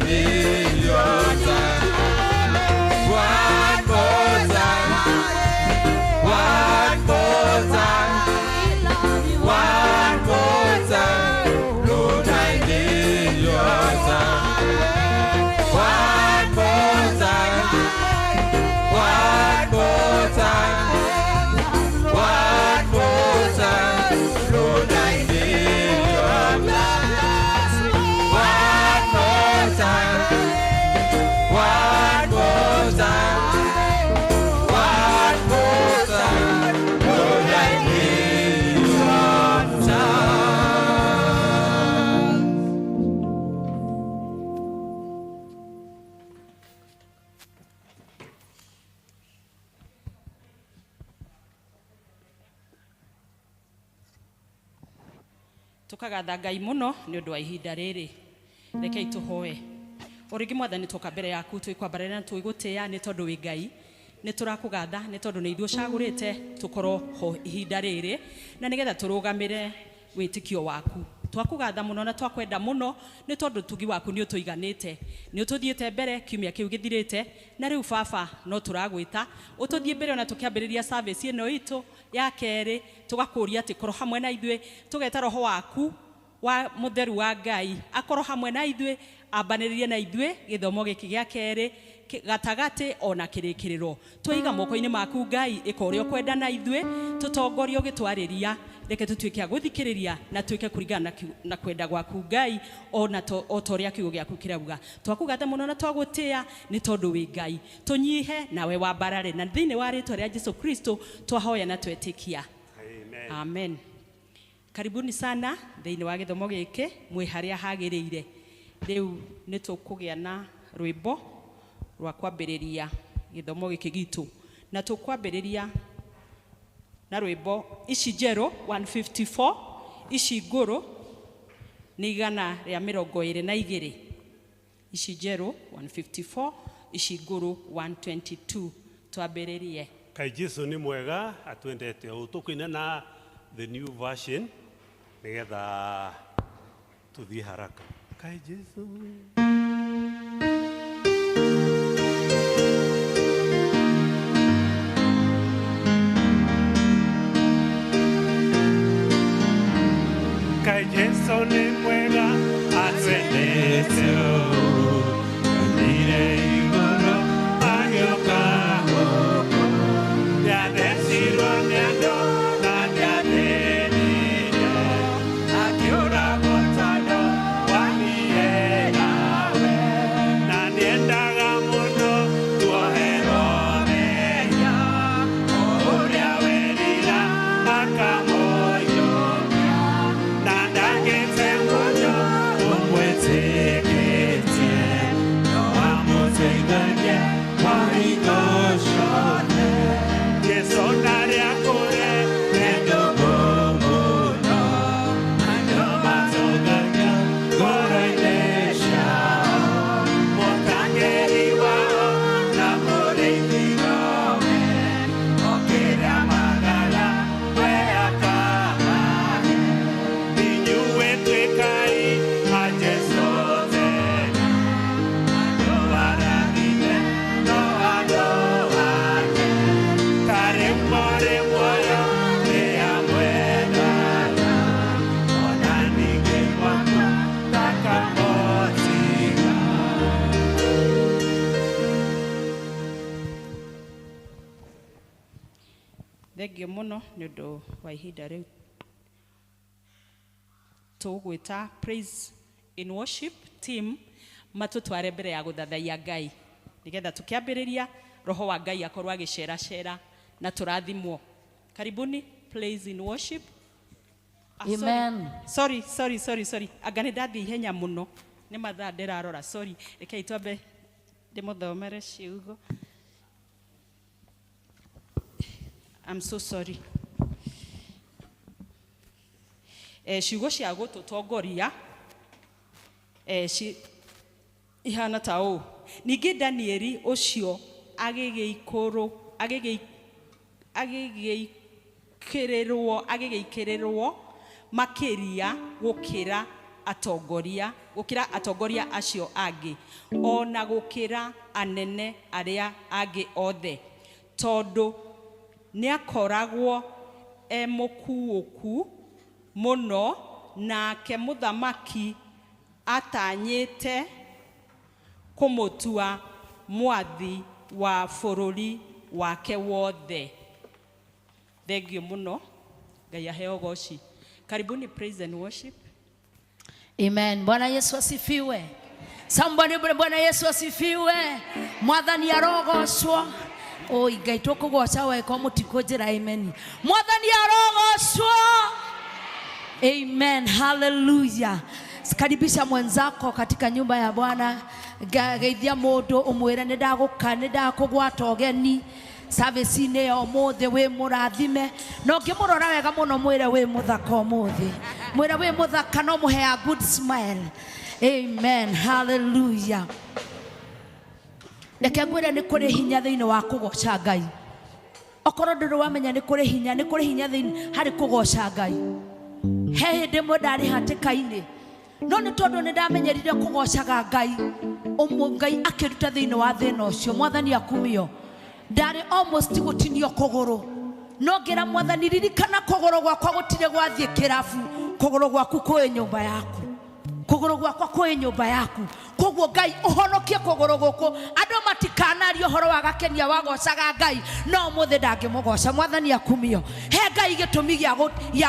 need your time. One more time. One more time. One more time. Lord, I need your time. One more time. One more time. One more time. Lord, I need your time. One more time. One more time. One more time. Lord, I need your time. Tukagatha Ngai muno ni undu wa ihinda riri. Rekei tuhoe. Origi mwathani tuka mbere yaku twikwambarira na twigutia ni tondu wi Ngai. Ni turakugatha ni tondu ni ithuo cagurite tukorwo ho ihinda riri na nigetha turugamire witikio waku. Twakugatha muno na twakwenda muno ni tondu tugi waku ni utuiganite. Ni ututhiete mbere kiumia kiu githirite na riu baba no turagwita ututhie mbere na tukiambiriria service ino itu ya keri tugakuria ati korwo hamwe na ithwe tugeta roho waku wa mutheru wa Ngai akorwo hamwe na ithwe ambaniririe na ithwe githomo giki gia keri gatagati ona kirikiriro twiga moko-ini maku Ngai ikorio kwenda na ithwe tutongorio gitwariria reke tutuike aguthikiriria na tuike kurigana na kwenda gwaku Ngai ona otoria kiugo giaku kirauga twakugatha muno na twagutia ni tondu wi Ngai tunyihe nawe wambarare na thiini wa ritwa ria Jesu Kristo twahoya na twetikia amen. Karibuni sana thiini wa githomo giki mwi haria hagiriire riu ni tukugia na rwimbo rwa kwambiriria githomo giki gitu na tukwambiriria na rwimbo ici njeru 154 ici nguru ni igana ria 22 ici njeru 154 ici nguru 122 twambiririe. Kai Jesu ni mwega atwendete utukwina na the new version nigetha tuthie haraka. Kai Jesu Kai Jesu ni mwega atwendete ndire igoro agioka goko yathecirwo nĩ andũ na ndiathĩnire akĩũragwo tondũ wa niĩ nawe na nĩendaga mũno tuoherwo mehia o ũrĩa werira akamũiyũkia na ndagĩte mũno ũmwĩtĩkĩtie no amũteithagia kwa hingo ciothe Jesu ndarĩ akũre wendo mũno andũ matũngagia ngoro-inĩ ciao mũtangĩri wao na mũrĩithi nowe okĩra magara we akamahe inyuĩ twĩkai a Jesu tene andũ arathime no andũ ake tarĩ mwarĩ muoyo nĩ amwendaga ona ningĩ gwakwa ndakamũtiga. Thengio muno ni undu wa ihinda riu tugwita praise in worship team matutware mbere ya guthathaia Ngai nigetha tukiambiriria roho wa Ngai akorwo agicera na turathimwo. Karibuni praise in worship. Amen. Sorry. Agane ndathi ihenya muno ni mathaa ndirarora sorry rekei twambe ndimuthomere ciugo. I'm so sorry. Ciugo cia gututongoria ihana ta ũ ningĩ Danieli ũcio agĩgĩikĩrĩrwo makĩria gũkĩra atongoria acio agi, ona gukira anene aria agi othe, tondu niakoragwo mukuuku muno, nake muthamaki atanyite kumutua mwathi wa bururi wake wothe. Thank you muno. Ngai aheo goci. Karibuni praise and worship. Amen. Bwana Yesu asifiwe. Somebody Bwana Yesu asifiwe. Mwathani arogocwo. Oi Ngai tukugoca we kwa mutiko njira. Amen. Mwathani arogocwo. Amen. Hallelujah. Karibisha mwenzako katika nyumba ya Bwana. Geithia mundu umwire nindakugwata ogeni service ine yo mothe we murathime, no ngimurora wega muno mwire we muthaka omothe, mwire we muthaka no muhe a good smile. Amen. Hallelujah. Reke ngwire ni kuri hinya thiini wa kugoca Ngai. Okorwo nduru wamenya ni kuri hinya thiini hari kugoca Ngai. He hindi ndari hatikaini, no ni tondu ni ndamenyerire kugocaga Ngai, Ngai akiruta thiini wa thina ucio. Mwathani akumio ndari almost gutinio kuguru, no ngira Mwathani ririkana kuguru gwakwa gutire gwathie kirafu, kuguru gwaku kwi nyumba yaku, kuguru gwakwa kwi nyumba yaku. Koguo Ngai uhonokie kuguru guku, andu matikanario horo wa gakenia wagocaga Ngai, no muthe ndangimugoca. Mwathani akumio he Ngai gitumi gia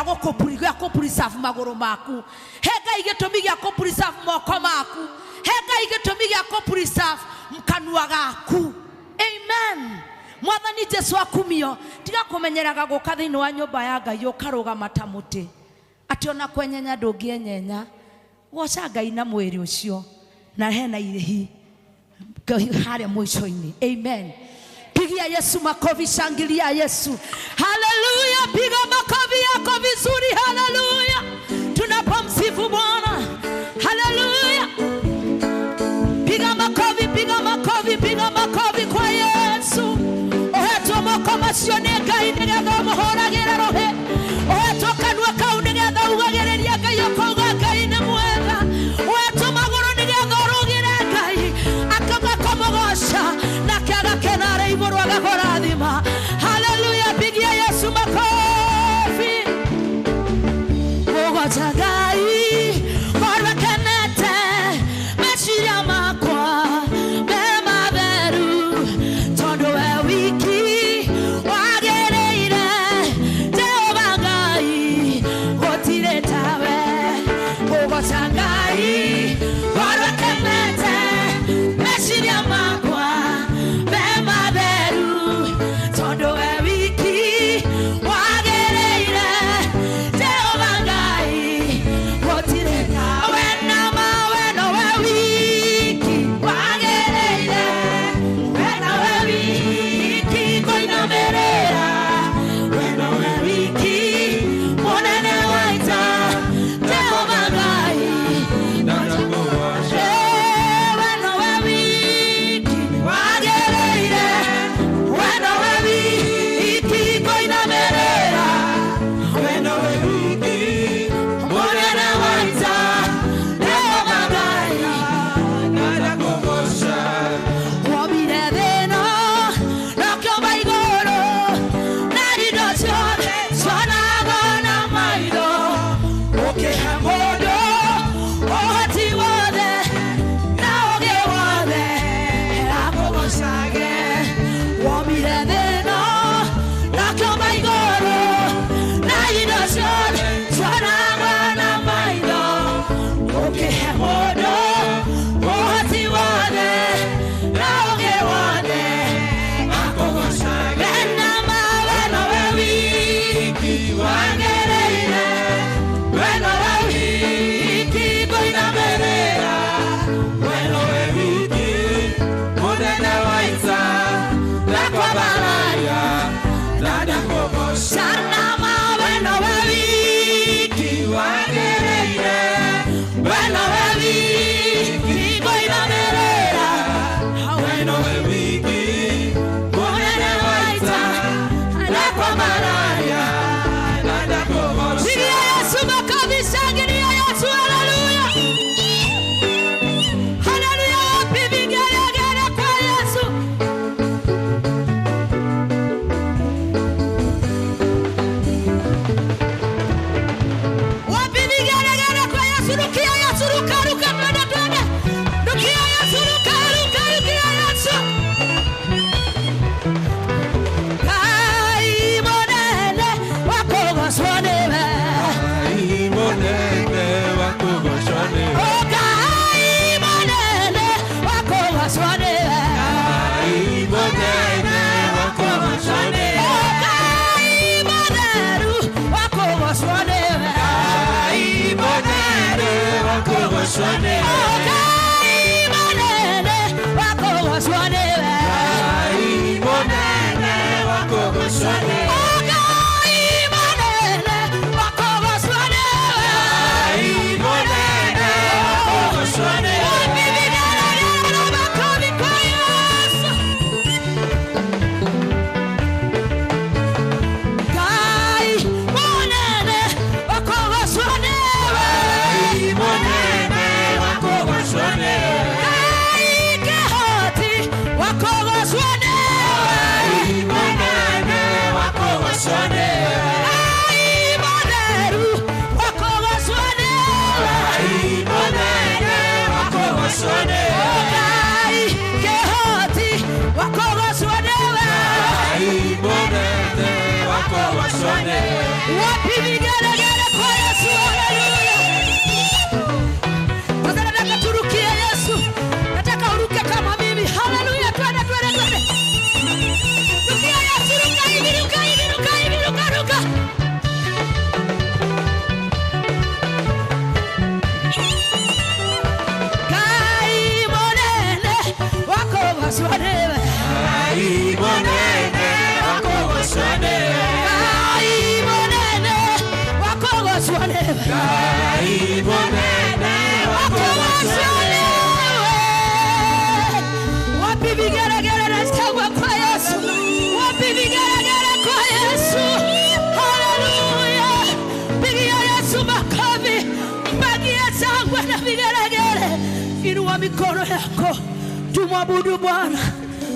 gukupreserve maguru maku, he Ngai gitumi gia kupreserve moko maku, he Ngai gitumi gia kupreserve mkanua gaku. Amen. Mwathani Jesu akumio tiga kumenyeraga guka thiini wa nyumba ya Ngai ukarugama ta muti ati ona kwenyenya ndungienyenya. Goca Ngai na mwiri ucio na hena irihi haria mwico-ini. Amen. Pigia Yesu makofi, shangilia Yesu. Hallelujah. Piga makofi yako vizuri. Hallelujah. Tunapomsifu Bwana. Hallelujah. Piga makofi, piga makofi, piga makofi kwa Yesu. Oheto moko masione Ngai nigetha muhoragira rohe. Oheto kanua kau nigetha ugagereria Ngai akoga Ngai ni mwega. Oheto maguru nigetha urugire Ngai akaga kumugoca nake agakenara iguru agakorathima. Hallelujah. Pigia Yesu makofi. Mugoca Ngai korwa kenete meciria makwa me matheru tondu we wiki wagere Inua mikono yako, tumwabudu Bwana,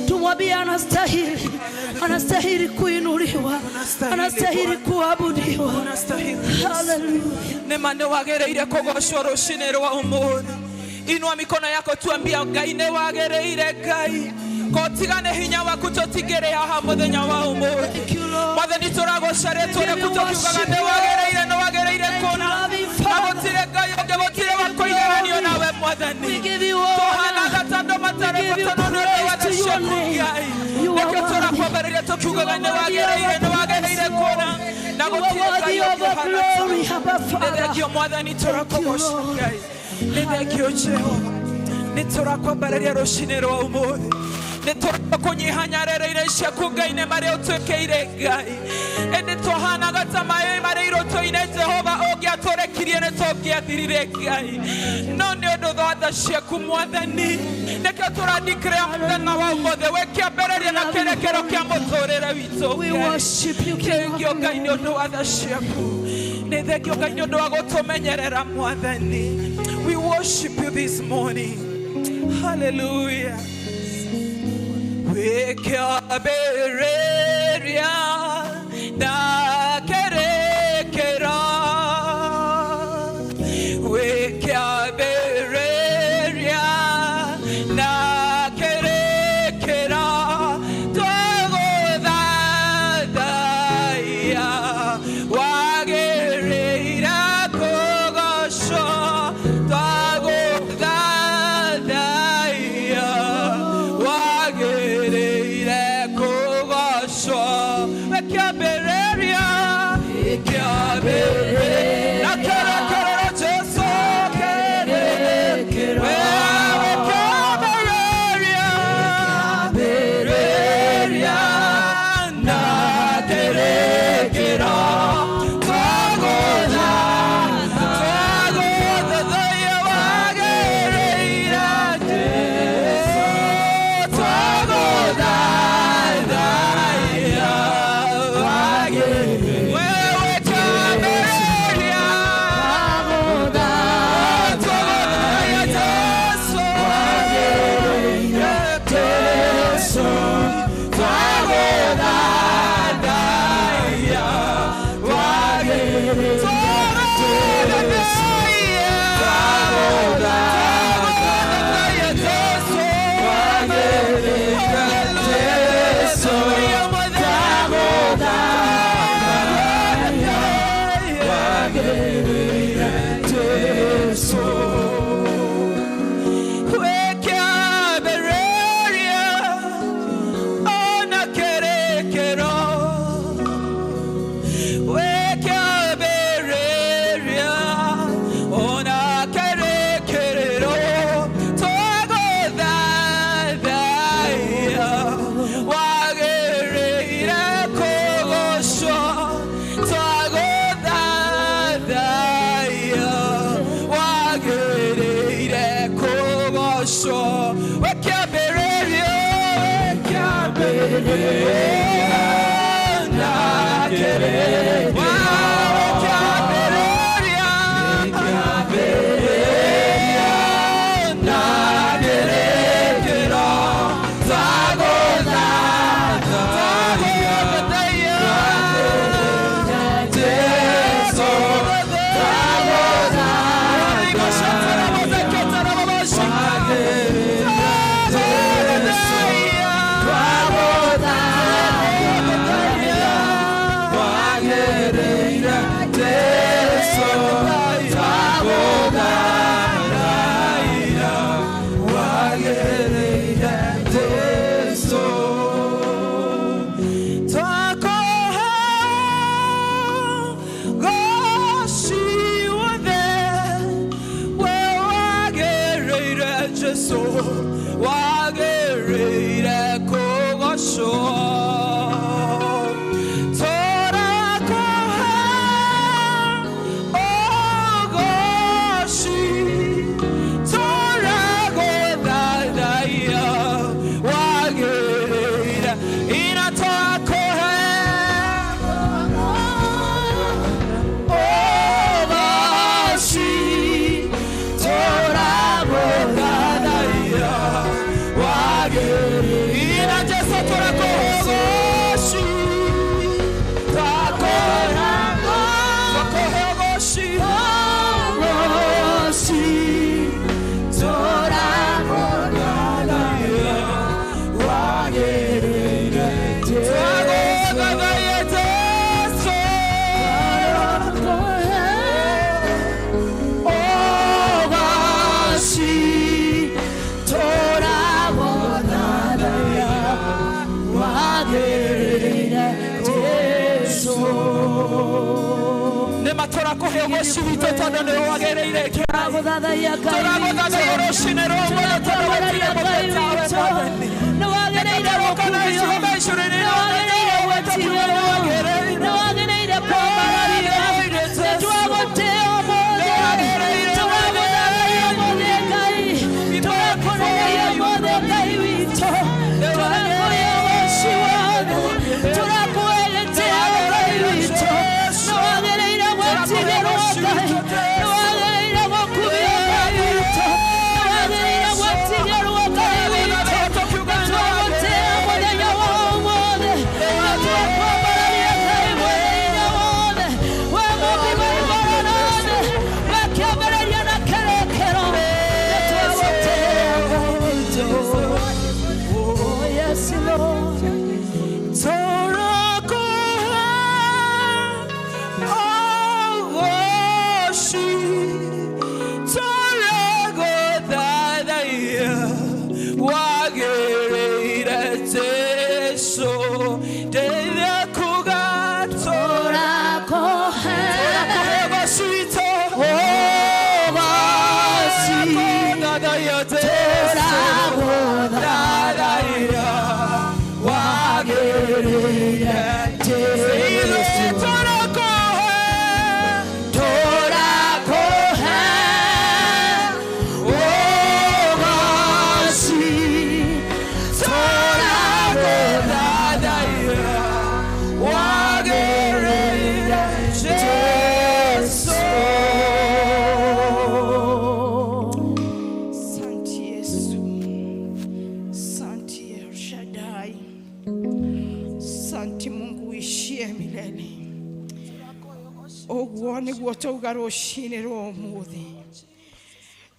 tumwambie anastahili, anastahili kuinuliwa, anastahili kuabudiwa. Haleluya. Nemane wagereire kogocwo rucini rwa umuthi. Inua mikono yako tuambia Ngai ne wagereire Ngai. Kotigane hinya waku tutigere haha muthenya wa umuthi. Mwathani turagocare tore kutokiugaga ne wagereire no wagereire kona. Agotire Ngai onge gotire wakoigeranio nawe Mwathani. Tohana gatando matare gotano wa Ngai. Neketora kwabereire tokiugaga ne wagereire no wagereire kona. Nagotire Ngai onge hana. Nethekio Mwathani turakogocwo Ngai. Nethekio Jehova. Niturakwabereire rucini rwa umuthi. Niturakonyihanyarĩrĩire ciaku Ngai nĩ marĩa ũtwĩkĩire Ngai. Ĩndĩ tũhana ta maĩ marĩ irũtũ-inĩ Jehova ũngĩatũrekirie nĩ tũngĩathirire Ngai. No nĩ ũndũ wa tha ciaku Mwathani nĩkĩo tũradeclare mũthenya wa ũmũthĩ wĩ kĩambĩrĩria na kĩrĩkĩro kĩa mũtũũrĩre witũ Ngai. Thengiũ Ngai nĩ ũndũ wa tha ciaku. Nĩ thengiũ Ngai nĩ ũndũ wa gũtũmenyerera Mwathani. We worship you this morning. Hallelujah. We kyabereria na kerekera. We kyabereria na kerekera. Twagodadaya wagereira kogosho. Twagodadaya wagereire kogosho.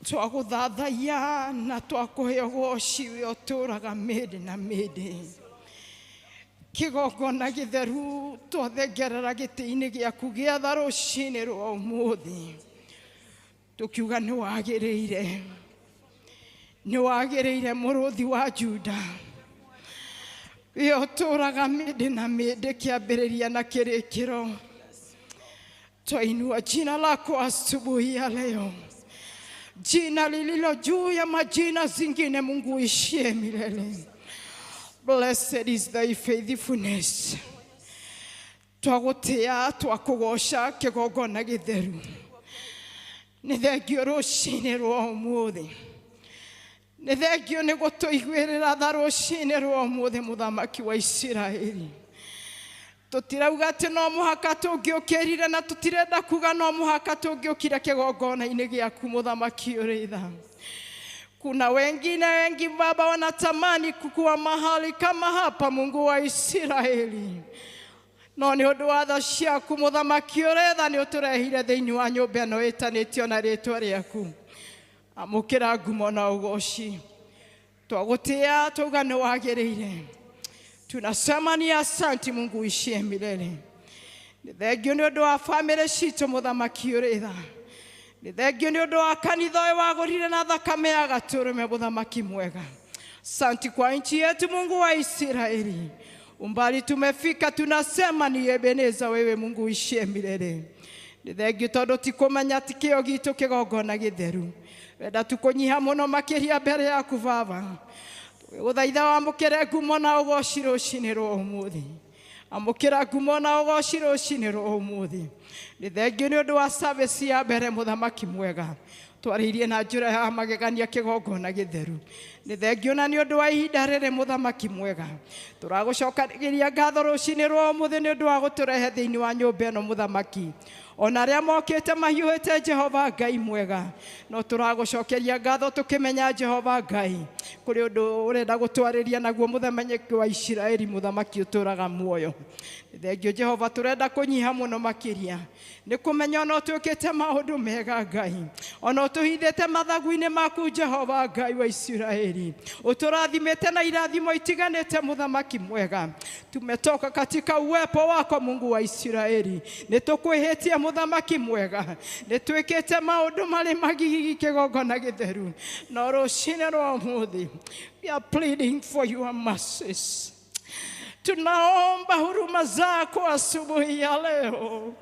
Twaguthathaiya na twakuhe goci we uturaga mede na mede kigongona githeru twathengerera giti-ini giaku gia tha rucini rwa umuthi tukiuga ni wagiriire muruthi wa Juda we uturaga mede na mede kiambiriria na kirikiro twainua jina lako asubuhi ya leo, jina lililo juu ya majina zingine. Mungu uishie milele. Blessed is thy faithfulness. Twagutia twakugosha kigongona githeru ni thengio rucini rwa umuthi nĩ thengio nĩ gũtũiguĩrĩra tha rũcinĩ rwa ũmũthĩ mũthamaki wa Isiraeli. Tũtirauga atĩ no mũhaka tũngĩũkĩrire na tũtirenda kuga no mũhaka tũngĩũkire kĩgongona-inĩ gĩaku mũthamaki ũrĩ tha. Kuna wengine wengi Baba wanatamani kukuwa mahali kama hapa, Mungu wa Israeli. No nĩ ũndũ wa tha ciaku mũthamaki ũrĩ tha nĩ ũtũrehire thĩinĩ wa nyũmba ĩno ĩtanĩtio na rĩĩtwa rĩaku. Amũkĩra ngumo na ũgooci. Twagũtĩĩa twauga nĩ wagĩrĩire. Tunasema ni asante Mungu uishie milele. Nĩ thengio nĩ ũndũ wa family citũ mũthamaki ũrĩ tha. Nĩ thengio nĩ ũndũ wa kanitha ũyũ wagũrire na thakame ya gatũrũme mũthamaki mwega. Asante kwa nchi yetu Mungu wa Israeli. Umbali tumefika tunasema ni Ebeneza wewe Mungu uishie milele. Nĩ thengio tondũ tikũmenya ti kĩo gitũ kĩgongona gĩtheru. Wenda tukũnyiha mũno makĩria mbere yaku Baba. Gũthaitha wamũkĩre ngumo na ũgooci rũcinĩ rwa ũmũthĩ. Amũkĩra ngumo na ũgooci rũcinĩ rwa ũmũthĩ. Nĩ thengio nĩ ũndũ wa service ya mbere mũthamaki mwega. Twarĩirie na njĩra ya magegania kĩgongona gĩtheru. Nĩ thengio na nĩ ũndũ wa ihinda rĩrĩ mũthamaki mwega. Tũragũcokagĩria ngatho rũcinĩ rwa ũmũthĩ nĩ ũndũ wa gũtũrehe thĩinĩ wa nyũmba ĩno mũthamaki. Ona arĩa mokĩte mahiũhĩte Jehova Ngai mwega. No tũragũcokeria ngatho tũkĩmenya Jehova Ngai kũrĩ ũndũ ũrenda gũtwarĩria naguo mũthamaki wa Isiraeli mũthamaki ũtũraga muoyo. Nĩ thengio Jehova tũrenda kũnyiha mũno makĩria. Nĩ kũmenya ona ũtwĩkĩte maũndũ mega Ngai. Ona ũtũhithĩte mathagu-inĩ maku Jehova Ngai wa Isiraeli. Ũtũrathimĩte na irathimo itiganĩte mũthamaki mwega. Tumetoka katika uwepo wako Mungu wa Isiraeli. Nĩtũkwĩhĩtie mũthamaki mwega. Nĩtwĩkĩte maũndũ marĩ magigi kĩgongona gĩtheru. No rũcinĩ rwa ũmũthĩ, we are pleading for your mercies. Tunaomba huruma zako asubuhi ya leo.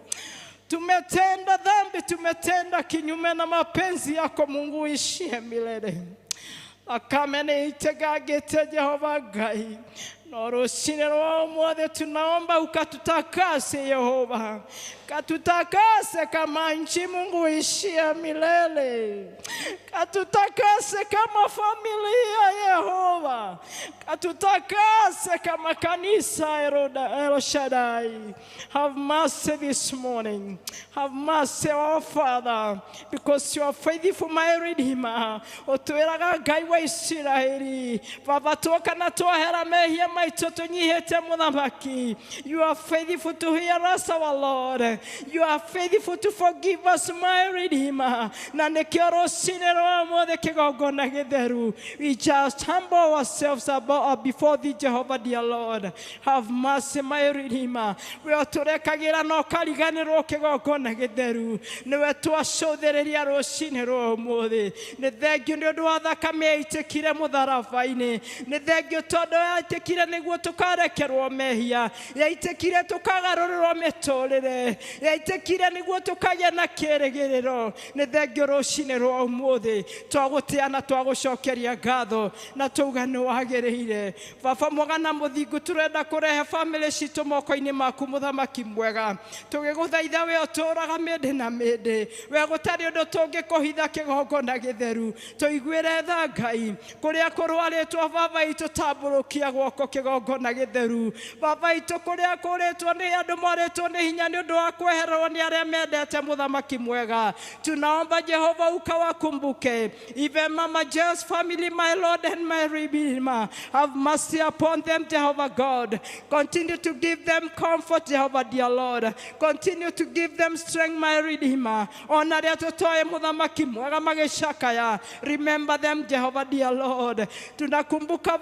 Tumetenda dhambi, tumetenda kinyume na mapenzi yako Mungu uishie milele. Akame nĩitegagĩte Jehova Ngai. No rũcinĩ rwa ũmũthĩ tunaomba ukatutakase Yehova. Katutakase kama nchi Mungu uishie milele. Katutakase kama familia Yehova. Katutakase kama kanisa El Shaddai. Have mercy this morning. Have mercy, our Father, because you are faithful, my Redeemer. Otweraga Ngai wa Isiraeli. Baba tuoka na twahera mehia maitũ tũnyihĩte mũthamaki. You are faithful to hear us, our Lord. You are faithful to forgive us, my Redeemer. Na nĩkĩo rũcinĩ rwa ũmũthĩ kĩgongona gĩtheru. We just humble ourselves before thee, Jehovah, dear Lord. Have mercy, my Redeemer. We tũrekagĩra na ũkariganĩrwo kĩgongona gĩtheru. Nĩwe twacũthĩrĩria rũcinĩ rwa ũmũthĩ. Nĩ thengio nĩ ũndũ wa thakame yaitĩkire mũtharaba-inĩ. Nĩ thengio tondũ yaitĩkire nĩguo tũkarekerwo mehia. Yaitĩkire tũkagarũrĩrwo mĩtũrĩre. Yaitĩkire nĩguo tũkagĩa na kĩĩrĩgĩrĩro. Nĩ thengio rũcinĩ rwa ũmũthĩ. Twagũtĩa na twagũcokeria ngatho na twauga nĩ wagĩrĩire. Baba mwega na mũthingu tũrenda kũrehe family citũ moko-inĩ maku mũthamaki mwega. Tũgĩgũthaitha we ũtũraga mĩndĩ na mĩndĩ. We gũtarĩ ũndũ tũngĩkũhitha kĩgongona gĩtheru. Tũiguĩre tha Ngai kũrĩa kũrwarĩtwo Baba itũ tambũrũkia guoko kĩgongona gĩtheru. Baba itũ kũrĩa kũrĩtwo nĩ andũ marĩtwo nĩ hinya nĩ ũndũ wa kwehererwo nĩ arĩa mendete mũthamaki mwega. Tunaomba Jehova ukawakumbuke. Even Mama Jill's family, my Lord and my Redeemer. Have mercy upon them, Jehovah God. Continue to give them comfort, Jehovah dear Lord. Continue to give them strength, my Redeemer. Ona rĩa tũtoe mũthamaki mwega magĩcakaya. Remember them, Jehovah dear Lord. Tunakumbuka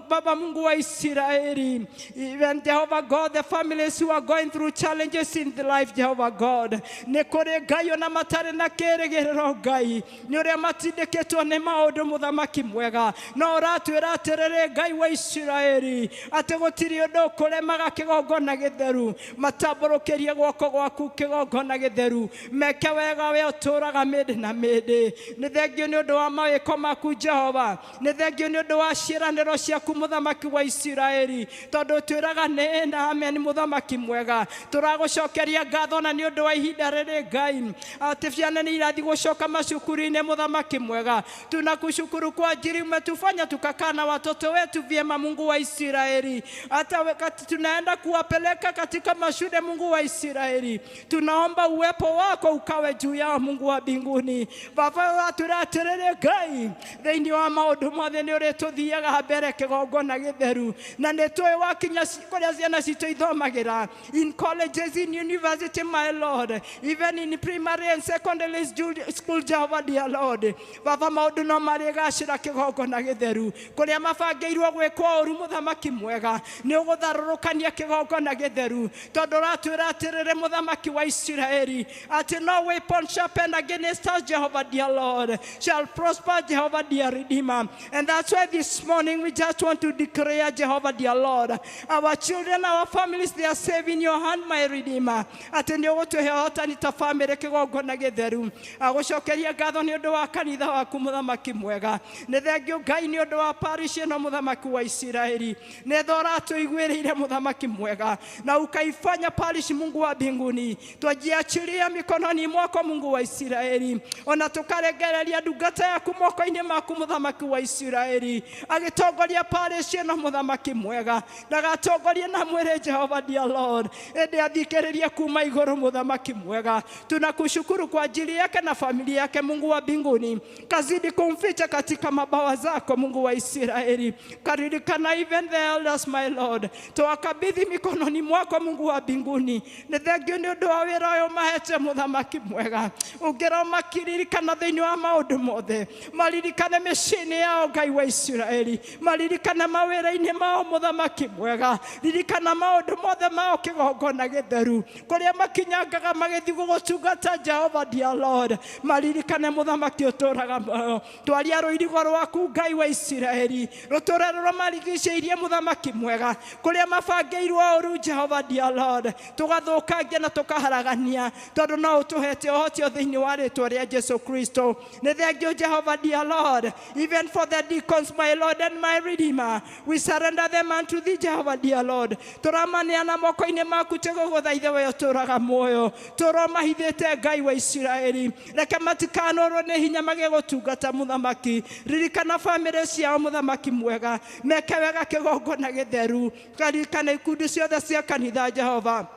Baba Mungu wa Israeli. Even Jehovah God, the families who are going through challenges in the life, Jehovah God. Nĩ kũrĩ Ngai ona matarĩ na kĩĩrĩgĩrĩro Ngai. Nĩ ũrĩa matindĩkĩtwo nĩ maũndũ mũthamaki mwega. No ũratwĩra atĩrĩrĩ Ngai wa Isiraeli atĩ gũtirĩ ũndũ ũkũremaga kĩgongona gĩtheru. Matambũrũkĩrie guoko gwaku kĩgongona gĩtheru. Meke wega we ũtũraga mĩndĩ na mĩndĩ. Nĩ thengio nĩ ũndũ wa mawĩko maku Jehova. Nĩ thengio nĩ ũndũ wa ciĩranĩro ciaku mũthamaki wa Isiraeli. Isiraeli tondu twiraga ne na amen muthamaki mwega turagucokeria ngatho na ni undu wa ihinda riri Ngai ati ciana ni irathi gucoka macukuru-ini muthamaki mwega tunakushukuru kwa ajili umetufanya tukakaa na watoto wetu vyema Mungu wa Israeli hata wakati tunaenda kuwapeleka katika mashule Mungu wa Israeli tunaomba uwepo wako ukawe juu yao Mungu wa mbinguni baba turaterere Ngai thiini wa maundu mothe ni urituthiaga mbere kigongona githeru na ni tui wakinya kuria ciana citu ithomagira in colleges in university my Lord even in primary and secondary school Jehovah dear Lord baba maundu no marigacira kigongona githeru kuria mabangeirwo gwikwo uru muthamaki mwega ni ugutharurukania kigongona githeru tondu ratwira atiriri muthamaki wa Israeli ati no weapon sharpened against us Jehovah dear Lord shall prosper Jehovah dear Redeemer and that's why this morning we just want to declare Jehovah dear Lord our children our families they are safe in your hand my Redeemer ati ni ugutuhe hotani ta family kigongona githeru agucokeria ngatho ni undu wa kanitha waku muthamaki mwega ni thengio Ngai ni undu wa parish no muthamaki wa Israeli ni thora tuiguirire muthamaki mwega na ukaifanya parish Mungu wa mbinguni twajiachilia mikononi mwako Mungu wa Israeli ona tukaregereria ndungata yaku moko-ini maku muthamaki wa Israeli agitongoria parish no muthamaki mwega na gatongoria na mwere Jehovah dear Lord ende athikiriria kuma iguru muthamaki mwega tunakushukuru kwa ajili yake na familia yake Mungu wa mbinguni kazidi kumficha katika mabawa zako Mungu wa Israeli karirikana even the elders my Lord tuwakabidhi mikononi mwako Mungu wa mbinguni ni thengio ni undu wa wira uyu mahete muthamaki mwega ungira makiririkana thiini wa maundu mothe maririkane micini yao Ngai wa Israeli maririkane mawira-ini mao muthamaki mwega ririkana maundu mothe mao kigongona githeru kuria makinyangaga magithi gugutungata Jehovah dear Lord maririkane muthamaki uturaga muoyo twaria ruirigo rwaku Ngai wa Israeli ruturero marigicĩirie muthamaki mwega kuria mabangeirwo uru Jehovah dear Lord tugathukangia na tukaharagania tondu no utuhete uhoti thiini wa ritwa ria Jesu Kristo ni thengio Jehovah dear Lord even for the deacons my Lord and my Redeemer we surrender them unto thee Jehovah dear Lord turamaniana moko-ini maku tuguguthaitha we uturaga muoyo turomahithite Ngai wa Israeli reke matikanoro ni hinya magigutungata muthamaki ririkana family ciao muthamaki mwega meke wega kigongona githeru karirikana ikundi ciothe cia kanitha Jehova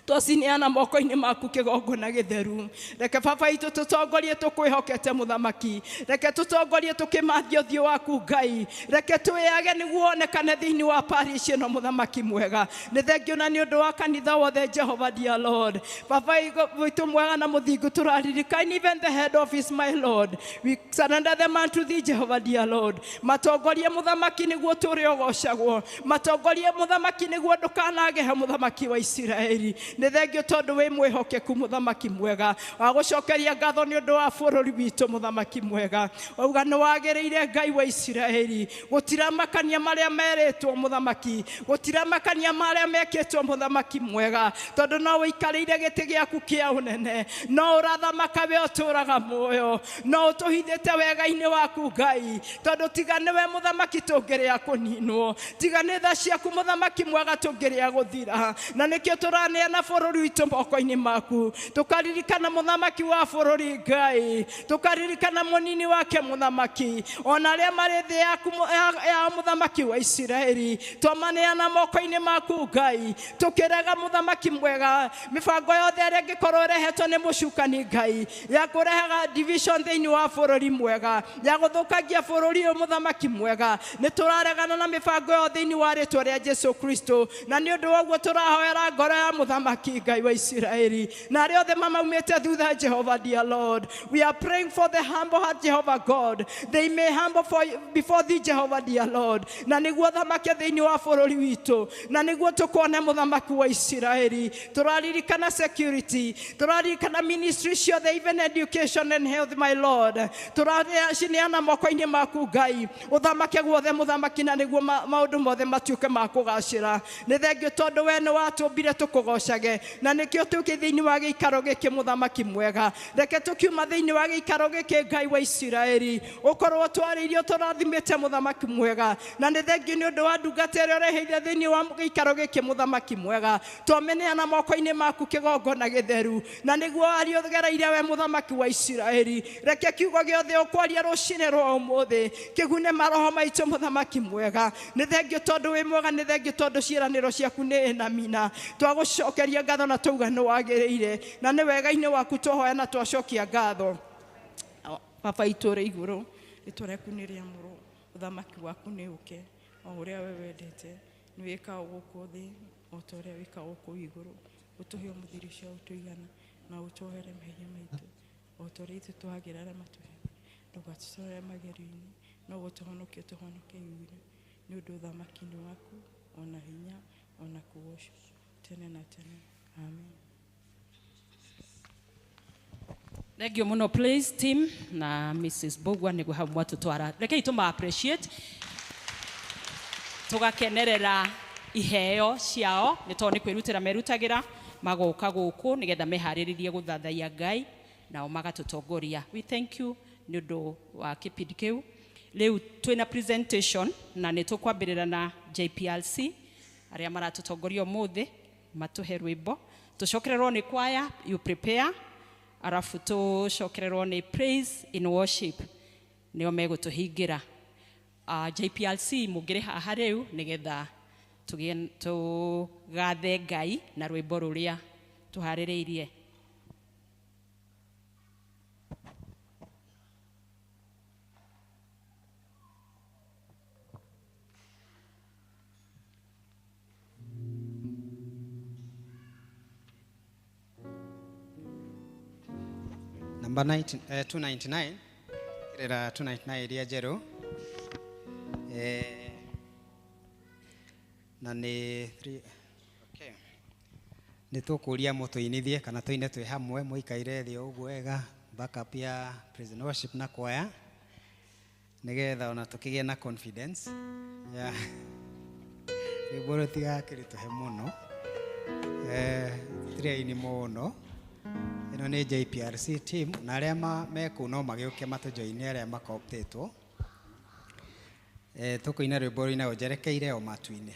twaciniana moko-ini maku kigongona githeru reke baba itu tutongorie tukwihokete muthamaki reke tutongorie tukimathia uthio waku Ngai reke twiyage niguo onekane thiini wa parish no muthamaki mwega ni thengio na ni undu wa kanitha wothe Jehovah dear Lord baba witu mwega na muthingu turaririkana even the head office my Lord we surrender them unto thee Jehovah dear Lord matongorie muthamaki niguo turi ogocagwo matongorie muthamaki niguo ndukanage he muthamaki wa Israeli ni thengio tondu wi mwihokeku muthamaki mwega wa gucokeria ngatho ni undu wa bururi witu muthamaki mwega uga ni wagiriire Ngai wa Israeli gutiramakania maria meritwo muthamaki gutiramakania maria mekitwo muthamaki mwega tondu no wikarire giti giaku kia unene no urathamaka we uturaga muoyo no utuhithite wega-ini waku Ngai tondu tigane we muthamaki tungiria kuninwo tigane tha ciaku muthamaki mwega tungiria guthira na nikio turaneana bururi witu moko-ini maku tukaririkana muthamaki wa bururi Ngai tukaririkana munini wake muthamaki ona aria mari thi yaku ya muthamaki wa Israeli twamaneana moko-ini maku Ngai tukiraga muthamaki mwega mibango yothe ria ngikorwo rehetwo ni mucukani Ngai ya kurehaga division thiini wa bururi mwega ya guthukagia bururi uyu muthamaki mwega ni turaregana na mibango yothe thiini wa ritwa ria Jesu Kristo na ni undu woguo turahoera ngoro ya muthamaki Ngai wa Israeli na aria othe mamaumite thutha Jehovah dear Lord we are praying for the humble heart Jehovah God they may humble before thee Jehovah dear Lord na niguo thamake thiini wa bururi witu na niguo tukone muthamaki wa Israeli turaririkana security turaririkana ministry ciothe even education and health my Lord turaciniana moko-ini maku Ngai uthamake guothe muthamaki na niguo maundu mothe matuike ma kugacira ni thengio tondu we ni watumbire tukugoca tũgũgocage na nĩkĩo tũkĩ thĩinĩ wa gĩikaro gĩkĩ mũthamaki mwega reke tũkiuma thĩinĩ wa gĩikaro gĩkĩ Ngai wa Isiraeli ũkorwo twarĩirio tũrathimĩte mũthamaki mwega na nĩ thengio nĩ ũndũ wa ndungata ĩrĩa ũreheire thĩinĩ wa gĩikaro gĩkĩ mũthamaki mwega twameneana moko-inĩ maku kĩgongona gĩtheru na nĩguo ario gereire we mũthamaki wa Isiraeli reke kiugo gĩothe ũkwaria rũcinĩ rwa ũmũthĩ kĩgune maroho maitũ mũthamaki mwega nĩ thengio tondũ wĩ mwega nĩ thengio tondũ ciĩranĩro ciaku nĩ na mina twagũcokeria ngatho na tauga nĩ wagĩrĩire na nĩ wega-inĩ waku twahoya na twacokia ngatho Baba itũ ũrĩ igũrũ rĩtwa rĩaku nĩ rĩamũrwo ũthamaki waku nĩ ũke o ũrĩa we wendete nĩ wĩkaga gũkũ thĩ o ta ũrĩa wĩkaga gũkũ igũrũ ũtũhe mũthiri cia ũtũigana na ũtwohere mehia maitũ o ta ũrĩa ithuĩ twagĩra arĩa matũheire ndũgatũtware magerio-inĩ no gũtũhonokia ũtũhonokie iũru nĩ ũndũ ũthamaki-inĩ waku ona hinya ona kũgocwo tene na tene amen. Thank you muno please team na Mrs. Bogwa nĩguo hau mwatũtwara rekei tũma appreciate tũgakenerera iheo ciao nĩ tondũ nĩ kwĩrutĩra merutagĩra magoka gũkũ nĩgetha meharĩrĩrie gũthathaiya Ngai nao magatũtongoria. We thank you nĩ ũndũ wa kĩpindi kĩu. Rĩu twĩna presentation na nĩ tũkwambĩrĩra na JPLC arĩa maratũtongoria ũmũthĩ matũhe rwĩmbo tũcokererwo nĩ kwaya you prepare arafu tũcokererwo nĩ praise in worship nĩo megũtũhingĩra. JPLC mũngĩrĩ haha rĩu nĩgetha tũgathe Ngai na rwĩmbo rũrĩa tũharĩrĩirie. Number 299 ira 299 iria njerũ na nĩ 3 okay nĩ tũkũria mũtũinithie kana tũine twĩ hamwe mũikaire thĩ ũguo wega backup ya praise and worship na kwaya nĩgetha ona tũkĩgĩa na confidence ya rwĩmbo rũtigakĩritũhe mũno tũtirĩ mũno. Ino nĩ JPRC team na arĩa mekũ no magĩũke matũjoine arĩa makoptetwo tũkũina rwĩmbo rũina njerekeire o matu-inĩ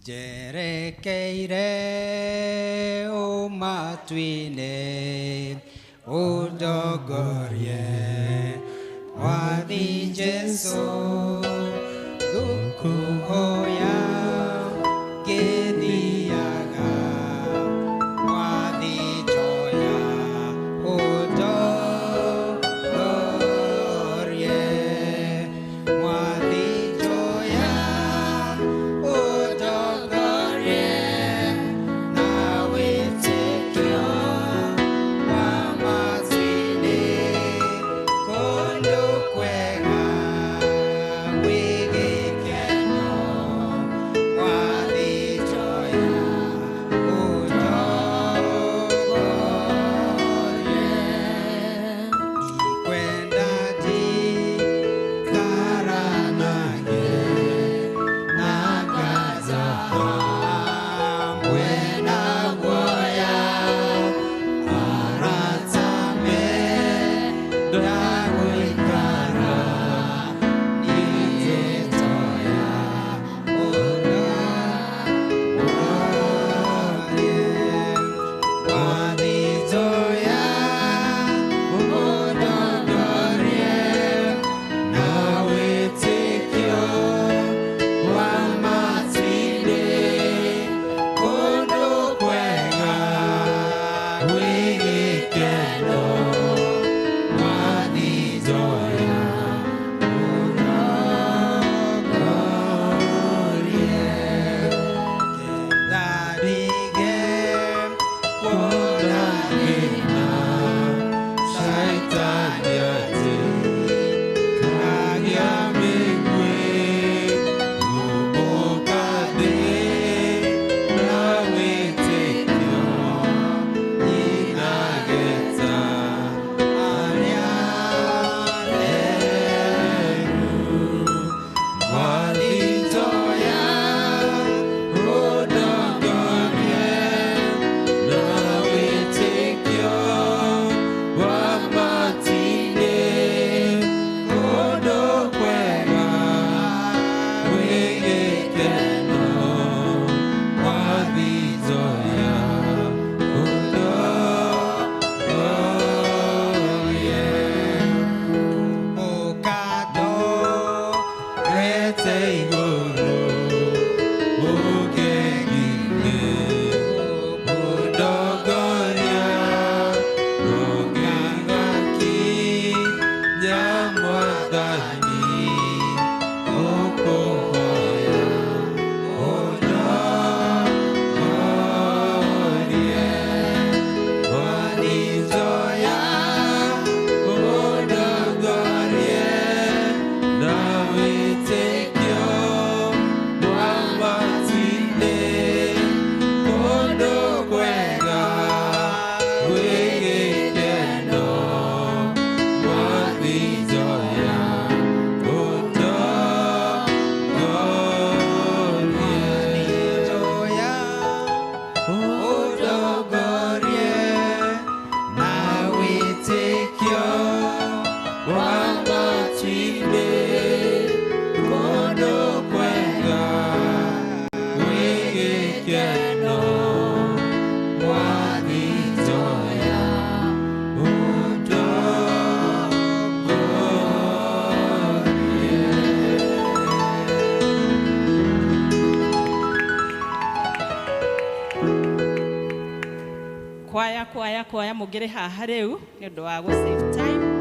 njerekeire o matu-inĩ ũndongorie wathi Jesũ ngũkũhoya gĩthiaga wathi njoya ũndongorie wathi njoya ũndongorie na wĩtĩkio wa matu-inĩ kũndũ kwega Kwaya mugire haha riu ni undu wa go save time.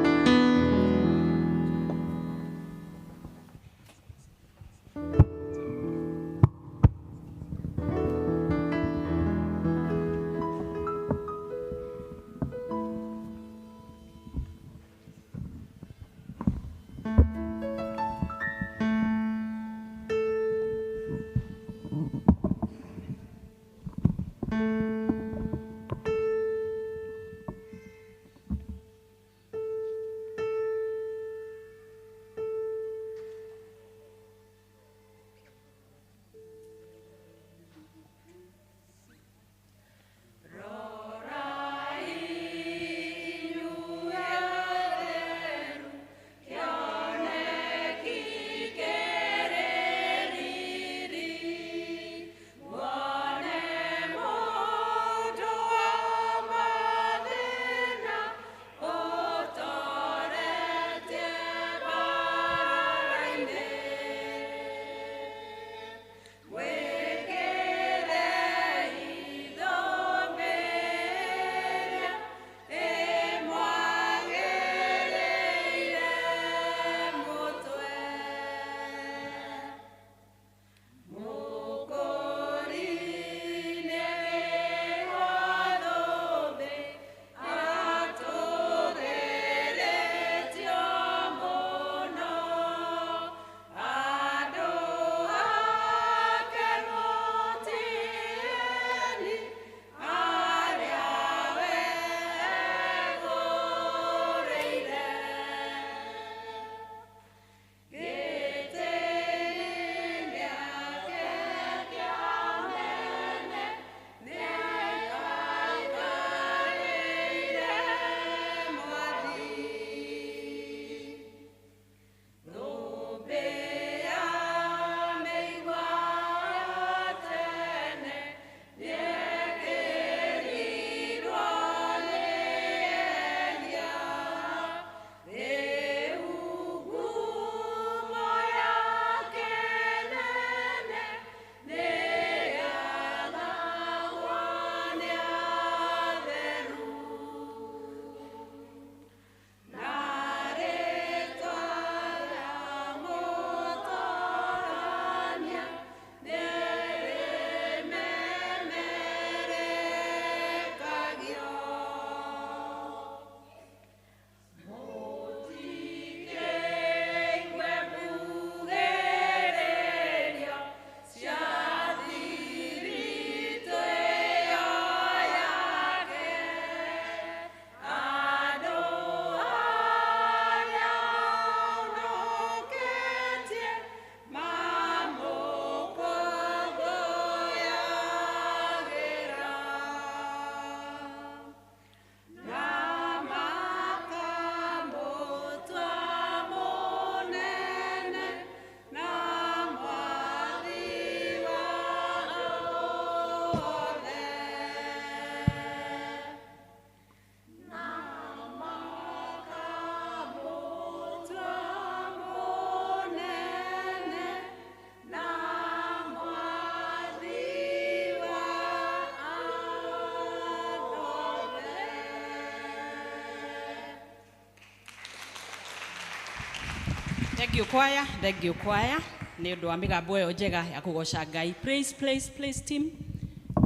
Thank you kwaya ni undu wa migambo yo njega ya kugoca Ngai. Praise team,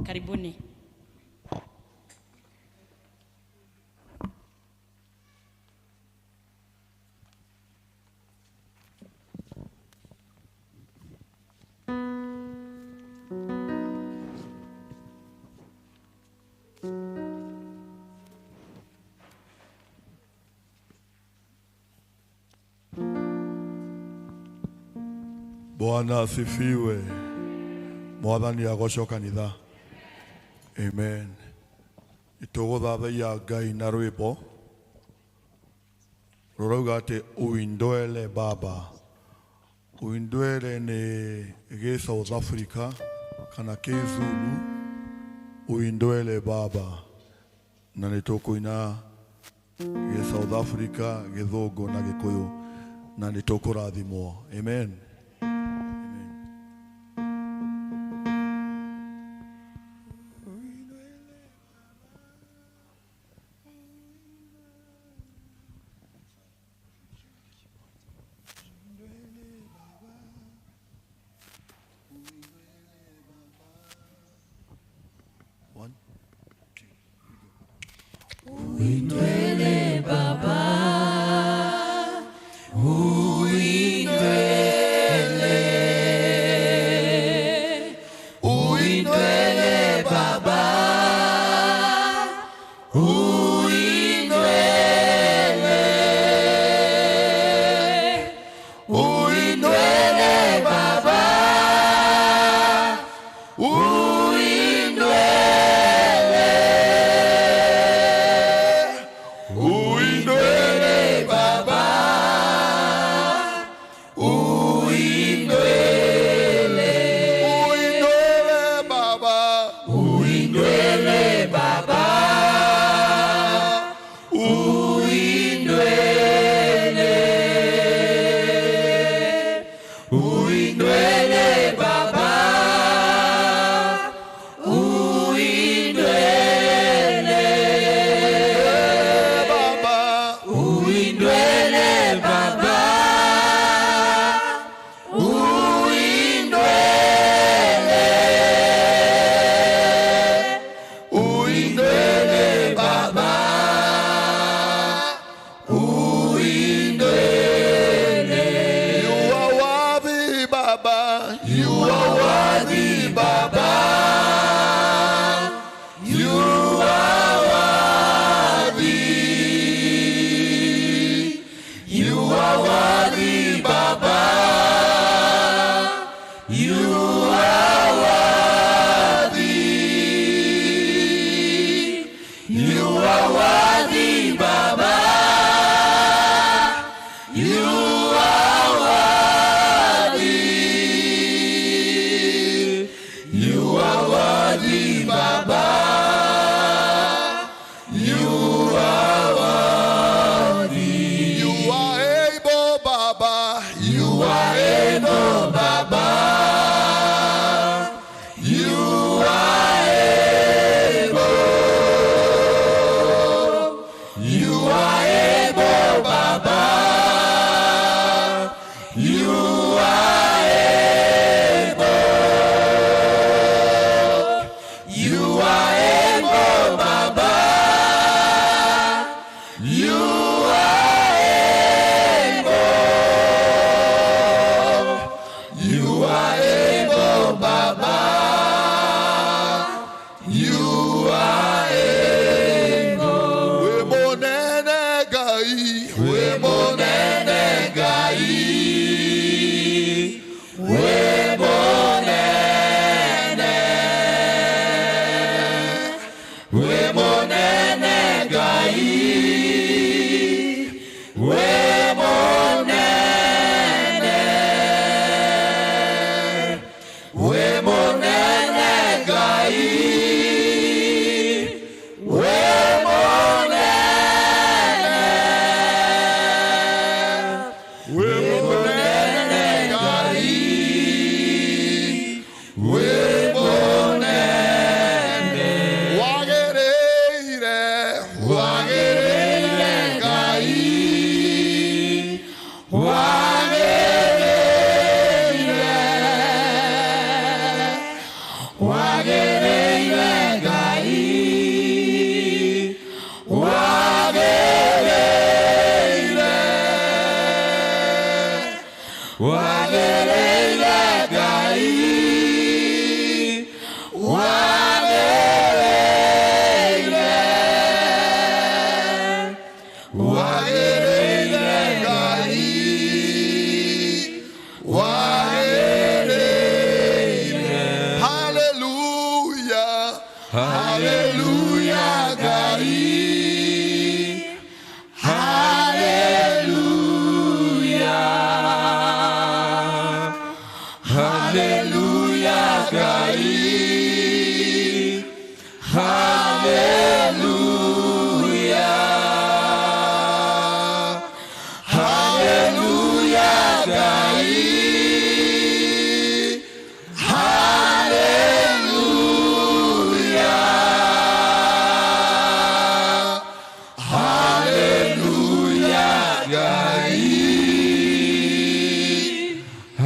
karibuni. Bwana asifiwe. Mwathani agocwo kanitha. Amen. Ituguthathaia Ngai na rwimbo Rorauga te uindoele baba. Uindoele ne ge South Africa. Kana ke Zulu. Uindoele baba. Na ne toko ina ge South Africa, ge Thogo na ge Koyo. Na ne toko rathimo. Amen. Uindwele Baba, uindwele, uindwele Baba, uindwele, uindwele Baba, Hallelujah, Gai. Hallelujah.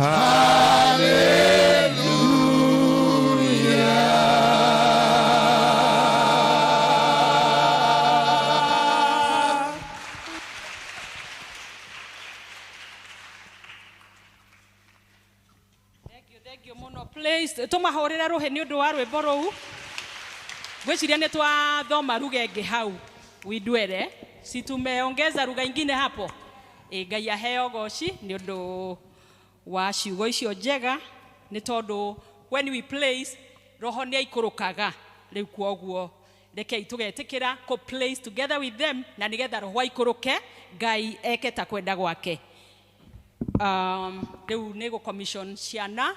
Thank you muno. Please tumahorera ruhe ni undu wa rwimbo ruu. Gwiciria ni twathoma ruga ingi hau windwere, si tumeongeza ruga ingine hapo. Ngai aheo goci ni undu wa ciugo icio njega, ni tondu when we place roho ni aikurukaga riu kwoguo rekei tugetikira ko place together with them na nigetha roho aikuruke Ngai eke ta kwenda gwake. Riu ni go commission ciana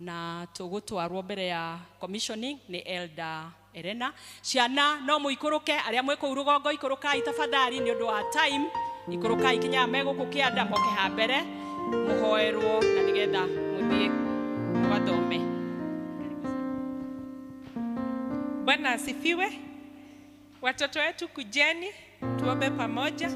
na tugutwarwo mbere ya commissioning ni Elder Elena. Ciana no muikuruke, aria mweku rugongo ikurukai tafadhali ni undu wa time. Ikurukai kinya meguku kianda moke ha mbere muhoerwo na nigetha muthie mugathome. Bwana asifiwe. Watoto wetu kujeni tuombe pamoja.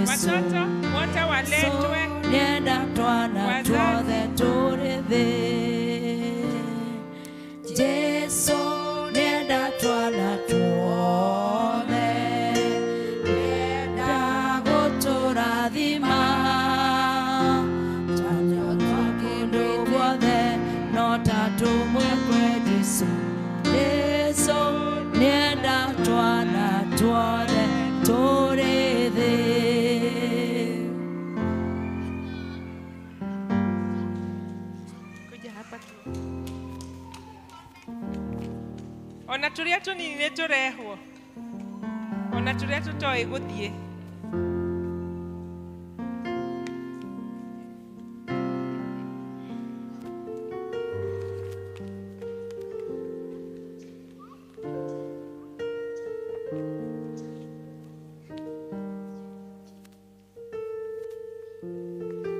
Watoto wote waletwe, nenda twana tuothe turithi. Jesu nenda twana tuothe, nenda guturathima. Twana twakindu guothe no tatumwe kwe Jesu. Jesu nenda twana tuothe turithi. Ona turia tunini turehwo, ona turia tutoi guthie.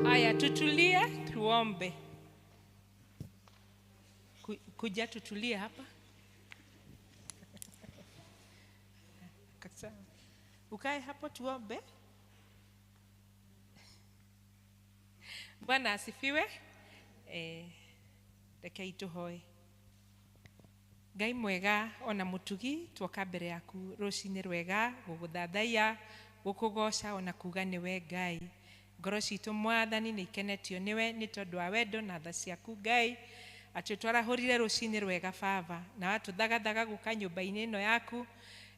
Aya, tutulie tuombe. Kuja tutulie hapa. Ukae hapo tuombe. Bwana asifiwe. Rekei tuhoe. Ngai mwega ona mutugi twoka mbere yaku rucini rwega guguthathaiya gukugoca ona kuga niwe Ngai. Ngoro citu Mwathani ni ikenetio niwe ni tondu wa wendo na tha ciaku Ngai. Ati twarahurire rucini rwega Baba na watuthagathaga guka nyumba-ini ino yaku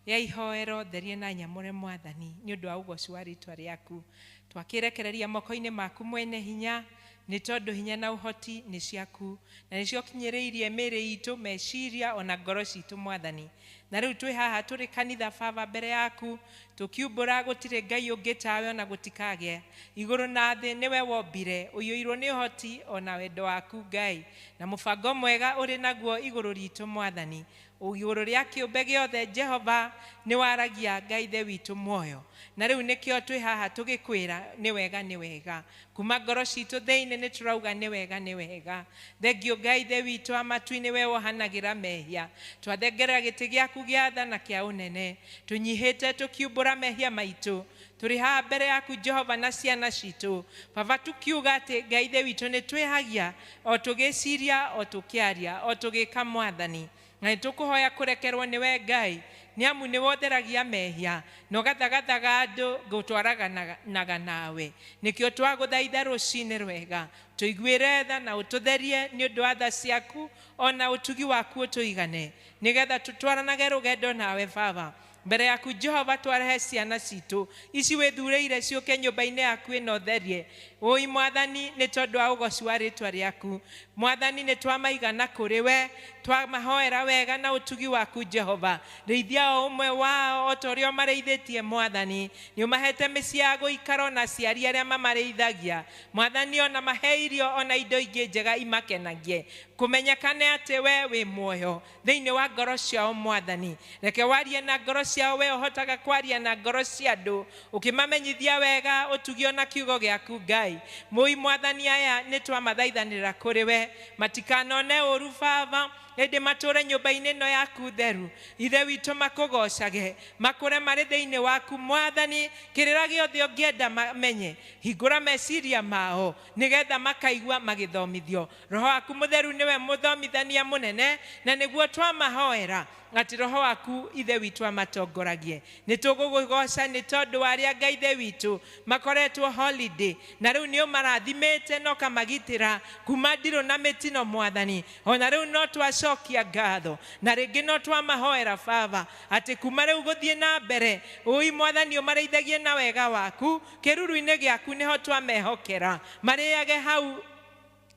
ya ihoero therie na nyamure Mwathani ni undu wa ugoci wa ritwa riaku. Twakirekereria moko-ini maku mwene hinya ni tondu hinya na uhoti ni ciaku na nicio kinyiriirie miri itu meciria ona ngoro citu Mwathani. Na riu twi haha turi kanitha Baba mbere yaku tukiumbura gutire Ngai ungi tawe ona gutikage iguru na thi niwe wombire uiyuirwo ni uhoti ona wendo waku Ngai na mubango mwega uri naguo iguru ritu Mwathani. Iguru ria kiumbe giothe Jehova ni waragia Ngai the witu muoyo na riu nikio twi haha tugikwira ni wega kuma ngoro citu theine ni turauga ni wega thengio Ngai the witu amatu-ini we wohanagira mehia twathengera giti giaku gia tha na kia unene tunyihite tukiumbura mehia maitu turi ha mbere yaku Jehova na ciana citu Baba tukiuga ati Ngai the witu ni twihagia o tugiciria o tukiaria o tugika Mwathani na tukuhoya kurekerwo niwe Ngai ni amu ni wotheragia mehia no gathagathaga andu gutwaraganaga nawe nikio twaguthaitha rucini rwega tuiguire tha na ututherie ni undu wa tha ciaku ona utugi waku utuigane nigetha tutwaranage rugendo nawe Baba mbere yaku Jehova twarehe ciana citu ici withureire ciuke nyumba-ini yaku ino therie oi Mwathani ni tondu wa ugoci wa ritwa riaku Mwathani ni twamaigana kuri we twamahoera wega na utugi waku Jehova reithia umwe wao otorio mareithitie Mwathani ni umahete miciago ikaro na ciari aria mamareithagia Mwathani ona maheirio ona indo ingi njega imakenagie kumenyekane ati we wi muoyo thiini wa ngoro ciao Mwathani reke warie na ngoro ciao we uhotaga kwaria na ngoro cia andu ukimamenyithia wega utugio na kiugo giaku Ngai mui Mwathani aya ni twamathaithanira kuri we matikanone uru Baba ende mature nyumba-ini no yaku theru ithe witu makugocage makure mari thiini waku Mwathani kirira giothe ungienda mamenye hingura meciria mao nigetha makaigua magithomithio roho waku mutheru niwe muthomithania munene na niguo twamahoera ati roho waku ithe witu amatongoragie nitugugoca ni tondu aria Ngai ithe witu makoretwo holiday na riu ni umarathimite no kamagitira kuma ndiru na mitino Mwathani ona riu no twacokia ngatho na ringi no twamahoera Baba ati kuma riu guthie na mbere ui Mwathani umareithagie na wega waku kiruru-ini giaku niho twamehokera mariage hau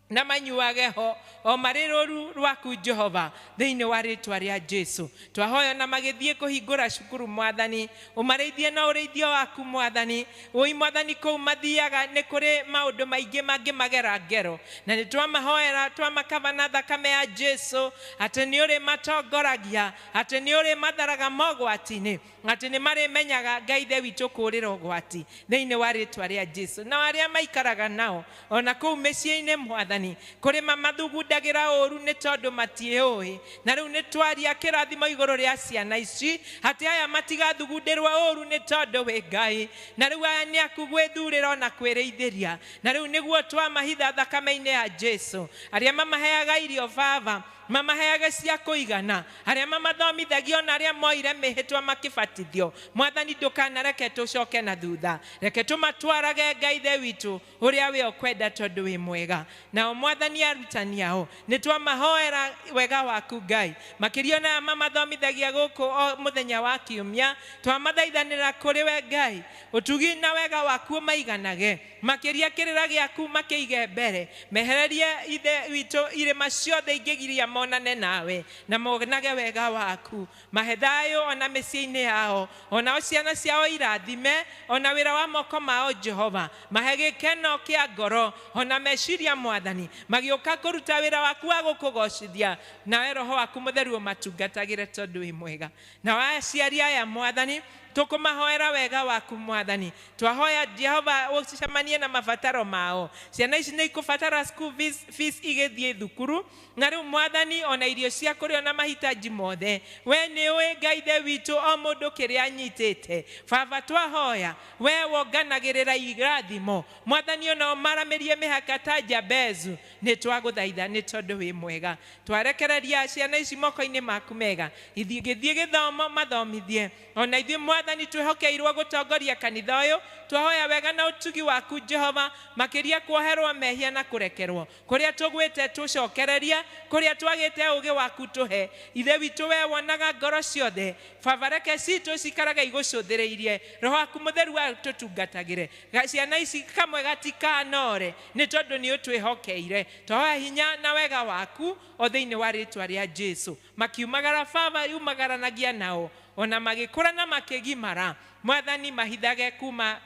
na manyuage ho o mariroru rwaku Jehova thiini wa ritwa ria Jesu twahoya na magithie kuhingura cukuru Mwathani umareithie na ureithio waku Mwathani ui Mwathani ko mathiaga ni kuri maundu maingi magera ngero na ni twamahoera twamakavana thakame ya Jesu ati ni uri matongoragia ati ni uri matharaga mogwati-ini ati ni marimenyaga Ngai ithe witu kurira ugwati thiini wa ritwa ria Jesu na aria maikaraga nao ona kuu micii-ini Mwathani kuri mamathugundagira uru ni tondu matiui na riu ni twaria kirathimo iguru ria ciana ici ati aya matigathugundirwa uru ni tondu wi Ngai na riu aya ni akugwithurira na kwireithiria na riu niguo twamahitha thakame-ini ya Jesu aria mamaheaga irio Baba mamaheaga cia kuigana aria mamathomithagia na aria moire mihitwa makibatithio Mwathani ndukanareke tucoke na thutha reke tumatwarage Ngai ithe witu uria we ukwenda tondu wi mwega na Mwathani arutani ao ni twamahoera wega waku Ngai makirio na mamathomithagia guku muthenya wa kiumia twamathaithanira kuri we Ngai utugi na wega waku maiganage makiria kirira giaku makiige mbere mehererie ithe witu irima ciothe ingigiria monane nawe na monage wega waku mahedhayo ona micii-ini yao ona ciana ciao irathime ona wira wa moko mao Jehova mahegikeno kia ngoro ona meciria Mwathani magioka kuruta wira waku wa gukugocithia nawe roho waku mutheru matungatagire tondu wi mwega na waciari aya Mwathani tukumahoera wega waku Mwathani twahoya Jehova ucemanie na mabataro mao ciana ici ni ikubatara school fees igithie thukuru na riu Mwathani ona irio cia kuria na mahitaji mothe we ni ui Ngai ithe witu o mundu kiria anyitite Baba twahoya we wonganagirira irathimo Mwathani ona maramirie mihaka ta Jabezu ni twaguthaitha ni tondu wi mwega twarekereria ciana ici moko-ini maku mega ithie githomo mathomithie ona ithie Mwathani twehokeirwo gutongoria kanitha uyu twahoya wega na utugi waku Jehova makiria kuoherwo mehia na kurekerwo kuria tugwite tucokereria kuria twagite ugi waku tuhe ithe witu we wonaga ngoro ciothe Baba reke citu cikaraga igucuthiriirie roho waku mutheru atutungatagire ciana ici kamwe gatikanore ni tondu ni utwihokeire twahoya hinya na wega waku o thiini wa ritwa ria Jesu makiumagara Baba yumagaranagia nao ona magikura na makigimara Mwathani mahithage kuma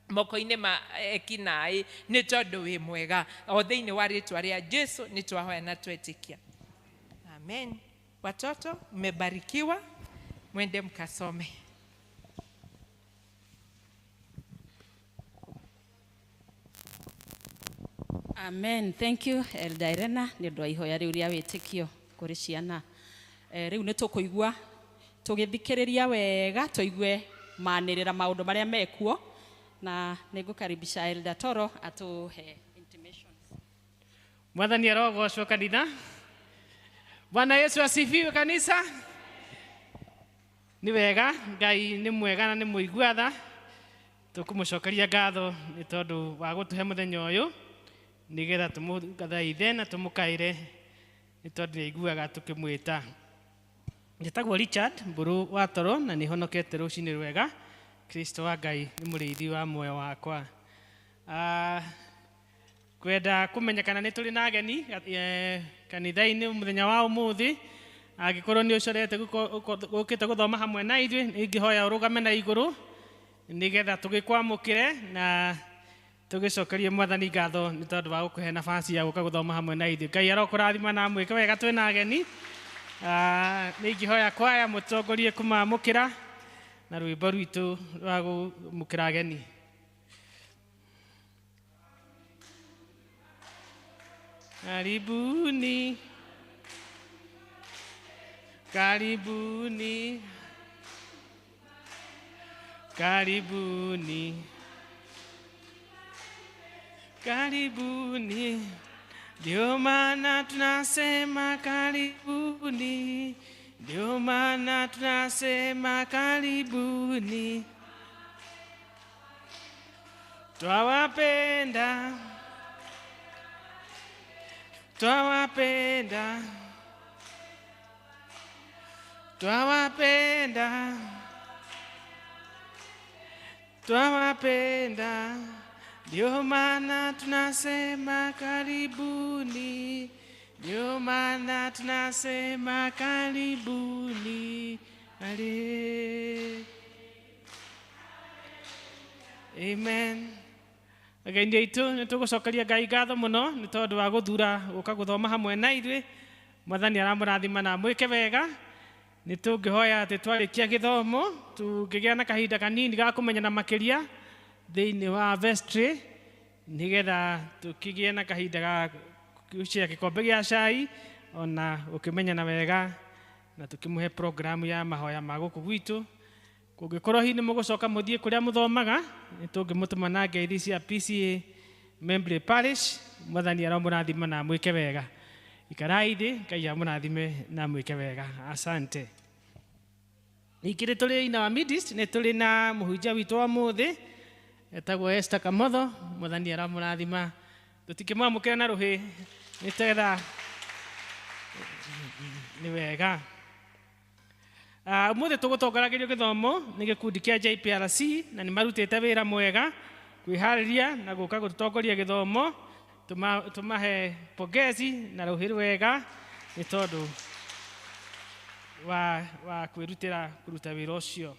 moko-ini ma ekinai ni tondu wi mwega o thiini wa ritwa ria Jesu ni twahoya na twetikia amen. Watoto mmebarikiwa mwende mkasome. Amen. Thank you Elder Irena ni ndo ihoya riu ria witikio kuri ciana riu ni tukuigua tugithikiriria wega tuigue manirira maundu maria mekuo na nigukaribisha Elder Toro atuhe intimations. Mwathani arogocwo kanitha. Bwana Yesu asifiwe kanisa. Ni wega Ngai ni mwega na ni muiguatha tukumucokeria ngatho ni tondu wa gutuhe muthenya uyu nigetha tumugathaithe na tumukaire ni tondu ni iguaga tukimwita. Njĩtagwo Richard Mburu wa Toro na nĩ honokete rũcinĩ rwega. Kristo wa Ngai nĩ mũrĩithi wa muoyo wakwa. kwenda kumenya kana nĩ tũrĩ na ageni kanitha-inĩ mũthenya wa ũmũthĩ. Angĩkorwo nĩ ũcorete gũkĩte gũthoma hamwe na ithuĩ, ingĩhoya ũrũgame na igũrũ nĩgetha tũgĩkwamũkĩre na tũgĩcokerie Mwathani ngatho nĩ tondũ wa gũkũhe nafasi ya gũka gũthoma hamwe na ithuĩ. Ngai arokũrathima na mwĩke wega twĩna ageni. Nĩ ingĩhoya kwaya mũtongorie kũmamũkĩra na rwĩmbo rwitũ rwa gũmũkĩra ageni. Karibuni, karibuni, karibuni, karibuni, ndio maana tunasema karibuni, ndio maana tunasema karibuni, twawapenda, twawapenda, twawapenda, twawapenda, ndio maana tunasema karibuni, ndio maana tunasema karibuni. Amen. Ageni aitu nĩ tũgũcokeria Ngai ngatho mũno nĩ tondũ wa gũthura gũka gũthoma hamwe na ithuĩ. Mwathani aramũrathima na mwĩke wega. Nĩ tũngĩhoya atĩ twarĩkia gĩthomo tũngĩgĩa na kahinda kanini ga kũmenyana makĩria thĩinĩ wa vestry, nĩgetha tũkĩgĩe na kahinda ga gũcia gĩkombe gĩa cai ona gũkĩmenyana wega na tũkĩmũhe programu ya mahoya ma gũkũ gwitũ. Kũngĩkorwo hihi nĩ mũgũcoka mũthiĩ kũrĩa mũthomaga, nĩ tũngĩmũtũma na ngeithi cia PCEA Membley Parish. Mwathani aramũrathima na mwĩke wega. Ikarai thĩ, Ngai amũrathime na mwĩke wega. Asante. Ningĩ tũrĩ ina wa midst, nĩ tũrĩ na mũhunjia witũ wa mũthĩ etagwo Esther Kamotho. Mwathani aramũrathima. Tũtikĩmwamũkĩra na rũhĩ nĩgetha nĩ wega. Ũmũthĩ tũgũtongoragĩrio gĩthomo nĩ gĩkundi kĩa JPRC na nĩ marutĩte wĩra mwega kwĩharĩria na gũka gũtongoria gĩthomo. Tũmahe pongezi na rũhĩ rwega nĩ tondũ wa kwĩrutĩra kũruta wĩra ũcio.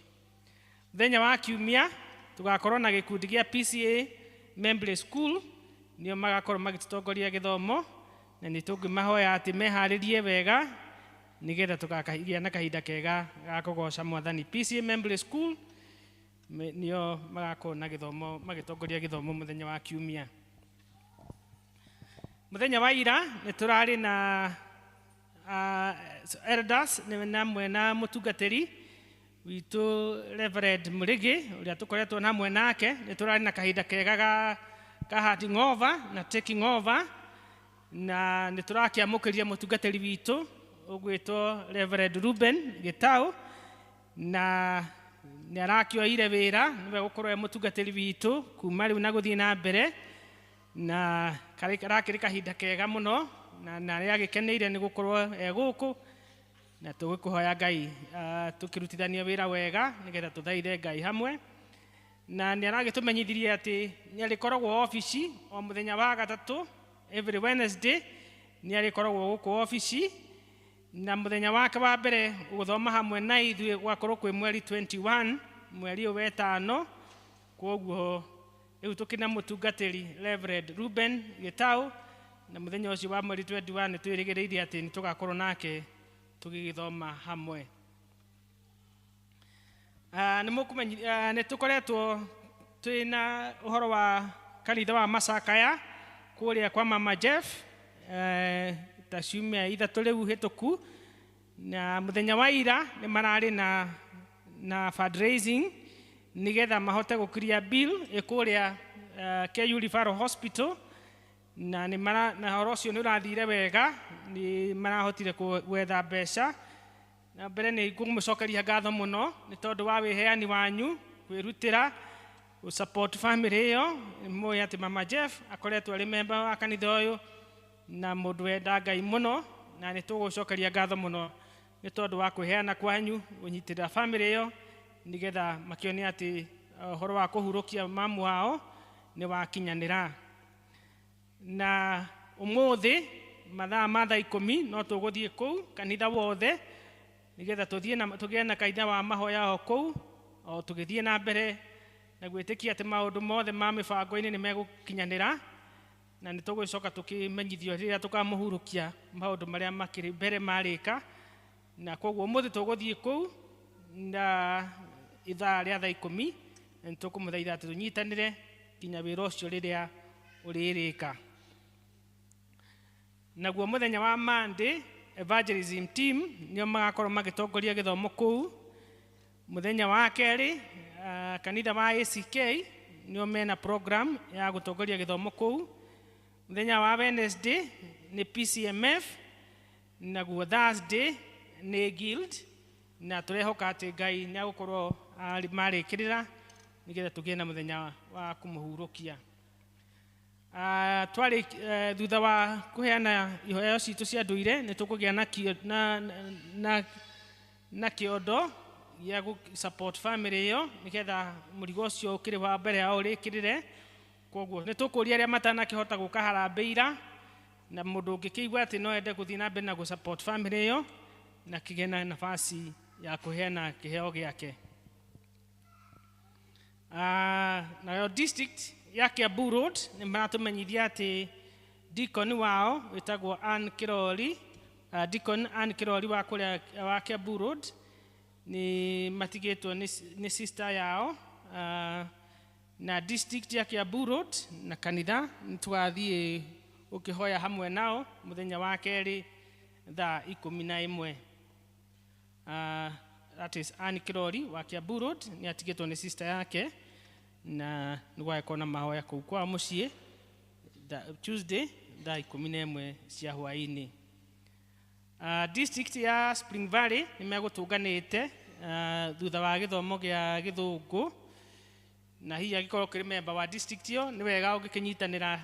Mũthenya wa Kiumia tũgakorwo na gĩkundi gĩa PCEA Membley School, nĩo magakorwo magĩtũtongoria gĩthomo na nĩ tũngĩmahoya atĩ meharĩrie wega nĩgetha tũgakagĩa na kahinda kega ga kũgoca Mwathani. PCEA Membley School nĩo magakorwo na gĩthomo magĩtongoria gĩthomo mũthenya wa Kiumia. Mũthenya wa ira nĩ tũrarĩ na elders na mwena mũtungatĩri witũ Reverend Mũrĩgĩ ũrĩa tũkoretwo na hamwe nake. Nĩ tũrarĩ na kahinda kega ka handing over na taking over, na nĩ tũrakĩamũkĩria mũtungatĩri witũ ũgwĩtwo Reverend Ruben Gĩtaũ, na nĩ arakĩoire wĩra nĩwe gũkorwo e mũtungatĩri witũ kuma rĩu na gũthiĩ na mbere, na karakĩrĩ kahinda kega mũno na nĩ agĩkeneire nĩ gũkorwo e gũkũ, na tũgĩkũhoya Ngai tũkĩrutithania wĩra wega nĩgetha tũthaithe Ngai hamwe. Na nĩ aragĩtũmenyithirie atĩ nĩ arĩkoragwo obici o mũthenya wa gatatũ, every Wednesday nĩ arĩkoragwo gũkũ obici, na mũthenya wake wa mbere gũthoma hamwe na ithuĩ gwakorwo kwĩ mweri 21 mweri ũyũ wetano. Kwoguo rĩu tũkĩna mũtungatĩri Reverend Ruben Gĩtaũ, na mũthenya ũcio wa mweri 21 nĩ twĩrĩgĩrĩire atĩ nĩ tũgakorwo nake tũgĩgĩthoma hamwe. Nĩ tũkoretwo twĩna ũhoro wa kanitha wa Macakaya kũrĩa kwa Mama Jeff ta ciumia ithatũ rĩu hĩtũku, na mũthenya wa ira nĩ mararĩ na fundraising nĩgetha mahote gũkiria bill ĩkũrĩa KIKUYU Referral Hospital, na ũhoro ũcio nĩ ũrathire wega, nĩ marahotire gwetha mbeca. Na mbere nĩ ngũmũcokeria ngatho mũno nĩ tondũ wa wĩheani wanyu kwĩrutĩra support family ĩyo. Mũĩ atĩ Mama Jeff akoretwo arĩ member wa kanitha ũyũ na mũndũ wenda Ngai mũno, na nĩ tũgũcokeria ngatho mũno nĩ tondũ wa kwĩheana kwanyu ũnyitĩrĩra family ĩyo nĩgetha makĩone atĩ ũhoro wa kũhurũkia mamu wao nĩ wakinyanĩra. na umuthi mathaa ma thaa 10 no tuguthie kuu kanitha wothe nigetha tugie na kaitha wa mahoya ho kuu o tugithie na mbere na gwitikia ati maundu mothe ma mibango-ini ni megukinyanira na nitugucoka tukimenyithio riria tukamuhurukia maundu maria makiri mbere marika na koguo umuthi tuguthie kuu na ithaa ria thaa 10 na nitukumuthaitha ati tunyitanire kinya wira ucio riria uririka. Naguo muthenya wa Monday evangelism team nio magakorwo magitongoria githomo kuu. Muthenya wa keri kanitha wa ACK nio mena program ya gutongoria githomo kuu. Muthenya wa Wednesday ni PCMF, naguo Thursday ni guild, na turehoka ati Ngai ni agukorwo marikirira nigetha tugie na muthenya wa kumuhurukia. Twari thutha wa kuheana ihoyo citu cia nduire ni tukugia na kiondo ya gu support family yo nigetha murigo cio ukiri wa mbere ya urikirire. Koguo ni tukuria aria matanakihota guka harambeira na mundu ungikiigua ati no ende kuthii na mbere na gu support family yo na kigena nafasi ya kuheana kiheo giake. Na district ya Kiambu Road ni maratumenyithia ati deacon wao witagwo Ann Kirori, deacon Ann Kirori wa kuria wa Kiambu Road ni matigitwo ni sister yao na district ya Kiambu Road na kanitha nitwathie ukihoya hamwe nao muthenya wa keri thaa 11. That is Ann Kirori wa Kiambu Road ni atigitwo ni sister yake na nigwako na mahoya kuu kwa mucie Tuesday thaa 11 cia hwaini. District ya Spring Valley ni megutunganite thutha wa githomo gia githungu na hiya gikorwo kiri member wa district yo ni wega ugikinyitanira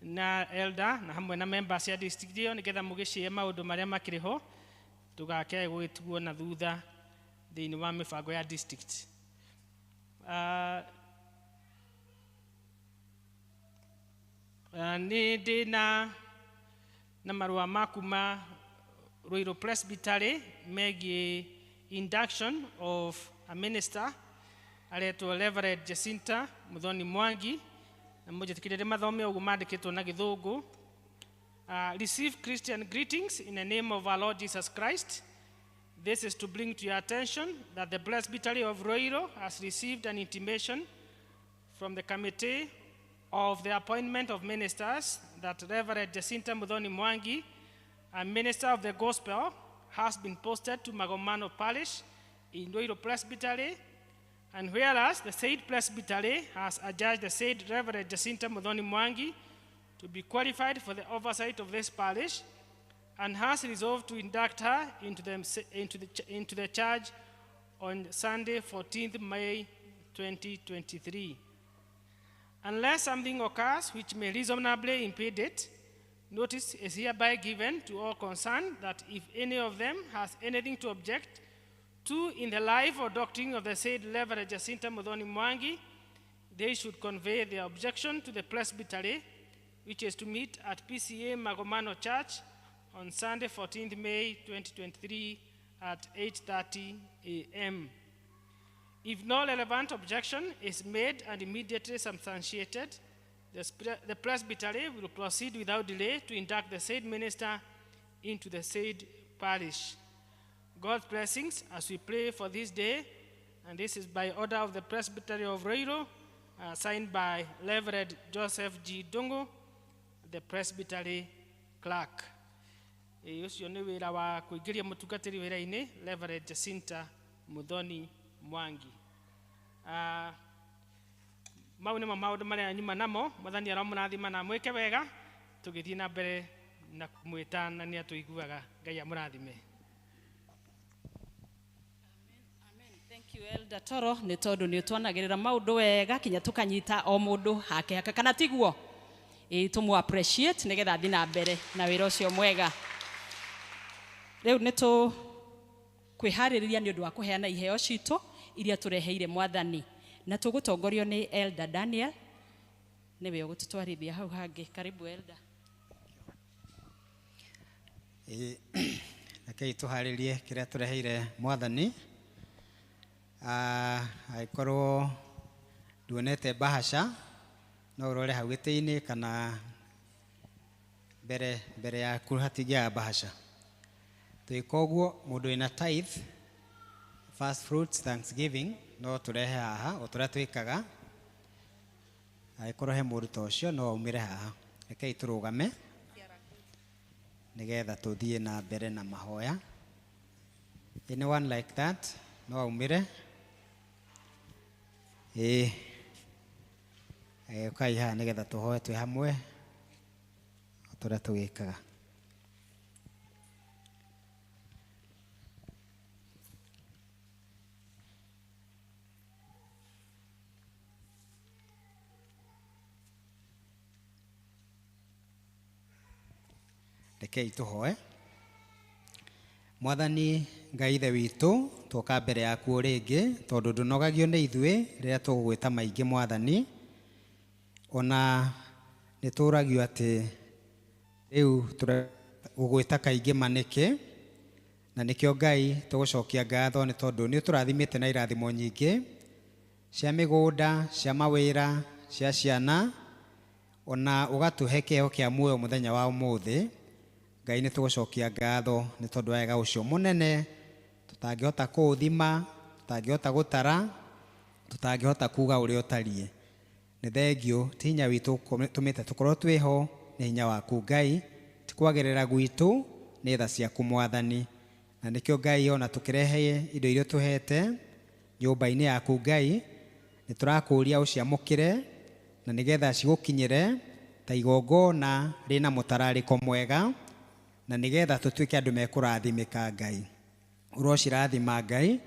na elder na hamwe na members ya district yo nigetha mugicie maundu maria makiriho tugake gwituo na thutha thiini wa mibango ya district. Ni ndina na marua makuma Ruiru Presbytery megi induction of a minister aretwo Reverend Jacinta Muthoni Mwangi na mujitikirire mathome ugu mandikitwo na githungu. Receive Christian greetings in the name of our Lord Jesus Christ. This is to bring to your attention that the Presbytery of Ruiru has received an intimation from the committee of the appointment of ministers that Reverend Jacinta Muthoni Mwangi, a minister of the gospel, has been posted to Magomano Parish in Ruiru Presbytery, and whereas the said Presbytery has adjudged the said Reverend Jacinta Muthoni Mwangi to be qualified for the oversight of this parish, and has resolved to induct her into the charge on Sunday, 14th May 2023. Unless something occurs which may reasonably impede it, notice is hereby given to all concerned that if any of them has anything to object to in the life or doctrine of the said Reverend Jacinta Muthoni Mwangi, they should convey their objection to the Presbytery, which is to meet at PCEA Magomano Church on Sunday, 14th May 2023 at 8:30 a.m. If no relevant objection is made and immediately substantiated, the Presbytery will proceed without delay to induct the said minister into the said parish. God's blessings as we pray for this day, and this is by order of the Presbytery of Ruiru, signed by Reverend Joseph G. Dungu, the Presbytery clerk. Ucio ni wira wa kuingiria mutungatiri wira-ini Reverend Jacinta Muthoni Mwangi. Mau nimo maundu maria nyuma namo mwathani aramurathima na mwike wega tugithii na mbere na kumwita na ni atuiguaga. Ngai amurathime. Amen. Thank you Elder Toro ni tondu ni twanagirira maundu wega kinya tukanyita o mundu hake haka kana tiguo tumu appreciate nigetha thi na mbere na wira ucio mwega. Riu ni tu kwihariria ni undu wa kuheana iheo citu iria tureheire mwathani na tugutongorio ni Elder Daniel niwe ugututwarithia hau hangi. Karibu elder. Rekei tuharirie kiria tureheire mwathani. Aikorwo nduonete bahasha no urore hau giti-ini kana mbere yaku hatigĩa bahasha. Twĩka ũguo mũndũ wĩna tithe, first fruits, thanksgiving no turehe haha o tũrĩa twĩkaga. Aikorwo he mũndũ ta ũcio no aumĩre haha. Rekei tũrũgame nigetha tuthiĩ na mbere na mahoya. Anyone like that no aumĩre? Ukai haha nigetha tũhoe twĩ hamwe o tũrĩa tũgĩkaga. Rekei tũhoe. Mwathani Ngai ithe witũ, twoka mbere yaku o rĩngĩ tondũ ndũnogagio nĩ ithuĩ rĩrĩa tũgũgwĩta maingĩ Mwathani. Ona nĩtũragio atĩ rĩu tũgũgwĩta kaingĩ manĩkĩ, na nĩkĩo Ngai tũgũcokia ngatho nĩ tondũ nĩ ũtũrathimĩte na irathimo nyingĩ cia mĩgũnda, cia mawĩra, cia ciana, ona ũgatũhe kĩheo kĩa muoyo mũthenya wa ũmũthĩ. Ngai nĩ tũgũcokia ngatho nĩ tondũ wega ũcio mũnene tũtangĩhota kũũthima, tũtangĩhota gũtara, tũtangĩhota kuuga ũrĩa ũtariĩ. Nĩ thengio, ti hinya witũ tũmĩte tũkorwo twĩho, nĩ hinya waku Ngai, ti kwagĩrĩra gwitũ, nĩ tha ciaku Mwathani. Na nĩkĩo Ngai ona tũkĩrehe indo iria tũhete nyũmba-inĩ yaku Ngai, nĩ tũrakũũria ũciamũkĩre na nĩgetha cigũkinyĩre ta igongona rĩna mũtararĩko mwega, na nĩgetha tũtuĩke andũ mekũrathimĩka Ngai. Ũrocirathima Ngai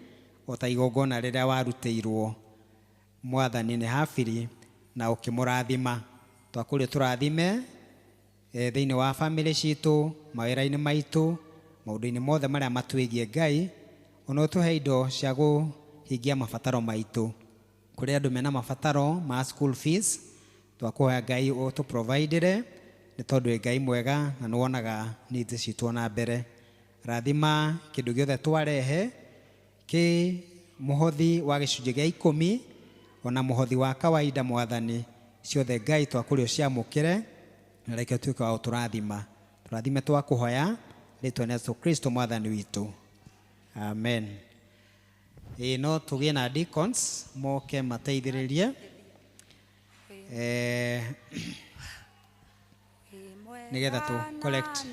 o ta igongona rĩrĩa warutĩirwo Mwathani nĩ Habili na ũkĩmũrathima. Twakũria tũrathime thĩinĩ wa family citũ, mawĩra-inĩ maitũ, maũndũ-inĩ mothe marĩa matwĩgie Ngai, ona ũtũhe indo cia kũhingia mabataro maitũ. Kũrĩ andũ mena mabataro ma school fees, twakũhoya Ngai ũtũprovidere nĩ tondũ Ngai mwega na nĩ wonaga needs citũ na mbere. Rathima kĩndũ gĩothe twarehe, kĩ mũhothi wa gĩcunjĩ gĩa 10 ona mũhothi wa kawaida Mwathani, ciothe Ngai twakũria ũciamũkĩre na reke ũtuĩke wa ũtũrathima. Tũrathime twakũhoya rĩtwa rĩa Yesu Kristo Mwathani witũ. Amen. No tũgĩe na deacons moke mateithĩrĩrie. Nigetha tu collect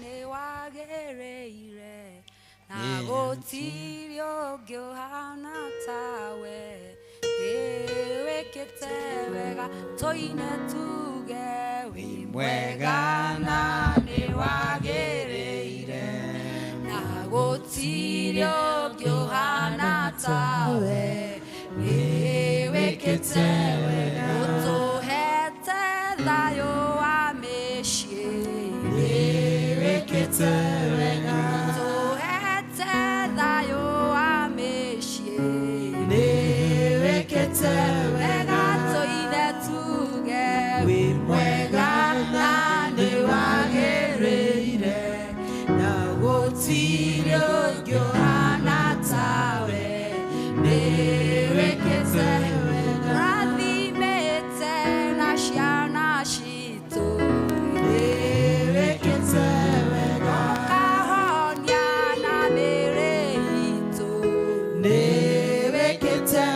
na gũtirĩ ũngĩ ũhana tawe, wĩkĩte wega tũine tuge wĩ mwega na nĩ wagĩrĩire, na gũtirĩ ũngĩ ũhana tawe, wĩkĩte wega ũtũhete thayũ wa mĩciĩ, wĩkĩte wega wega tũine tuge wĩ mwega na nĩ wagĩrĩire, na gũtirĩ ũngĩ ũhana tawe, wĩkĩte wega rathimĩte na ciana citũ, wĩkĩte wega ũkahonia na mĩĩrĩ itũ, wĩkĩte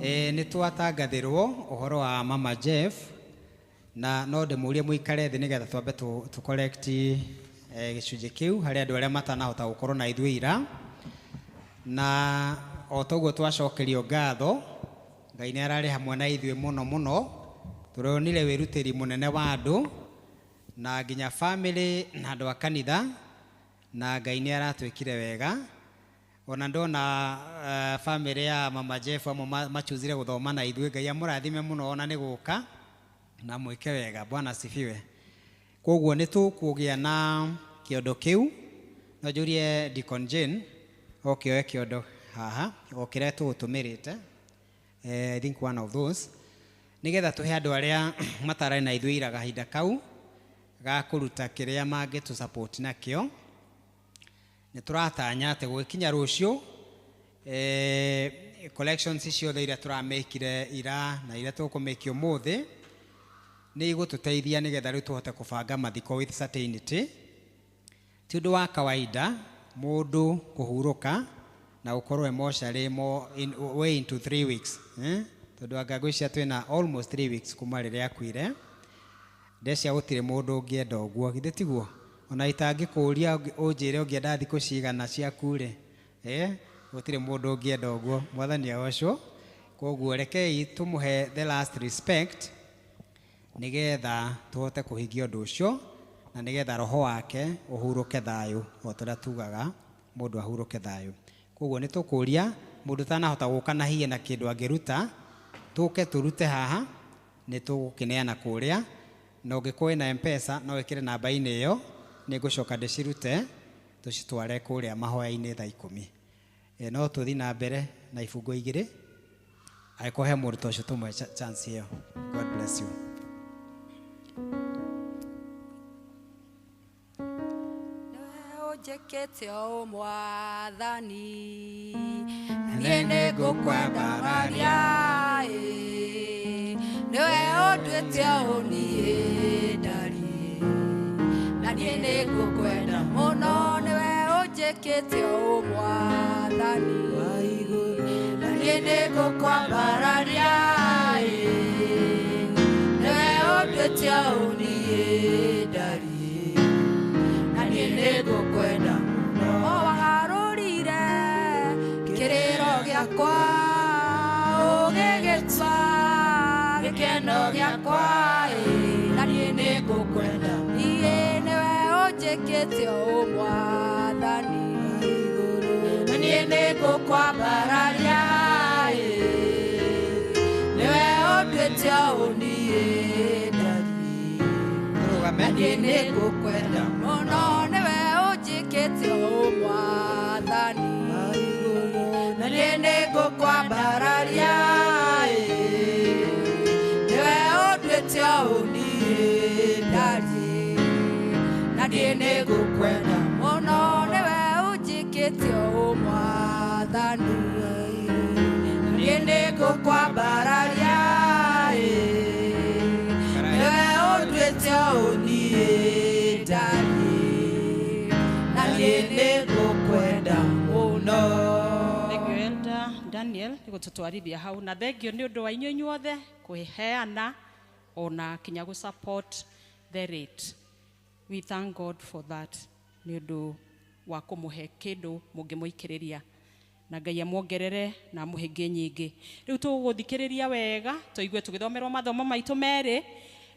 nĩ twatangathĩrwo ũhoro wa Mama Jeff na no ndĩmũrie mũikare thĩ nĩgetha twambe tu collect gĩcunjĩ kĩu harĩ andũ arĩa matanahota gũkorwo na ithuĩ ira, na o toguo twacokerio ngatho Ngai nĩ ararĩ hamwe na ithuĩ mũno mũno. Tũronire wĩrutĩri mũnene wa andũ na nginya family na andũ a kanitha, na Ngai nĩ aratwĩkire wega. Ona ndona family ya Mama Jeff amwe machuzire gũthoma na ithuĩ, Ngai amũrathime mũno ona nĩ gũka na mwĩke wega. Bwana asifiwe. Koguo nĩ tũkũgĩa na kĩondo kĩu. No njũrie Deacon Jane okĩoe kĩondo haha okĩre tũtũmĩrĩte, I think one of those, nĩgetha tũhe andũ arĩa matarĩ na ithuĩ ira kahinda kau ga kũruta kĩrĩa mangĩtũ support nakĩo. Nĩ tũratanya atĩ gũkinya rũciũ collections ciothe iria tũramekire ira na iria tũkũmekio mũthĩ nĩ igũtũteithia nĩgetha rĩu tũhote kũbanga mathiko with certainty. Ti ũndũ wa kawaida mũndũ kũhurũka na gũkorwo emotionally way into 3 weeks, tondũ anga ngwĩciria twĩna almost 3 weeks kuma rĩrĩa akuire. Ndecia gũtirĩ mũndũ ũngĩenda ũguo, githĩ tiguo? Ona itangĩkũria ũnjĩre ũngĩenda thikũ cigana ciaku rĩ, gũtirĩ mũndũ ũngĩenda ũguo. Mwathani agocwo. Koguo rekei tũmũhe the last respect nĩgetha tũhote kũhingia ũndũ ũcio na nĩgetha roho wake ũhurũke thayũ, o tũrĩa tugaga mũndũ ahurũke thayũ. Koguo nĩ tũkũria mũndũ tanahota gũka na hiye na kĩndũ angĩruta, tũke tũrute haha, nĩ tũgũkĩneana kũrĩa, na ũngĩkorwo na M-Pesa no wĩkĩre namba-inĩ ĩyo, nĩ ngũcoka ndĩcirute tũcitware kũrĩa mahoya-inĩ thaa 10. No tũthiĩ na mbere na ibungo igĩrĩ angĩkorwo he mũndũ ta ũcio tũmwe chance ĩyo. God bless you. Njĩkĩte o Mwathani na niĩ nĩ ngũkwendararia, nĩwe ũnduĩte o niĩ ndari, na niĩ nĩ ngũkwenda mũno, nĩwe ũnjĩkĩte o Mwathani na niĩ nĩ ngũkwambararia, nĩwe ũnduĩte o niĩ ndari, nĩngũkwenda mũno. Wagarũrire kĩrĩro gĩakwa ũgĩgĩtwa gĩkeno gĩakwa, na niĩ nĩngũkwenda, niĩ nĩwe ũnjĩkĩte o Mwathani na niĩ nĩngũkwambararia, nĩwe ũnduĩte o niĩ ndari, na niĩ nĩngũkwenda mũno, nĩwe ũnjĩkĩte o Mwathani na niĩ nĩngũkwambararia, nĩwe ũnduĩte o niĩ ndari, na niĩ nĩngũkwenda mũno, nĩwe ũnjĩkĩte o Mwathani na niĩ nĩngũkwambararia, nĩwe ũnduĩte o niĩ ndari, na niĩ nĩngũkwenda mũno. Thengio Elder Daniel nĩ gũtũtwarithia hau, na thengio nĩ ũndũ wa inyuĩ inyuothe kũheana ona kinya gũ support the rate. We thank God for that, nĩ ũndũ wa kũmũhe kĩndũ mũngĩmũikĩrĩria, na Ngai amwongerere na mũhĩngĩ nyingĩ. Rĩu tũgũthikĩrĩria wega tũigue tũgĩthomerwo mathomo maitũ merĩ.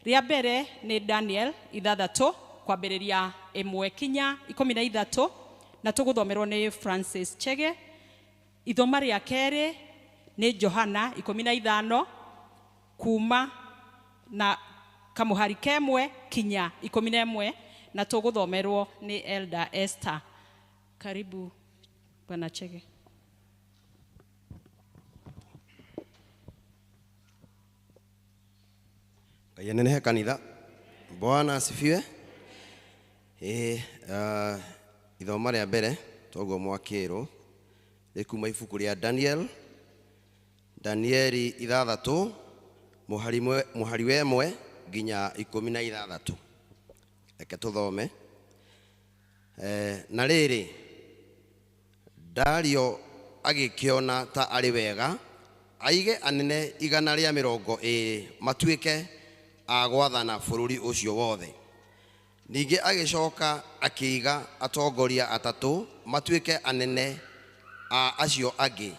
Rĩa mbere nĩ Daniel 6 kwambĩrĩria 1 kinya 13, na tũgũthomerwo nĩ Francis Chege. Ithoma rĩa kerĩ nĩ Johana 15 kuma na kamũhari kemwe kinya 11, na tũgũthomerwo nĩ Elder Esther. Karibu Bwana Chege. Ngai anenehe kanitha. Bwana asifiwe. Ithoma rĩa mbere toguo mwakĩrwo rĩkuma ibuku rĩa Danieli 6 mũhari wa 1 nginya 16. Reke tũthome. Na rĩrĩ Dario agĩkĩona ta arĩ wega aige anene 120 matuike a gwathana bũrũri ũcio wothe. Ningĩ agĩcoka akĩiga atongoria atatũ matuike anene a acio angĩ.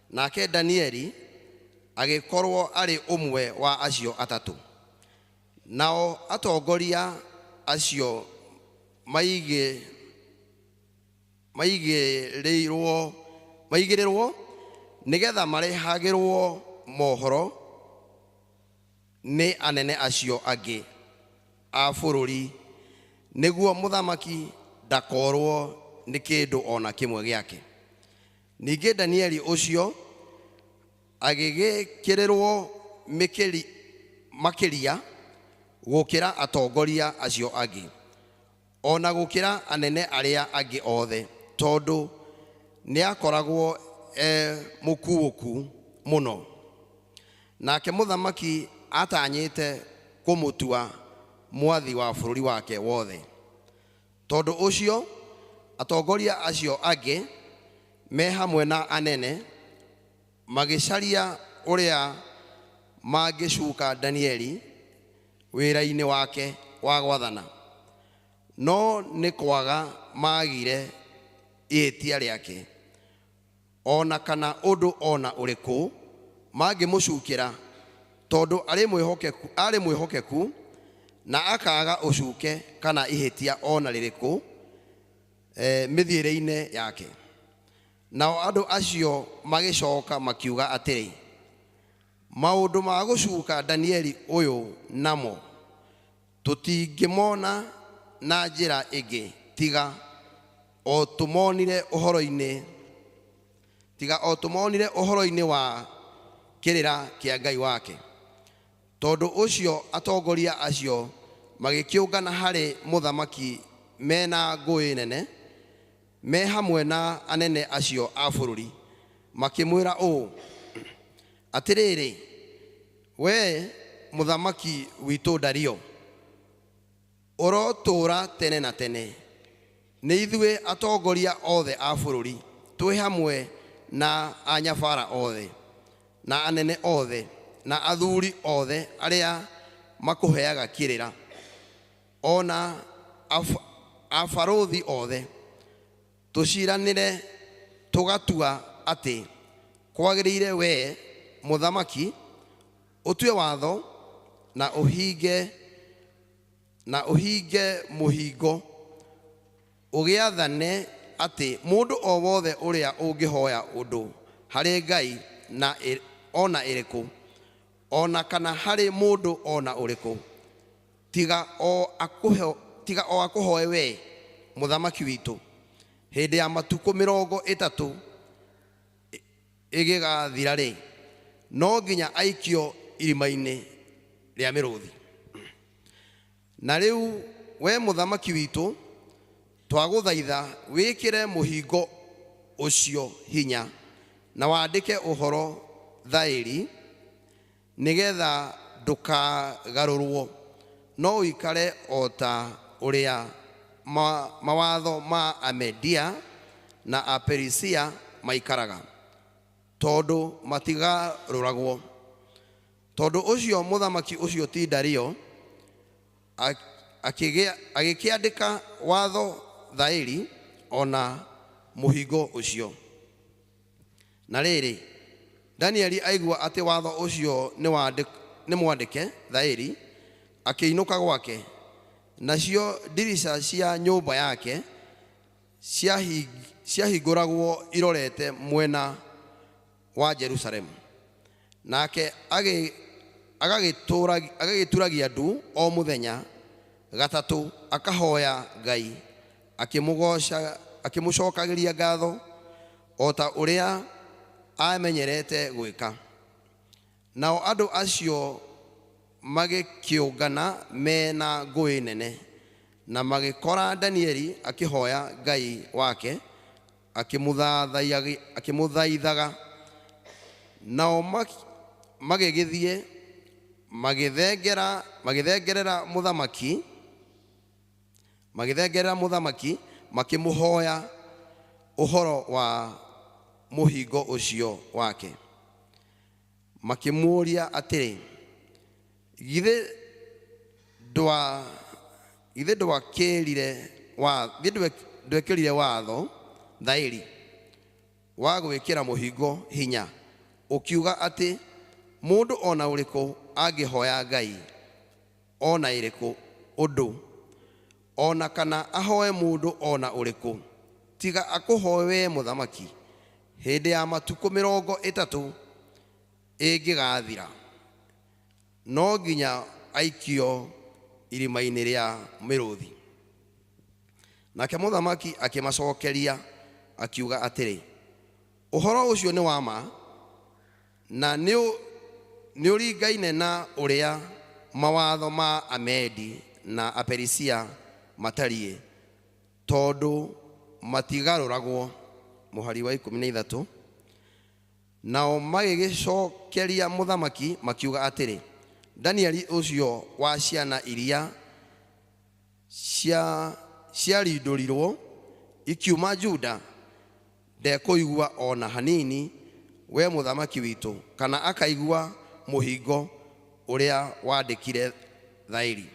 Nake Danieli agĩkorwo arĩ ũmwe wa acio atatũ. Nao atongoria acio maigĩrĩrwo nĩgetha marehagĩrwo mohoro nĩ anene acio angĩ a bũrũri, nĩguo mũthamaki ndakorwo nĩ kĩndũ ona kĩmwe gĩake. Ningĩ Danieli ũcio agĩgĩkĩrĩrwo makĩria gũkĩra atongoria acio angĩ, ona gũkĩra anene arĩa angĩ othe, tondũ nĩakoragwo mũkuũku mũno. Nake mũthamaki atanyĩte kũmũtua mwathi wa bũrũri wake wothe. Tondũ ũcio atongoria acio angĩ me hamwe na anene magĩcaria ũrĩa mangĩcuka Danieli wĩra-inĩ wake wa gwathana, no nĩ kwaga magire ihĩtia rĩake, ona kana ũndũ ona ũrĩkũ mangĩmũcukĩra, tondũ arĩ mwĩhokeku na akaga ũcuke kana ihĩtia ona rĩrĩkũ mĩthiĩre-inĩ yake. Nao andũ acio magĩcoka makiuga atĩrĩ, maũndũ ma gũcuka Danieli ũyũ namo tũtingĩmona na njĩra ĩngĩ tiga o tũmonire ũhoro-inĩ wa kĩrĩra kĩa Ngai wake. Tondũ ũcio atongoria acio magĩkĩũngana harĩ mũthamaki mena ngũĩ nene, me hamwe na anene acio a bũrũri, makĩmwĩra ũũ atĩrĩrĩ, we mũthamaki witũ Dario, ũrotũũra tene na tene. Nĩ ithuĩ atongoria othe a bũrũri twĩ hamwe na anyabara othe na anene othe na athuri othe arĩa makũheaga kĩrĩra, ona abarũthi othe, tũciranĩre tũgatua atĩ kwagĩrĩire we mũthamaki ũtue watho na ũhinge mũhingo, ũgĩathane atĩ mũndũ o wothe ũrĩa ũngĩhoya ũndũ harĩ Ngai ona ĩrĩkũ, ona kana harĩ mũndũ ona ũrĩkũ, tiga o akũhoe we mũthamaki witũ, hĩndĩ ya matukũ 30 ĩgĩgathira-rĩ, no nginya aikio irima-inĩ rĩa mĩrũũthi. Na rĩu we mũthamaki witũ, twagũthaitha wĩkĩre mũhingo ũcio hinya na wandĩke ũhoro thaĩri, nĩgetha ndũkagarũrwo, no ũikare o ta ũrĩa mawatho ma Amedia na Aperisia maikaraga, tondũ matigarũragwo. Tondũ ũcio mũthamaki ũcio ti Dario agĩkĩandĩka watho thaĩri ona mũhingo ũcio. Na rĩrĩ, Danieli aigua atĩ watho ũcio nĩ mwandĩke thaĩri, akĩinũka gwake, nacio ndirica cia nyũmba yake ciahingũragwo irorete mwena wa Jerusalemu. Nake agagĩturagia ndu o mũthenya gatatũ, akahoya Ngai, akĩmũcokagĩria ngatho o ta ũrĩa amenyerete gwĩka. Nao andũ acio magĩkĩũngana mena ngũĩ nene, na magĩkora Danieli akĩhoya Ngai wake, akĩmũthaithaga. Nao magĩgĩthiĩ magĩthengerera mũthamaki, makĩmũhoya ũhoro wa mũhingo ũcio wake. makimuria atiri githe ndwekirire watho thairi wa gwikira muhingo hinya ukiuga ati mundu ona uriku angihoya Ngai ona iriku undu ona kana ahoe mundu ona uriku tiga akuhoe muthamaki hindi ya matuku 30 ingigathira no nginya aikio irima-ini ria miruthi. Nake muthamaki akimacokeria akiuga atiri uhoro ucio ni wa ma na ni uringaine na uria mawatho ma Amedi na Aperisia matarie tondu matigaruragwo. Muhari wa 13 nao magigicokeria muthamaki makiuga atiri Danieli ucio wa ciana iria ciarindurirwo ikiuma Juda ndekuigua ona hanini we muthamaki witu kana akaigua muhingo uria wandikire thairi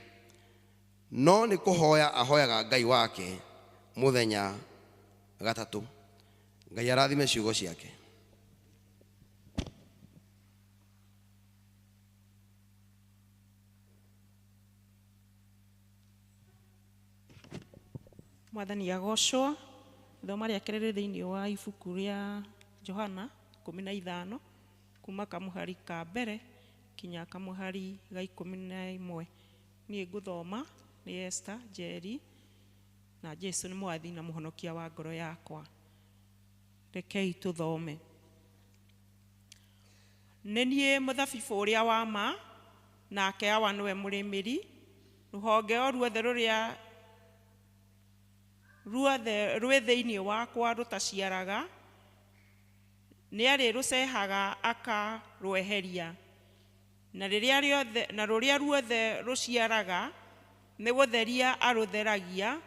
no ni kuhoya ahoyaga Ngai wake muthenya gatatu. Ngai arathime ciugo ciake. Mwathani agocwo. Thoma rĩa kerere thĩinĩ wa ibuku rĩa Johana 15 kuma kamuhari ka mbere kinya kamuhari ga 11. Niĩ ngũthoma nĩ Esther Njeri na Jesu nĩ mwathi na mũhonokia wa ngoro yakwa. Rekei tũthome. Nĩ niĩ mũthabibũ ũrĩa wa ma nake Awa nĩwe mũrĩmĩri. Rũhonge o ruothe rũrĩa rwĩ thĩinĩ wakwa rũtaciaraga nĩ arĩrũcehaga akarweheria na rũrĩa ruothe rũciaraga nĩ gũtheria arũtheragia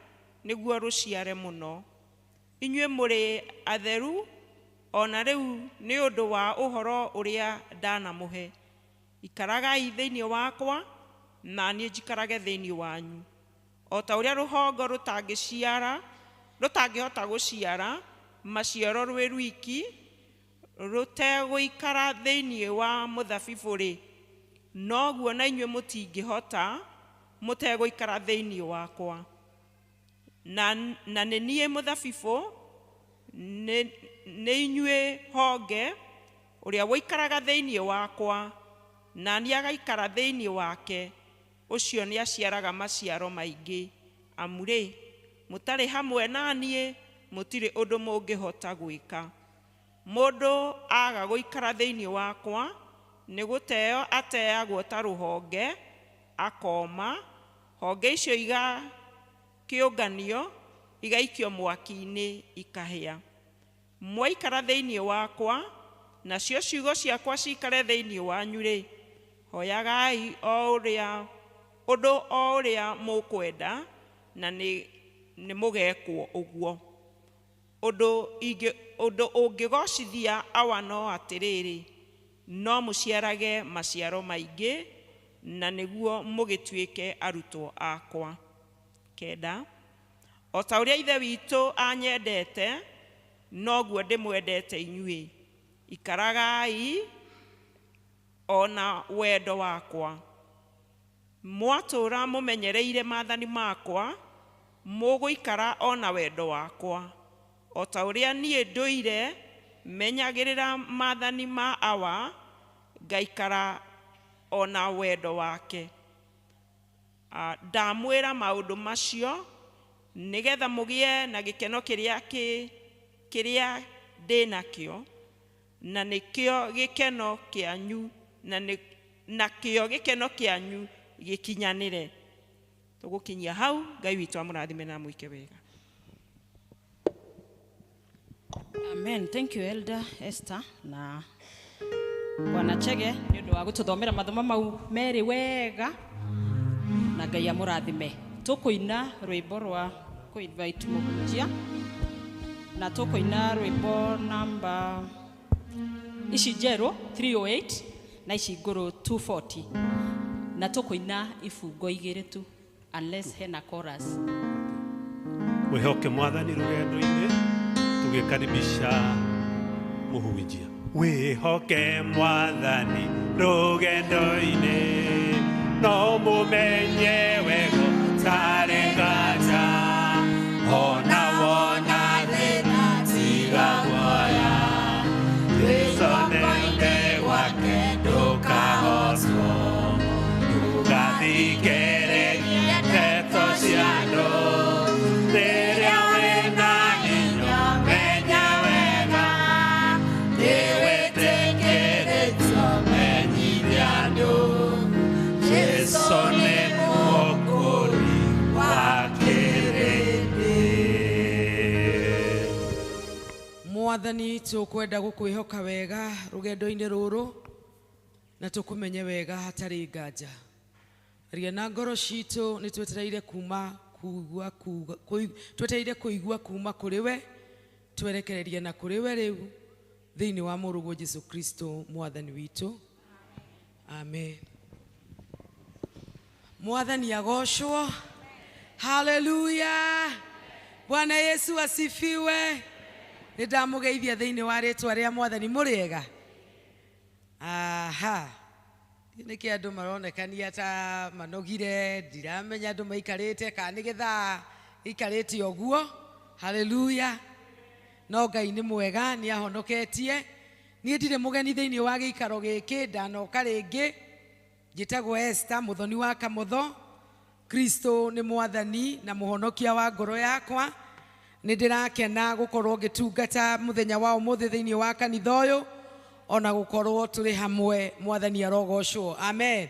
nĩguo rũciare mũno. Inyuĩ mũrĩ atheru ona rĩu nĩ ũndũ wa ũhoro ũrĩa ndanamũhe. Ikaragai thĩinĩ wakwa na niĩ njikarage thĩinĩ wanyu. O ta ũrĩa rũhongo rũtangĩhota gũciara maciaro rwĩ rwiki rũtegũikara thĩinĩ wa mũthabibũ-rĩ, noguo na inyuĩ mũtingĩhota mũtegũikara thĩinĩ wakwa. Na nĩ niĩ mũthabibũ, nĩ inyuĩ honge. Ũrĩa wũikaraga thĩinĩ wakwa na niĩ agaikara thĩinĩ wake, ũcio nĩ aciaraga maciaro maingĩ. Amu-rĩ, mũtarĩ hamwe na niĩ mũtirĩ ũndũ mũngĩhota gwĩka. Mũndũ aga gũikara thĩinĩ wakwa nĩ gũteo ateagwo ta rũhonge akoma. Honge icio igakĩũnganio igaikio mwaki-inĩ ikahĩa. Mwaikara thĩinĩ wakwa nacio ciugo ciakwa cikare thĩinĩ wanyu-rĩ, hoyagai ũndũ o ũrĩa mũkwenda na nĩ mũgekwo ũguo. Ũndũ ũngĩgocithia Awa no atĩrĩrĩ, no mũciarage maciaro maingĩ na nĩguo mũgĩtuĩke arutwo akwa. 9. O ta ũrĩa Ithe witũ anyendete noguo ndĩmwendete inyuĩ. Ikaragai ona wendo wakwa. Mwatũra mũmenyereire maathani makwa mũgũikara ona wendo wakwa. O ta ũrĩa niĩ ndũire menyagĩrĩra maathani ma Awa ngaikara ona wendo wake. Ndamwĩra maũndũ macio nĩgetha mũgĩe na gĩkeno kĩrĩa ndĩ nakĩo na nĩkĩo gĩkeno kĩanyu nakĩo gĩkeno kĩanyu gĩkinyanĩre. Tũgũkinyia hau. Ngai witũ amũrathime na mũike wega. Amen. Thank you Elder Esther na Bwana Chege nĩ ũndũ wa gũtũthomera mathomo mau merĩ wega na Ngai amũrathime. Tũkũina rwĩmbo rwa kũ-invite mũhunjia na tũkũina rwĩmbo namba ici njerũ 308 na ici ngũrũ 240 na tũkũina ibungo igĩrĩ tu unless hena chorus. Wihoke mwathani rugendo-inĩ tugikaribisha muhunjia. Wihoke mwathani rugendo-inĩ no mumenye wego tarengata ona wona thĩna tiga guoya wĩconeke gwake ndũkahotwo ndũgathikĩrĩrie ndeto cia andũ rĩrĩa wĩna hinya menya wega nĩwĩtĩkĩrĩtio menyithia andũ Jesũ nĩ mũkũri wa kĩrĩndĩ. Mwathani tũkwenda gũkwĩhoka wega rũgendo-inĩ rũrũ na tũkũmenye wega hatarĩ nganja. Aria na ngoro citũ nĩ twetereire kũigua kuma kũrĩ we twerekererie na kũrĩ we rĩu thĩinĩ wa mũrũguo Jesũ Kristo mwathani witũ. Amen. Mwathani agocwo. Hallelujah. Bwana Yesu asifiwe. Nĩndamũgeithia thĩinĩ wa rĩtwa rĩa mwathani mũrĩega. Aha. Nĩkĩ andũ maronekania ta manogire, ndiramenya andũ maikarĩte kana nĩgetha ikarĩte ũguo. Hallelujah. No Ngai nĩ mwega, nĩ ahonoketie. Niĩ ndirĩ mũgeni thĩinĩ wa gĩikaro gĩkĩ, ndanoka rĩngĩ. Njĩtagwo Esther mũthoni wa Kamotho. Kristo nĩ mwathani na mũhonokia wa ngoro yakwa. Nĩndĩrakena gũkorwo ngĩtungata mũthenya wa ũmũthĩ thĩinĩ wa kanitha ũyũ, ona gũkorwo tũrĩ hamwe. Mwathani arogocwo. Amen.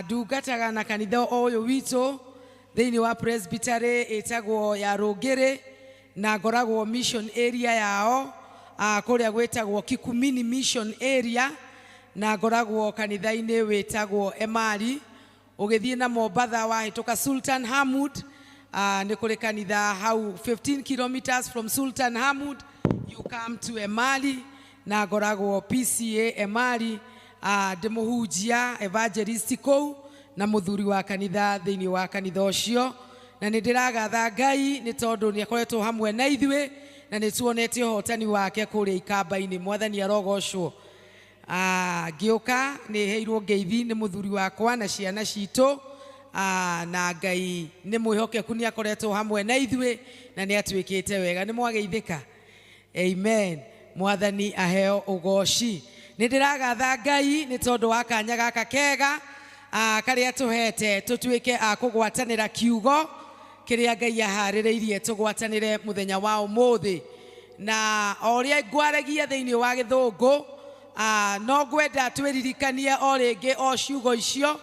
Ndungataga na kanitha ũyũ witũ thĩinĩ wa presbytery ĩtagwo ya Rũngĩrĩ na ngoragwo mission area yao kũrĩa gwĩtagwo KIKUYU mission area na ngoragwo kanitha-inĩ wĩtagwo Emali. Ũgĩthiĩ na Mombatha wahĩtũka Sultan Hamud, nĩ kũrĩ kanitha hau 15 kilometers from Sultan Hamud you come to Emali na ngoragwo PCEA Membley. Ndĩ mũhunjia evangelist kũu na mũthuri wa kanitha thĩinĩ wa kanitha ũcio, na nĩndĩragatha Ngai nĩ tondũ nĩ akoretwo hamwe na ithuĩ na nĩ tuonete ũhotani wake kũrĩa ikamba-inĩ. Mwathani arogocwo. Ngĩũka nĩ heirwo ngeithi nĩ mũthuri wakwa na ciana citũ, na Ngai nĩ mwĩhokeku, nĩ akoretwo hamwe na ithuĩ na nĩ atuĩkĩte wega. Nĩ mwageithĩka? Amen. Mwathani aheo ũgoci. Nĩndĩragatha Ngai nĩ tondũ wa kanya gaka kega karĩa tũhete tũtuĩke a kũgwatanĩra kiugo kĩrĩa Ngai aharĩrĩirie tũgwatanĩre mũthenya wa ũmũthĩ. Na o ũrĩa ngwaragia thĩinĩ wa Gĩthũngũ, no ngwenda twĩririkanie o rĩngĩ o ciugo icio,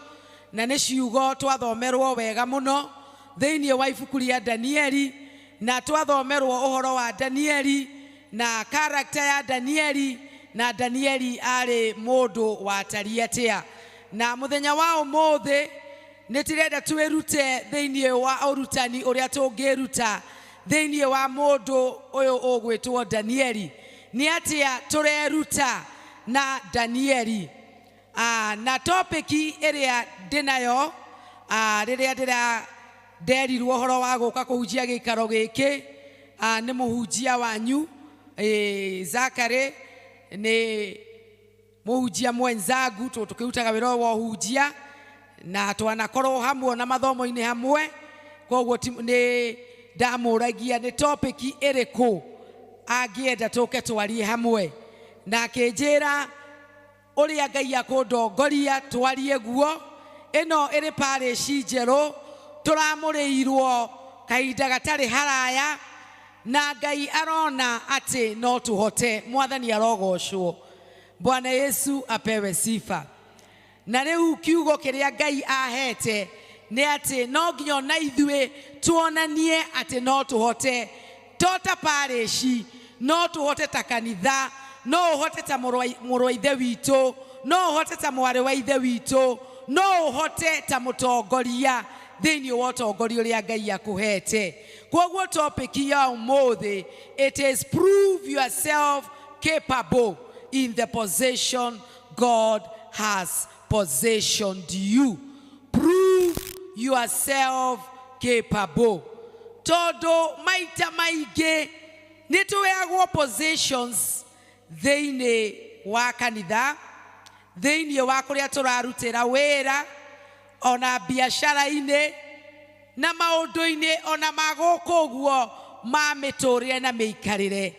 na nĩ ciugo twathomerwo wega mũno thĩinĩ wa ibuku rĩa Danieli, na twathomerwo ũhoro wa Danieli na character ya Danieli, na Danieli arĩ mũndũ watariĩ atĩa. Na mũthenya wa ũmũthĩ nĩtũrenda twĩrute thĩinĩ wa ũrutani ũrĩa tũngĩruta thĩinĩ wa mũndũ ũyũ ũgwĩtwo Danieli. Nĩ atĩa tũreruta na Danieli. Na topiki ĩrĩa ndĩnayo rĩrĩa nderirwo ũhoro wa gũka kũhunjia gĩikaro gĩkĩ nĩ mũhunjia wanyu Zakari, nĩ mũhunjia mwenzangu, tũkĩrutaga wĩra wa ũhunjia na twanakorwo hamwe na mathomo-inĩ hamwe. Koguo nĩ ndamũragia nĩ topiki ĩrĩkũ angĩenda tũke twarie hamwe, na akĩnjĩra ũrĩa Ngai akũndongoria twarie guo. Ĩno ĩrĩ parish njerũ tũramũrĩirwo kahinda gatarĩ haraya, na Ngai arona atĩ no tũhote. Mwathani arogocwo. Bwana Yesu apewe sifa. Na rĩu kiugo kĩrĩa Ngai ahete nĩ atĩ no nginya na ithuĩ tuonanie atĩ no tũhote. To ta parish, no tũhote ta kanitha, no ũhote ta mũrũ wa ithe witũ, no ũhote ta mwarĩ wa ithe witũ, no ũhote ta mũtongoria thĩinĩ wa ũtongoria ũrĩa Ngai akũhete. Koguo topic ya ũmũthĩ, it is prove yourself capable in the possession God has positioned you. Prove yourself capable. Todo maita maige nituweagwo positions theine wa kanitha, theine wa kuria turarutira wira, ona biashara-ine na maundu-ine ona maguku guo ma miturire na miikarire.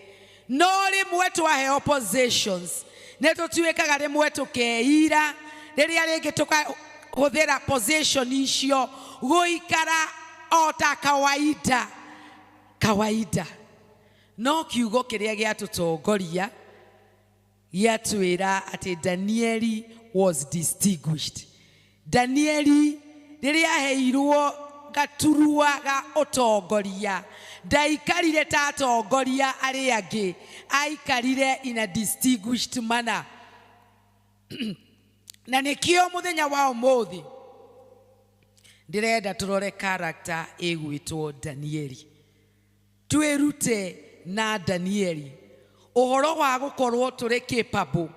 No rimwe twaheo positions nitutwikaga rimwe tukeira, riria ringi tukahuthira position icio guikara ota kawaida. No kiugo kiria giatutongoria giatwira ati Danieli was distinguished. Danieli riria heirwo gaturua ga utongoria, ndaikarire ta atongoria aria angi, aikarire in a distinguished manner. Na nikio muthenya wa umuthi ndirenda turore character egwitwo Danieli. Twirute na Danieli uhoro wa gukorwo turi capable,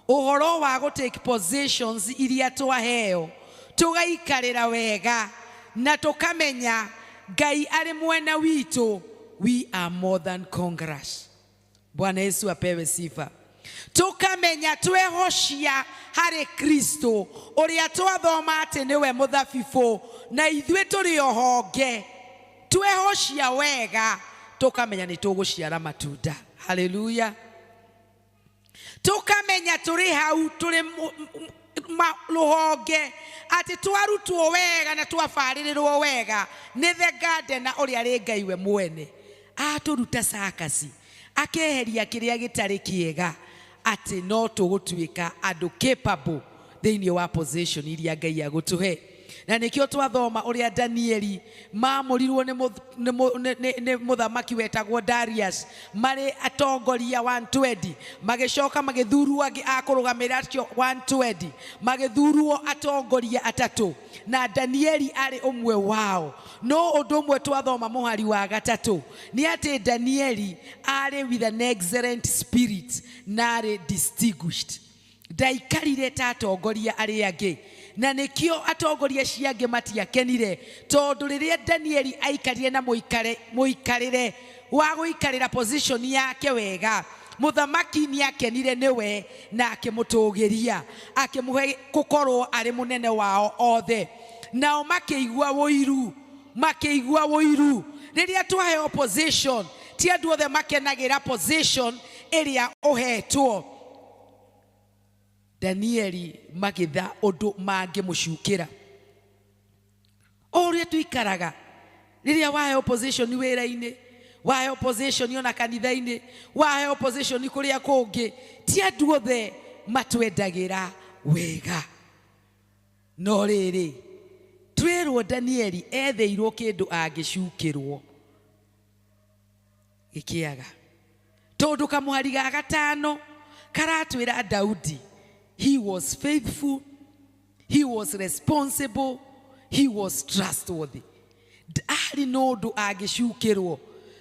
uhoro wa go take positions iria twaheo, tugaikarira wega na tukamenya Ngai ari mwena witu. We are more than conquerors. Bwana Yesu apewe sifa. Tukamenya twehocia hari Kristo uria twathoma ati niwe muthabibu na ithwe turi ohonge. Twehocia wega tukamenya ni tuguciara matunda. Hallelujah. Tukamenya turi hau turi ruhonge ati twarutwo wega na twabaririrwo wega ni the gardener uria ri Ngai we mwene aturuta sakasi akeheria kiria gitari kiega ati no tugutwika andu capable thiini wa position iria Ngai agutuhe. Na nikio twathoma uria Danieli mamurirwo ni muthamaki wetagwo Darius mari atongoria 120, magicoka magithurwo angi akurugamira acio 120, magithurwo atongoria atatu na Danieli ari umwe wao. No undu umwe twathoma muhari wa gatatu ni ati Danieli ari with an excellent spirit na ari distinguished. Ndaikarire ta atongoria aria angi, na nikio atongoria ciange matiakenire tondu riria Danieli aikarire na muikarire wa guikarira position yake wega, muthamaki ni akenire niwe na akimutugiria, akimuhe gukorwo ari munene wao othe. Nao makiigua woiru riria twaheo position, ti andu othe makenagira position iria uhetwo. Danieli magitha undu mangi mucukira oria tuikaraga riria waheo position wira-ini, waheo position ona kanitha-ini, waheo position kuria kungi, ti andu othe matwendagira wega. No riri twirwo Danieli etheirwo kindu angicukirwo gikiaga, tondu kamuhari ga gatano karatwira Daudi he was faithful, he was responsible, he was trustworthy. Ari no ndu agicukirwo.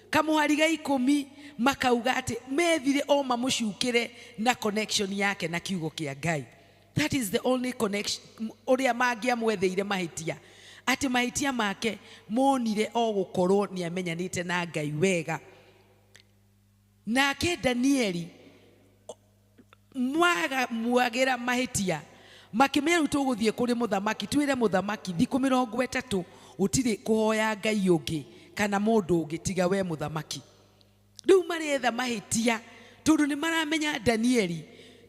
Kamuhari ga 10 makauga ati methire o mamucukire na connection yake na kiugo kia Ngai. That is the only connection uria mangia mwetheire mahitia. Ati mahitia make monire o gukorwo ni amenyanite na Ngai wega. Nake Danieli mwagira mahitia makimera tuguthie kuri muthamaki, twire muthamaki thiku 30 utire kuhoya Ngai ungi kana mundu ungi tiga we muthamaki. Riu maretha mahitia tondu ni maramenya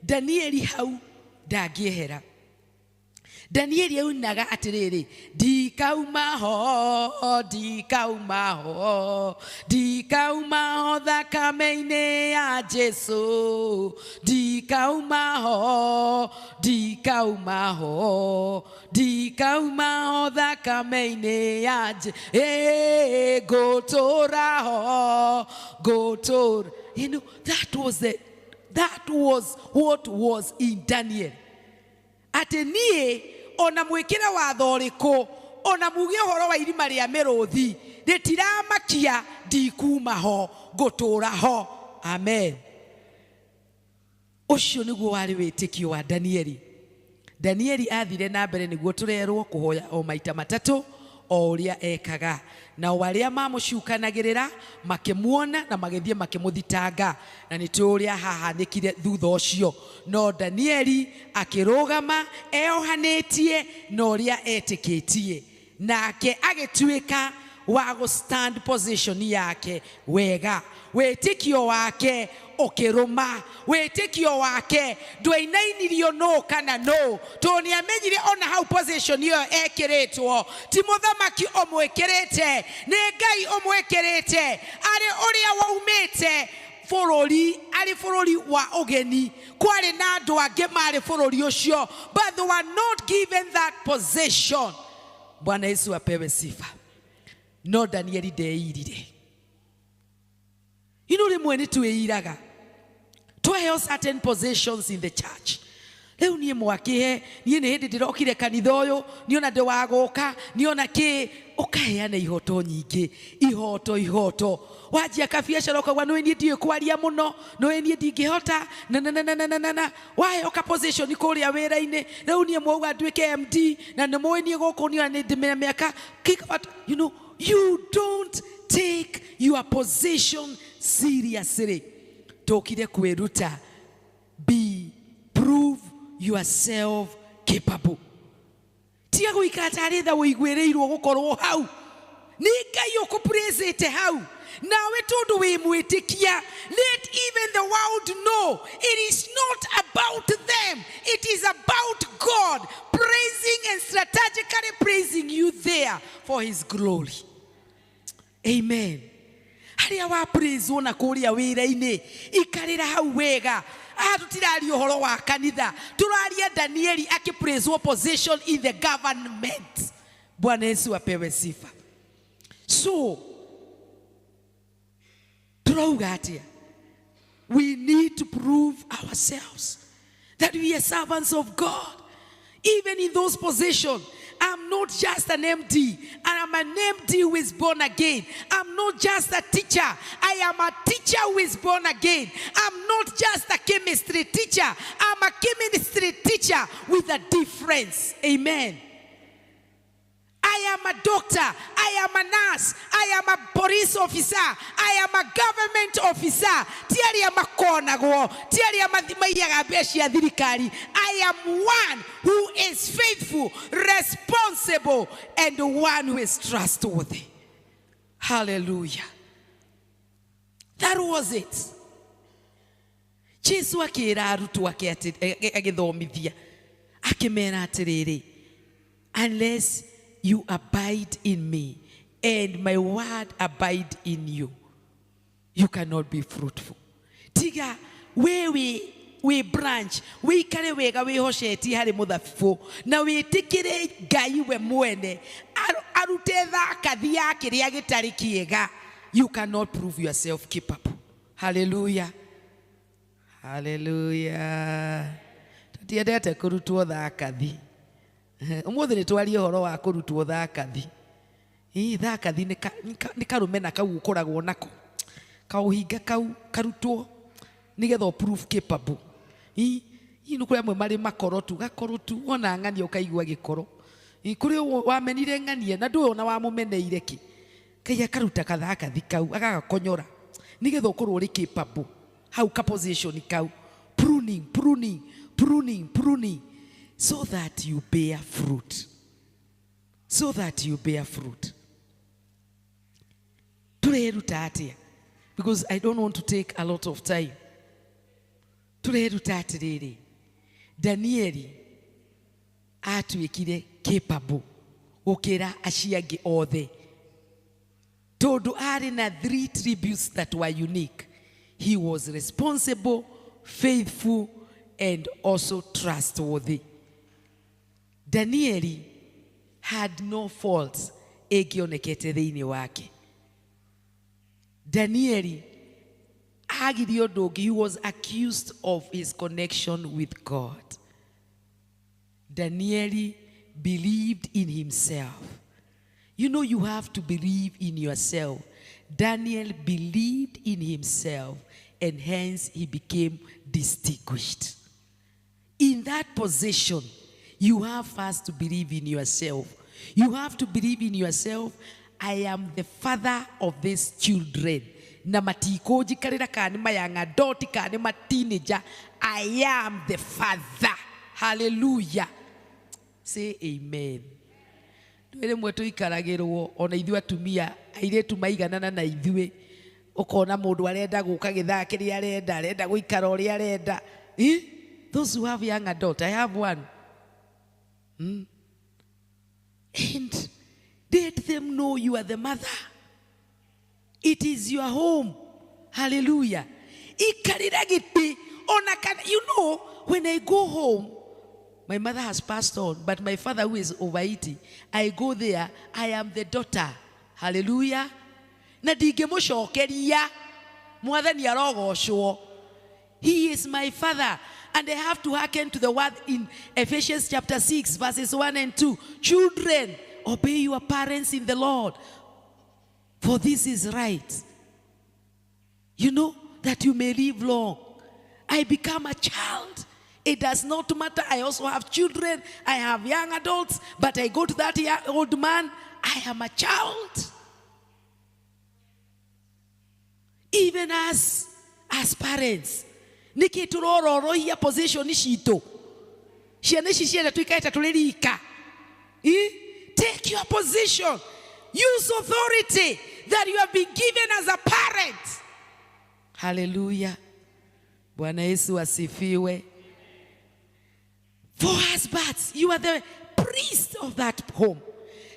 Danieli hau ndagiehera. Danieli aunaga atiriri, ndikauma ho thakame-ini ya Jesu, ndikauma ho thakame-ini ya Jesu, gutura ho. You know, that was what was in Daniel. Ati nie ona mwikira watho riku ona mugie horo wa irima ria miruthi ritiramakia ndikuma ho gutura ho. Amen. Ũcio nĩguo warĩ wĩtĩkio wa Danieli. Danieli athire na mbere nĩguo tũrerwo kũhoya o maita matatũ o ũrĩa ekaga. Na arĩa mamũcukanagĩrĩra makĩmuona na magĩthiĩ makĩmũthitanga, na nĩ tũrĩa hahanĩkire thutha ũcio. No Danieli akĩrũgama eohanĩtie na ũrĩa etĩkĩtie, nake agĩtuĩka wa gũstand position yake wega. Wĩtĩkio wake ũkĩrũma, wĩtĩkio wake ndwainainirio no kana no, tondũ nĩamenyire ona hau position ĩyo ekĩrĩtwo ti mũthamaki ũmwĩkĩrĩte, nĩ Ngai ũmwĩkĩrĩte, arĩ ũrĩa waumĩte bũrũri, arĩ bũrũri wa ũgeni. Kwarĩ na andũ angĩ marĩ bũrũri ũcio, but they were not given that position. Bwana Yesu apewe sifa. No Danieli ndeirire. Rĩmwe nĩ twĩiraga twaheo certain positions in the church. Rĩu niĩ mwakĩhe, niĩ nĩ hĩndĩ ndĩrokire kanitha ũyũ, niona ndĩ wa gũka, niona kĩ, ũkaheana ihoto nyingĩ, ihoto. Wajia kabiacara ũkauga nĩ niĩ ndiũĩ kwaria mũno, nĩ niĩ ndingĩhota na waheo ka position kũrĩa wĩra-inĩ. Rĩu niĩ mwauga nduĩke MD na nĩ mũĩ niĩ gũkũ niĩ nĩ ndĩmenya mĩaka. You know, you don't take your position seriously. Tokire kwĩruta, prove yourself capable. Tiga gũikara tarĩ tha ũiguĩrĩirwo gũkorwo hau. Nĩ Ngai ũkũpraisĩte hau. Nawe tondũ wĩ mwĩtĩkia, let even the world know it is not about them. It is about God praising and strategically praising you there for his glory. Amen. Harĩa wa praise ona kũrĩa wĩra-inĩ, ikarĩra hau wega. Tutiraria ũhoro wa kanitha, tũraria Danieli akĩpraise position in the government. Bwana Yesu apewe sifa. So turauga atĩa? We need to prove ourselves that we are servants of God. Even in those positions, I'm not just an MD, and I'm an MD who is born again. I'm not just a teacher, I am a teacher who is born again. I'm not just a chemistry teacher, I'm a chemistry teacher with a difference. Amen. I am a doctor, I am a nurse, I am a police officer, I am a government officer. Tiari ya makonago, tiari ya maiyaga beshi ya thirikari. I am one who is faithful, responsible, and one who is trustworthy. Hallelujah. That was it. Jesu akĩra arutwo ake agĩthomithia, akĩmera atĩrĩrĩ, unless you abide in me and my word abide in you, you cannot be fruitful. Tiga we branch, we kare wega we hosheti hari muthabibu na witikire Ngai we mwene arute thakathi yake ria gitari kiega, you cannot prove yourself capable. Hallelujah. Hallelujah. Tutiendete kurutwo thakathi. Ũmũthĩ nĩ twaria ũhoro wa kũrutwo thakathi. Thakathi nĩ karũmena kau ũkoragwo nako, kaũhinga kau karutwo nĩgetha prove capable. Nĩ kũrĩ amwe marĩ makorotu, gakorotu ona ng'ania ũkaigua gĩkoro. Kũrĩ wamenire ng'ania na ndũĩ ona wamũmeneire kĩ, Ngai akaruta kathakathi kau agagakonyora nĩgetha ũkorwo ũrĩ capable hau ka position kau. Pruning so that you bear fruit. So that you bear fruit. Tureruta atĩa? Because I don't want to take a lot of time. Tureruta atĩrĩrĩ, Danieli atuĩkire capable gũkĩra acio angĩ othe. Tondũ arĩ na 3 tributes that were unique. He was responsible, faithful, and also trustworthy. Danieli had no faults ĩngĩonekete thĩinĩ wake. Danieli agirio ũndũ ũngĩ, he was accused of his connection with God. Danieli believed in himself. You know, you have to believe in yourself. Daniel believed in himself and hence he became distinguished. In that position, you have first to believe in yourself. You have to believe in yourself. I am the father of these children. Na matikoji karira kani mayang adult kani ma teenager. I am the father. Hallelujah. Say amen. Ndwere mwetu ikaragirwo ona ithuĩ atumia airĩtu maiganana na ithuĩ ukona mundu arenda guka githaa kiria arenda guikara uria arenda. Those who have young adult, I have one. And let them know you are the mother. It is your home. Hallelujah. You know, when I go home, my mother has passed on, but my father who is over 80, I go there, I am the daughter. Hallelujah. He is my father. And I have to hearken to the word in Ephesians chapter 6, verses 1 and 2. Children, obey your parents in the Lord, for this is right. You know, that you may live long. I become a child. It does not matter. I also have children. I have young adults. But I go to that old man. I am a child. Even as parents. Niki turoro here position ishito. Take your position. Use authority that you have been given as a parent. Hallelujah. Bwana Yesu asifiwe. For husbands, you are the priest of that home.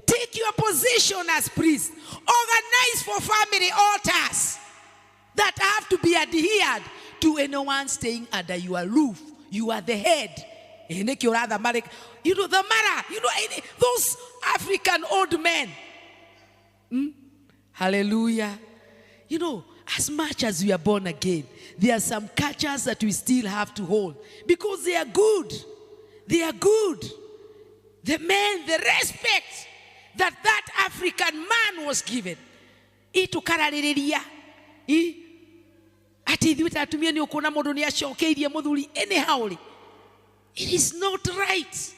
Take your position as priest. Organize for family altars that have to be adhered to anyone staying under your roof. You are the head. You know the mara. You know those African old men. Hallelujah. You know, as much as we are born again, there are some cultures that we still have to hold because they are good. They are good. The men, the respect that African man was given. Anyhow, it is not right.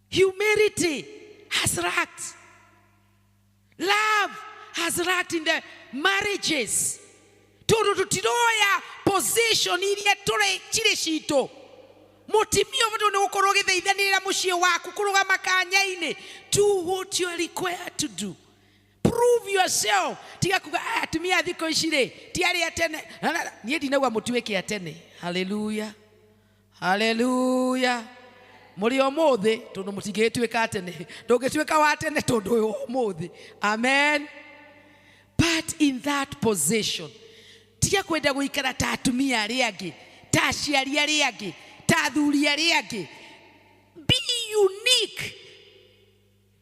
Humility has lacked. Love has lacked in the marriages. Position iria tore chire shito. Motimio vado no koroge theithanira mucie waku kuruga makanyaine. Do what you are required to do. Prove yourself. Tiga kuga atumia thiko ishire. Tiari atene. Nie dinagwa mutuweke atene. Hallelujah. Hallelujah. Muri omothe tondu mutigetweka atene. Ndũngĩtuĩka wa tene tondu omothe. Amen. But in that position, tiga kwenda guikara ta atumia aria angi, ta aciari aria angi, ta athuri aria angi. Be unique.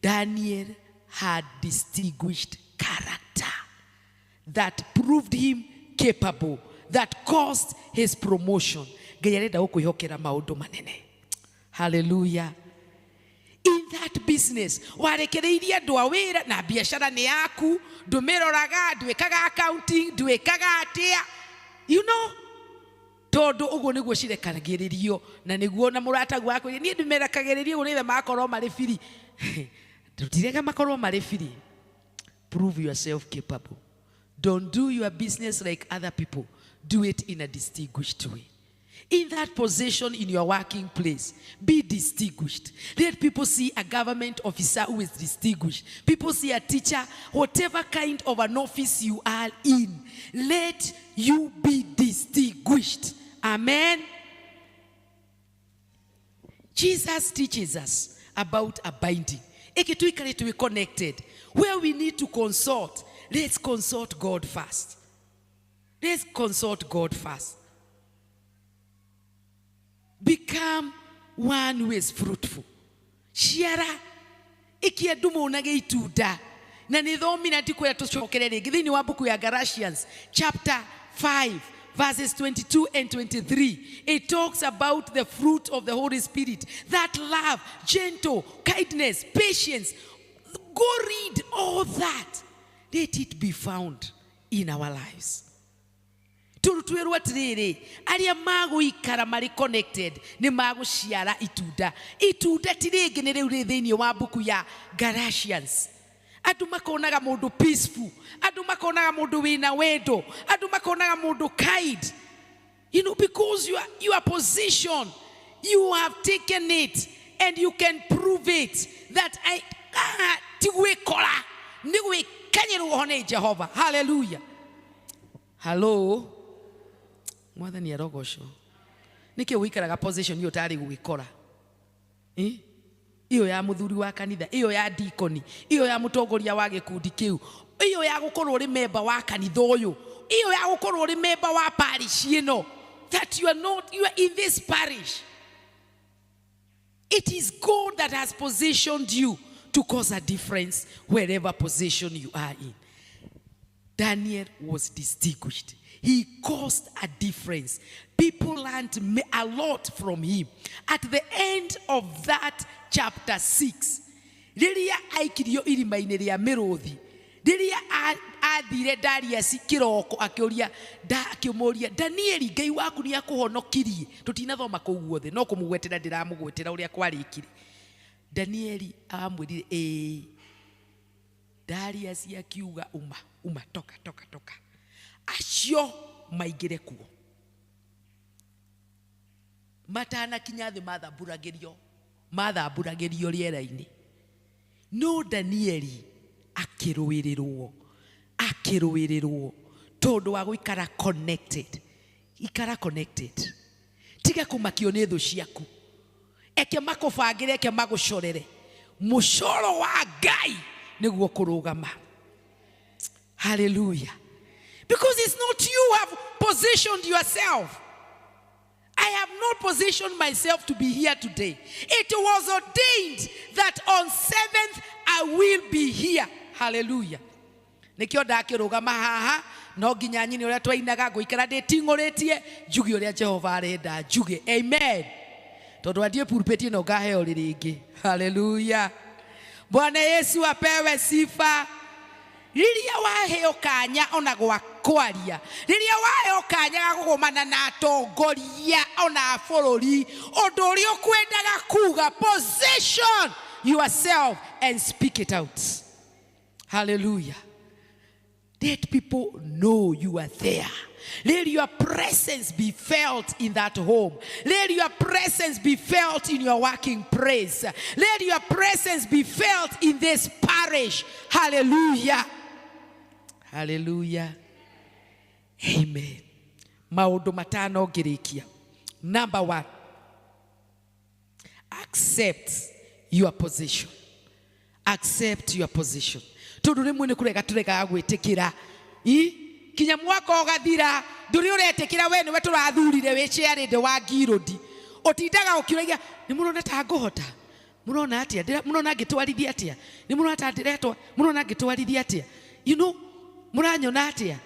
Daniel had distinguished character that proved him capable, that caused his promotion. Hallelujah. In that business, warekereirie andu a wira na biashara ni yaku, ndumiroraga, ndwikaga accounting, ndwikaga atia. You know, tondu uguo niguo cirekagiririo na niguo na murata gwaku ni ndumirakagiririo ugu nithe makorwo mari firi. Tutirega makorwo mari firi. Prove yourself capable. Don't do your business like other people. Do it in a distinguished way. In that position in your working place, be distinguished. Let people see a government officer who is distinguished. People see a teacher, whatever kind of an office you are in, let you be distinguished. Amen. Jesus teaches us about a binding. To be connected. Where we need to consult, let's consult God first. Let's consult God first. Become one who is fruitful. Shiara ikiadumu unage ituda. Na nithomi na tiku ya tushokerere. Githini wa buku ya Galatians chapter 5 verses 22 and 23. It talks about the fruit of the Holy Spirit. That love, gentle, kindness, patience. Go read all that. Let it be found in our lives. Turutwerwa tiriri aria mago ikara mari connected ni mago ciara itunda tirigi ni riu ri thiini wa buku ya Galatians. Andu makonaga mundu peaceful, andu makonaga mundu wina wendo, andu makonaga mundu kind. You know, because you are positioned, you have taken it and you can prove it that tiwe kola niwe kanyiru hone Jehovah. Hallelujah. Hello. Mwathani arogocwo niki wikaraga position iyo tari gwikora iyo ya muthuri wa kanitha, iyo ya deacon, iyo ya mutongoria wa gikundi kiu, iyo ya gukorwo ri member wa kanitha uyu, iyo ya gukorwo ri member wa parish ino, that you are in this parish. It is God that has positioned you to cause a difference wherever position you are in. Daniel was distinguished. He caused a difference. People learned a lot from him. At the end of that chapter 6, riria aikirio irimaine ria miruthi, riria athire Darius kiroko akioria Danieli ngai waku ni akuhonokirie. Tutinathoma kuu guothe no kumugwetera ndiramugwetera uria kwarikire. Danieli amwirire Darius akiuga uma toka acio maigire kuo matana kinya thi mathamburagirio riera-ini. No Danieli akiruirirwo tondu wa guikara connected. Ikara connected, tiga kumakio ni thu ciaku, eke makubangire, eke magucorere. Mucoro wa Ngai niguo kurugama. Hallelujah. Because it's not you who have positioned yourself. I have not positioned myself to be here today. It was ordained that on 7th I will be here. Hallelujah. Nikio ndakirugama haha no nginya nyini uria twainaga nguikara nditinguritie njugi uria Jehova arenda njugi. Amen. Tondu andie pulpit ino ngaheo ringi. Hallelujah. Bwana Yesu apewe sifa. Riria waheo kanya ona gwakwaria, riria waheo kanya ga gugumana na atongoria ona bururi, undu uria ukwendaga kuga, position yourself and speak it out. Hallelujah. Let people know you are there. Let your presence be felt in that home. Let your presence be felt in your working place. Let your presence be felt in this parish. Hallelujah. Hallelujah. Amen. Maundu matano ngirikia. Number 1. Accept your position. Accept your position. Tondu rimwe ni kurega turega gwitikira. Kinya mwaka ugathira nduri uretikira we niwe turathurire we ciarinde wa ngirodi. Otindaga ukiragia ni murona ta ngohota. Murona atia? Murona ngitwarithia atia? Ni murona ta ndiretwa? Murona ngitwarithia atia? You know, muranyona atia?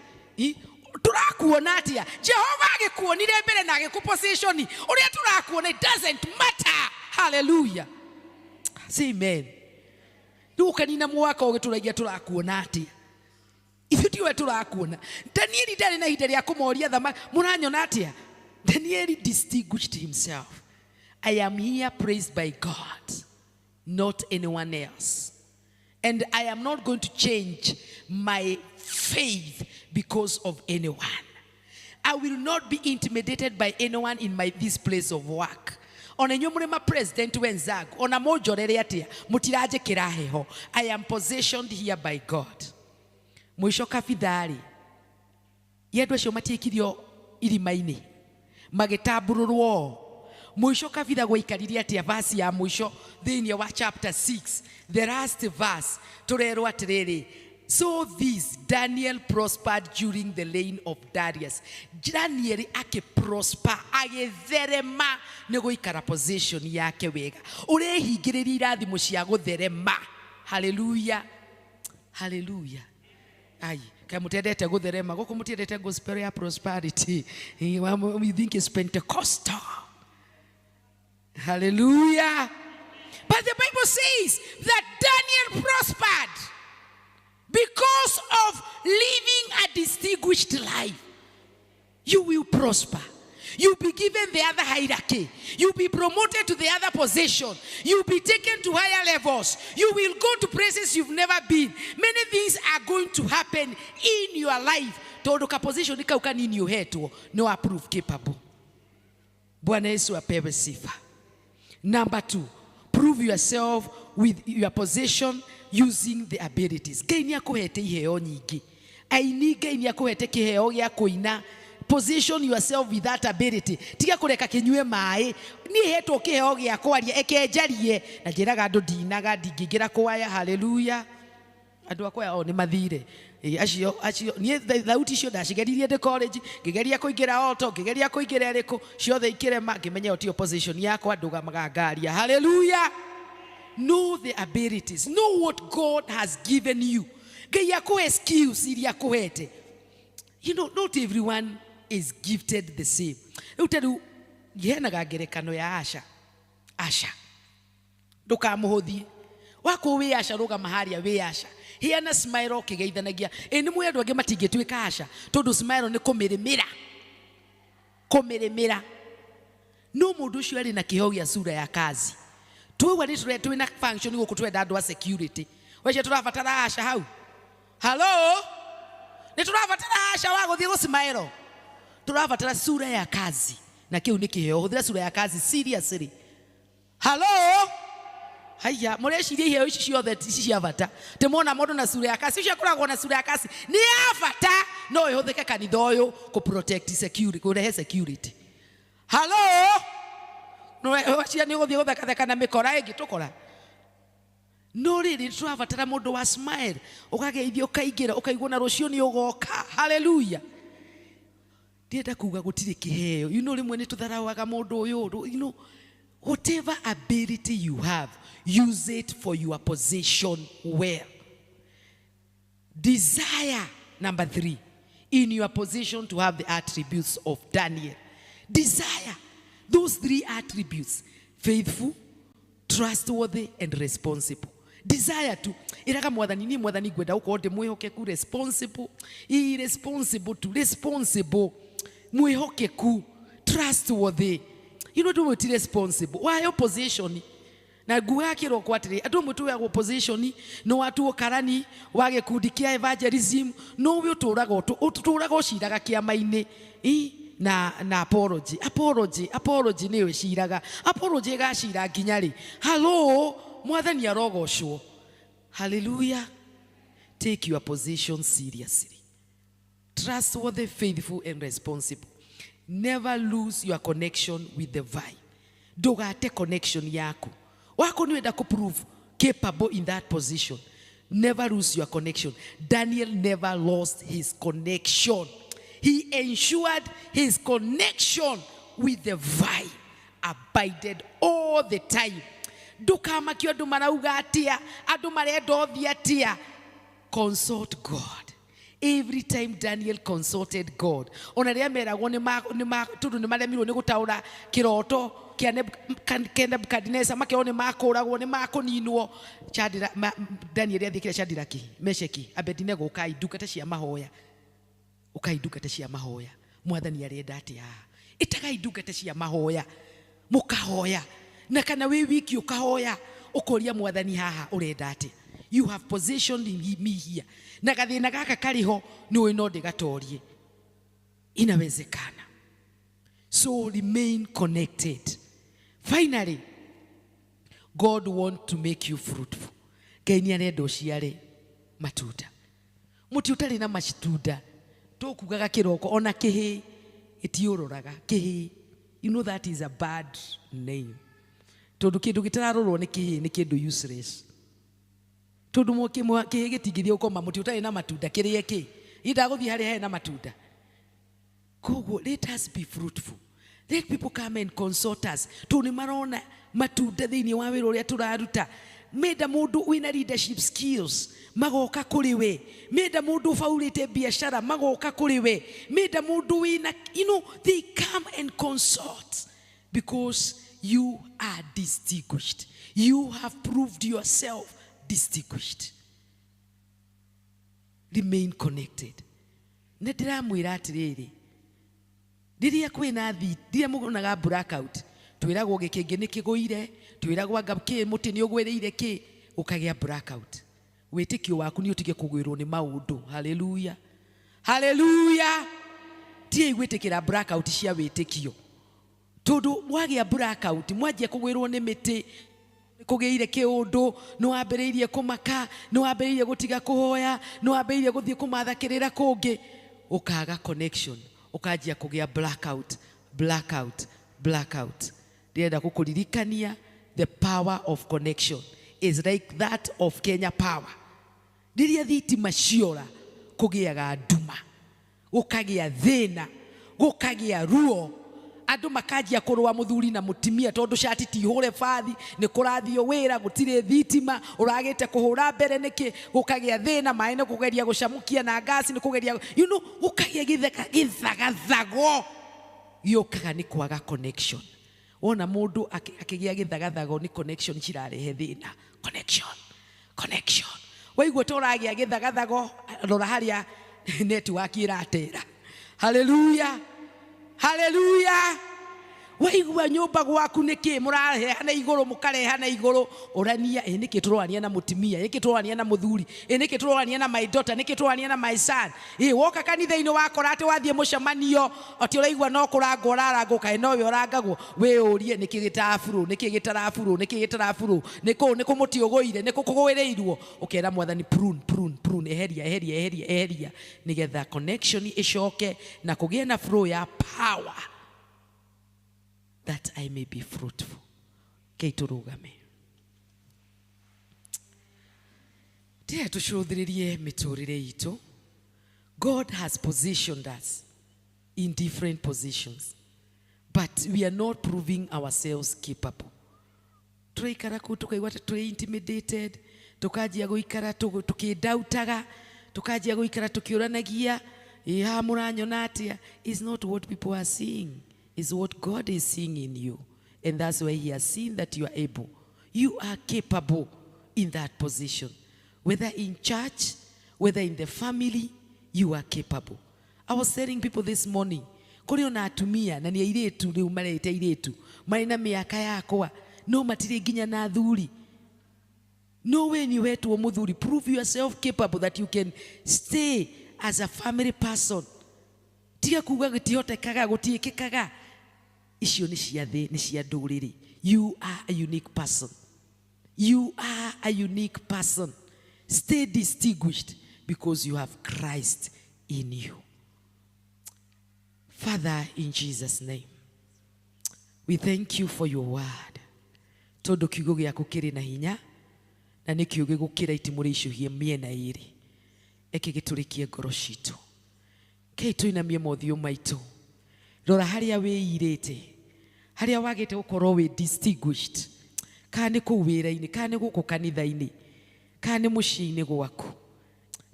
Turakuona atia? Jehova agikuonire mbere na agikuposition. Uria turakuona, it doesn't matter. Hallelujah. Say amen. Ndukanina mwaka ugituragia turakuona atia? If you turakuona. Danieli ndari na hinde ria kumoria thama muranyona atia? Danieli distinguished himself. I am here praised by God, not anyone else. And I am not going to change my faith because of anyone. I will not be intimidated by anyone in this place of work. Ona nyumurema president wenzagu, ona mojorere atia, mutiraje kiraheho. I am positioned here by God. Mwisho kafidhari. Yedu acio matiekirio irimaini. Magetabururwo. Mwisho kafidha gwaikariria atia verse ya mwisho thiini wa chapter 6. The last verse turerwa atiriri. So this Daniel prospered during the reign of Darius. Daniel ake prosper agitherema ni guikara position yake wega. Urehingiriria irathimo cia gutherema. Hallelujah. Hallelujah. Ai, kai mutendete gutherema, guku mutendete gospel ya prosperity. We think it's Pentecostal. Hallelujah. But the Bible says that Daniel prospered. Because of living a distinguished life, you will prosper. You'll be given the other hierarchy. You'll be promoted to the other position. You'll be taken to higher levels. You will go to places you've never been. Many things are going to happen in your life. Todoka position ika ukani new head no approve capable. Bwana Yesu apewe sifa. Number 2, prove yourself with your position using the abilities. Gaini yako hete iheo nyingi. Aini gaini yako hete kiheo ya kuina. Position yourself with that ability. Tiga kureka kinywe mai. Ni heto kiheo gya kwaria ekejarie na njiraga andu ndinaga ndingigira kwaya. Hallelujah. Andu akwaya o ni mathire. Acio ni thauti cio ndacigeririe ndi college ngigeria kuingira auto ngigeria kuingira riko ciothe ikirema ngimenya otio position yakwa ndugamaga ngaria. Hallelujah. Know the abilities. Know what God has given you. Ngai akuhe skills iria akuhete. You know, not everyone is gifted the same. Utaru yenaga ngerekano ya Asha. Ndukamuhuthie. Wako we Asha ruga maharia we Asha. Hiana smile kigeithanagia. Ni mwe andu angi matingituika Asha. Tondu smile ni kumiremera. No mundu ucio ari na kiheo gia sura ya kazi. Tuwe ni twina function guku twenda andu a security. Weche turabatara Asha hau. Hello? Ni turabatara Asha wa guthie gusimairo. Turabatara sura ya kazi. Na kiu ni kiheo. Huthira sura ya kazi seriously. Hello? Haya, mureciria iheo ici ciothe ciavata. Temona mundu na sura ya kazi. Cio kuragwo na sura ya kazi. Ni avata no ihuthike kanitha uyu ku protect security, ku rehe security. Hello? No wacia ni guthie gutheka na mikora ingi tukora. No riri turabatara mundu wa smile. Ukageithio ukaingira ukaigwa na rucio ni ugoka. Hallelujah. Ndienda kuga gutire kiheo. You know rimwe ni tutharawaga mundu uyu. You know, whatever ability you have, use it for your position well. Desire, number 3, in your position to have the attributes of Daniel. Desire those 3 attributes: faithful, trustworthy, and responsible. Desire to iraga mwathani gwenda uko ndi mwihokeku, responsible, irresponsible to responsible, mwihokeku, trustworthy. You know, don't be responsible. Why your position? Na guakiro kwatiri atu mutu ya opposition no atu karani wage kudikia evangelism no we uturaga shiraga kiama-ini na apology ni we shiraga apology ga shira ginyari. Hello, mwathani arogocwo. Hallelujah. Take your position seriously. Trustworthy, faithful, and responsible. Never lose your connection with the vine. Dogate connection yako. Wako niwenda kuprove capable in that position. Never lose your connection. Daniel never lost his connection. He ensured his connection with the vine abided all the time. Dukamakio andu marauga atia, andu marenda othia atia. Consult God. Every time Daniel consulted God, onaria meragwo tundu ni maremirwo ni gutaura kiroto kia Nebukadnezar makero ni makuragwo ni makuninwo. Daniel athikire Shadraki, Meshaki, Abednego ukaidukata cia mahoya, mwathani arenda atia itagai ndungata cia mahoya mukahoya na kana we wiki ukahoya ukoria mwathani haha urenda atia. You have positioned me here. Na gathina gaka kariho niwe no ndigatorie. Inawezekana. So remain connected. Finally, God wants to make you fruitful. Ngai ni arenda uciare matunda. Muti utari na matunda tokugaga kiroko ona kihi itiuroraga kihi. You know that is a bad name. Tondu kindu gitararorwo ni kihi ni kindu useless. Tondu mokimwa kihi gitingithia ukoma muti utari na matunda kirie ki idaguthia hari he na matunda. Koguo let us be fruitful. Let people come and consult us. Tuni marona matunda thiini wa wira uria turaruta. Meda mundu wina leadership skills magoka kuri we. Meda mundu faulite biashara magoka kuri we. Meda mundu wina, you know, they come and consult because you are distinguished. You have proved yourself distinguished. remain connected. Na ndiramwira atiriri, riria kwina riria mugonaga blackout, twiragwo gikingi ni kiguire, twiragwo anga ki muti ni ugwiriire ki, ukagia blackout. Witikio waku ni utige kugwirwo ni maundu. Hallelujah, hallelujah. Tie igwitikira blackout cia witikio. Tondu mwagia blackout, mwanjia kugwirwo ni miti, kugeire kiundu, no ambiriirie kumaka, no ambiriirie gutiga kuhoya, no ambiriirie guthie kumathakirira kungi, ukaga connection, ukajia kugia blackout, blackout, blackout. Ndienda kukuririkania, the power of connection is like that of Kenya Power. Riria thitima ciora kugiaga nduma, gukagia thina, gukagia ruo, andu makajia kurwa muthuri na mutimia tondu shati ti hure fathi ni kurathio wira gutire thitima uragite kuhura mbere niki gukagia thina mai ni kugeria gucamukia na gasi ni kugeria gukagia githagathago yokaga ni kwaga connection. Ona mundu akigia githagathago ni connection cirarehe thina. Connection waigua toragia githagathago rora haria network iratera. Hallelujah, hallelujah. Waigua nyumba gwaku niki murahana iguru mukarehana iguru urania niki turwania na mutimia, niki turwania na muthuri, niki turwania na my daughter, niki turwania na my son. Woka kanitha-ini wakora ati wathie mucemanio ati uraigua no kurangwo rarango kae no we urangagwo we urie niki gitarafuru, niki gitarafuru, niki gitarafuru, niku muti uguire, niku kugwireirwo, ukera mwathani prune eheria nigetha connection icoke na kugie na flow ya power, that I may be fruitful. Keiturugame. Tia tushudhiririe miturire itu. God has positioned us in different positions, but we are not proving ourselves capable. Tuikara kutukaigwa tuli intimidated, tukajia guikara tukidautaga, tukajia guikara tukiuranagia, muranyona atia. Is not what people are seeing. Is what God is seeing in you. And that's why He has seen that you are able. You are capable in that position. Whether in church, whether in the family, you are capable. I was telling people this morning, kuri ona atumia na ni airetu riu marete airetu marina miaka yakwa no matire ginya na thuri. No, when you were to a muthuri, prove yourself capable that you can stay as a family person. Tiga kuga gutihotekaga gutiikikaga. Icio ni cia thi, ni cia nduriri. You are a unique person. You are a unique person. Stay distinguished because you have Christ in you. Father, in Jesus' name, we thank you for your word. Tondu kiugo giaku kiri na hinya na ni kiugo gukira itimuri icuhie miena iri. Eke giturikie ngoro citu. Kei tuinamie mothiũ maitũ. Rora haria wĩirĩte, haria wagĩte gũkorwo wĩ distinguished. Kana nĩ kũu wĩra-inĩ, kana nĩ gũkũ kanitha-inĩ, kana nĩ mũciĩ-inĩ gwaku.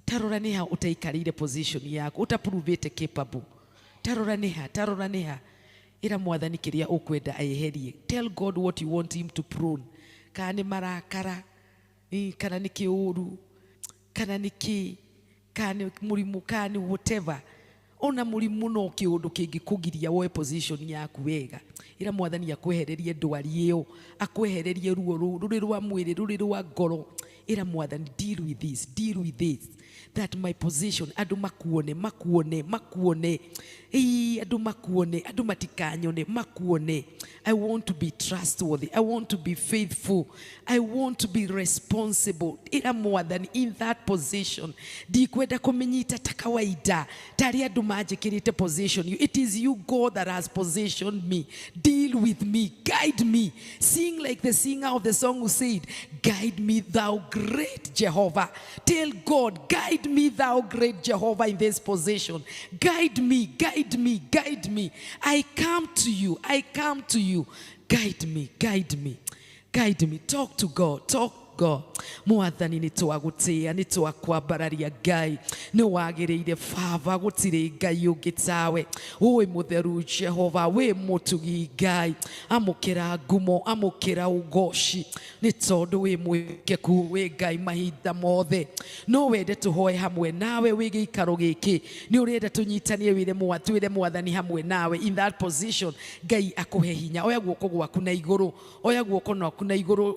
Tarora nĩ ha ũtaikarĩire position yaku, ũtapruvĩte capable. Tarora nĩ ha. Ĩra Mwathani kĩrĩa ũkwenda aeherie. Tell God what you want Him to prune. Kana nĩ marakara, kana nĩ kĩũru, kana nĩ kĩ, kana mũrimũ, kana whatever. Ona murimu no kiundu kingikugiria woe position yaku wega. Ira Mwathani akwehererie ndwari iyo, akwehererie ruo ruri rwa mwiri, ruri rwa ngoro. Ira Mwathani, deal with this. That my position, andu makuone. Andu makuone, andu matikanyone, makuone. I want to be trustworthy. I want to be faithful. I want to be responsible. Ira Mwathani, in that position, dikwenda kumenyita ta kawaida. Tari andu majikirite position you. It is you, God, that has positioned me. Deal with me, guide me. Sing like the singer of the song who said, guide me, thou great Jehovah. Tell God, guide me, thou great Jehovah, in this position. Guide me. I come to you. Guide me. Talk to God. Mwathani nĩ twagũtĩĩa nĩ twakwambararia Ngai nĩ wagĩrĩire Baba gũtirĩ Ngai ũngĩ tawe wĩ mũtheru Jehova wĩ mũtugi Ngai amũkĩra ngumo amũkĩra ũgoci nĩ tondũ wĩ mwĩkeku wĩ Ngai mahinda mothe no wende tũhoe hamwe nawe wĩ gĩikaro gĩkĩ nĩ ũrenda tũnyitanie twĩre Mwathani hamwe nawe in that position Ngai akũhe hinya oya guoko gwaku na igũrũ oya guoko naku na igũrũ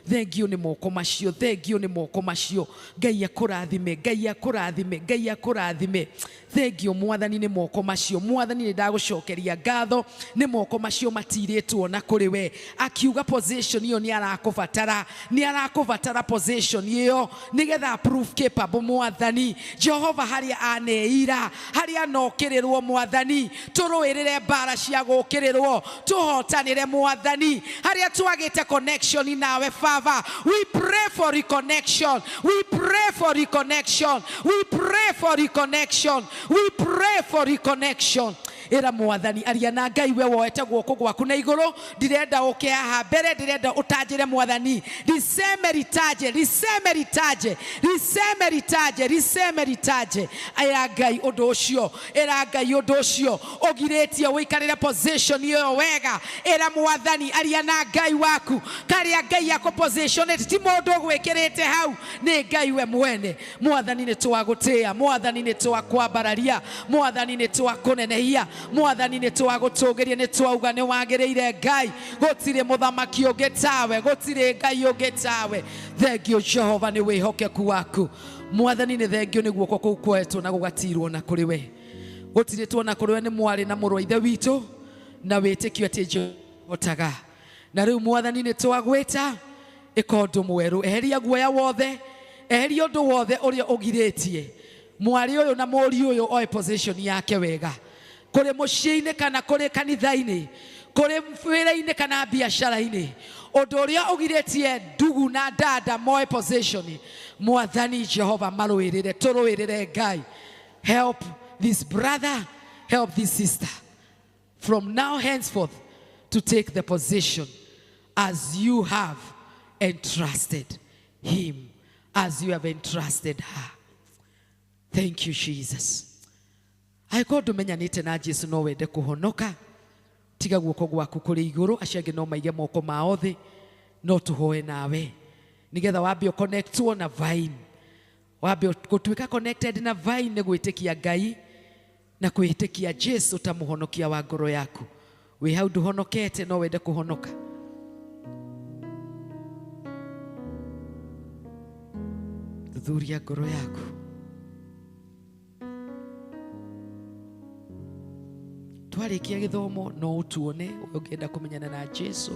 thengio nĩ moko macio thengio nĩ moko macio Ngai akũrathime thengio Mwathani nĩ moko macio Mwathani nĩ ndagũcokeria ngatho nĩ moko macio matirĩtwo na kũrĩ we akiuga position iyo nĩ arakũbatara position iyo nĩgetha proof capable Mwathani Jehova harĩa aneira harĩa nokĩrĩrwo Mwathani tũrũĩrĩre mbara cia gũkĩrĩrwo tũhotanĩre Mwathani harĩa twagĩte connection nawe Father we pray for reconnection we pray for reconnection we pray for reconnection we pray for reconnection era Mwathani aria na Ngai we woete guoko gwaku na igũrũ ndirenda ũke haha mbere ndirenda ũtanjĩre Mwathani riseme ritaje era Ngai ũndũ ũcio ũgirĩtie ũikarĩre position iyo wega era Mwathani aria na Ngai waku karĩa Ngai yako position ti mũndũ gwĩkĩrĩte hau nĩ Ngai we mwene Mwathani nĩ twagũtĩĩa Mwathani nĩ twakwambararia Mwathani nĩ twakũnenehia Mwathani nĩ twagũtũgĩria nĩ twauga nĩ wagĩrĩire Ngai gũtirĩ mũthamaki ũngĩ tawe gũtirĩ Ngai ũngĩ tawe thengio Jehova nĩ wĩhokeku waku Mwathani nĩ thengio nĩ guoko kũu kwoetwo na gũgatirwo na kũrĩ we gũtirĩtwo na kũrĩ we nĩ mwarĩ na mũrũ wa ithe witũ na wĩtĩkio atĩ Jehova na rĩu Mwathani nĩ twagwĩta ĩka ũndũ mwerũ eheria guoya wothe eheria ũndũ wothe ũrĩa ũgirĩtie mwarĩ ũyũ na mũriũ ũyũ oe position yake wega kũrĩ mũciĩ-inĩ kana kũrĩ kanitha-inĩ kũrĩ wĩra-inĩ kana biacara-inĩ ũndũ ũrĩa ũgirĩtie ndugu na dada moe position Mwathani Jehova tũrũĩrĩre Ngai help this brother help this sister from now henceforth to take the position as you have entrusted him as you have entrusted her. Thank you, Jesus. Aiko ndũmenyanĩte na Jesu no wende kũhonoka tiga guoko gwaku kũrĩ igũrũ acio angĩ no maige moko mao thĩ no tũhoe nawe nĩgetha wambe connectwo na vine wambe gũtuĩka connected na vine nĩ gwĩtĩkia Ngai na kwĩtĩkia Jesu ta mũhonokia wa ngoro yaku wĩ hau ndũhonokete no wende kũhonoka thuthuria ngoro yaku twarĩkia gĩthomo no ũtuone ũngĩenda kũmenyana na Jesu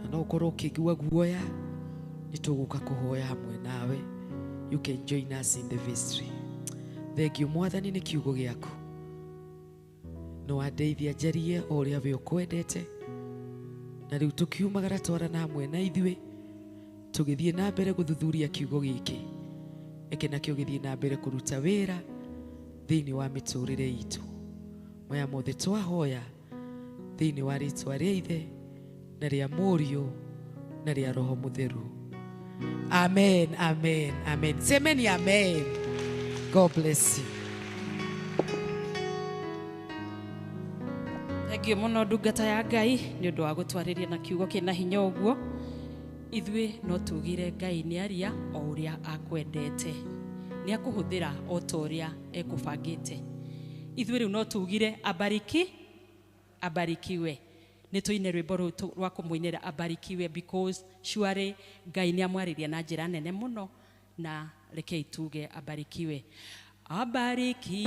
na no ũkorwo ũkĩigua guoya nĩ tũgũka kũhoya hamwe nawe you can join us in the vestry thengio Mwathani nĩ kiugo gĩaku no andeithia njarie o ũrĩa we ũkwendete na rĩu tũkiumagara twarana hamwe na ithuĩ tũgĩthiĩ na mbere gũthuthuria kiugo gĩkĩ eke nakĩo gĩthiĩ na mbere kũruta wĩra thĩinĩ wa mĩtũrĩre itũ maya mothe twahoya thĩinĩ wa rĩtwa rĩa Ithe na rĩa Mũriũ na rĩa Roho Mũtheru amen amen amen semeni amen God bless you. Thengio mũno ndungata ya Ngai nĩ ũndũ wa gũtwarĩria na kiugo kĩna hinya ũguo ithuĩ no tugire Ngai nĩ aria o ũrĩa akwendete nĩ akũhũthĩra o ta ũrĩa ekũbangĩte ithuĩ rĩu no tugire abarikiwe nĩ tũine rwĩmbo rũu rwa kũmũinĩra abarikiwe because surely Ngai nĩ amwarĩria na njĩra nene mũno na rekei tuge abarikiwe abarikiwe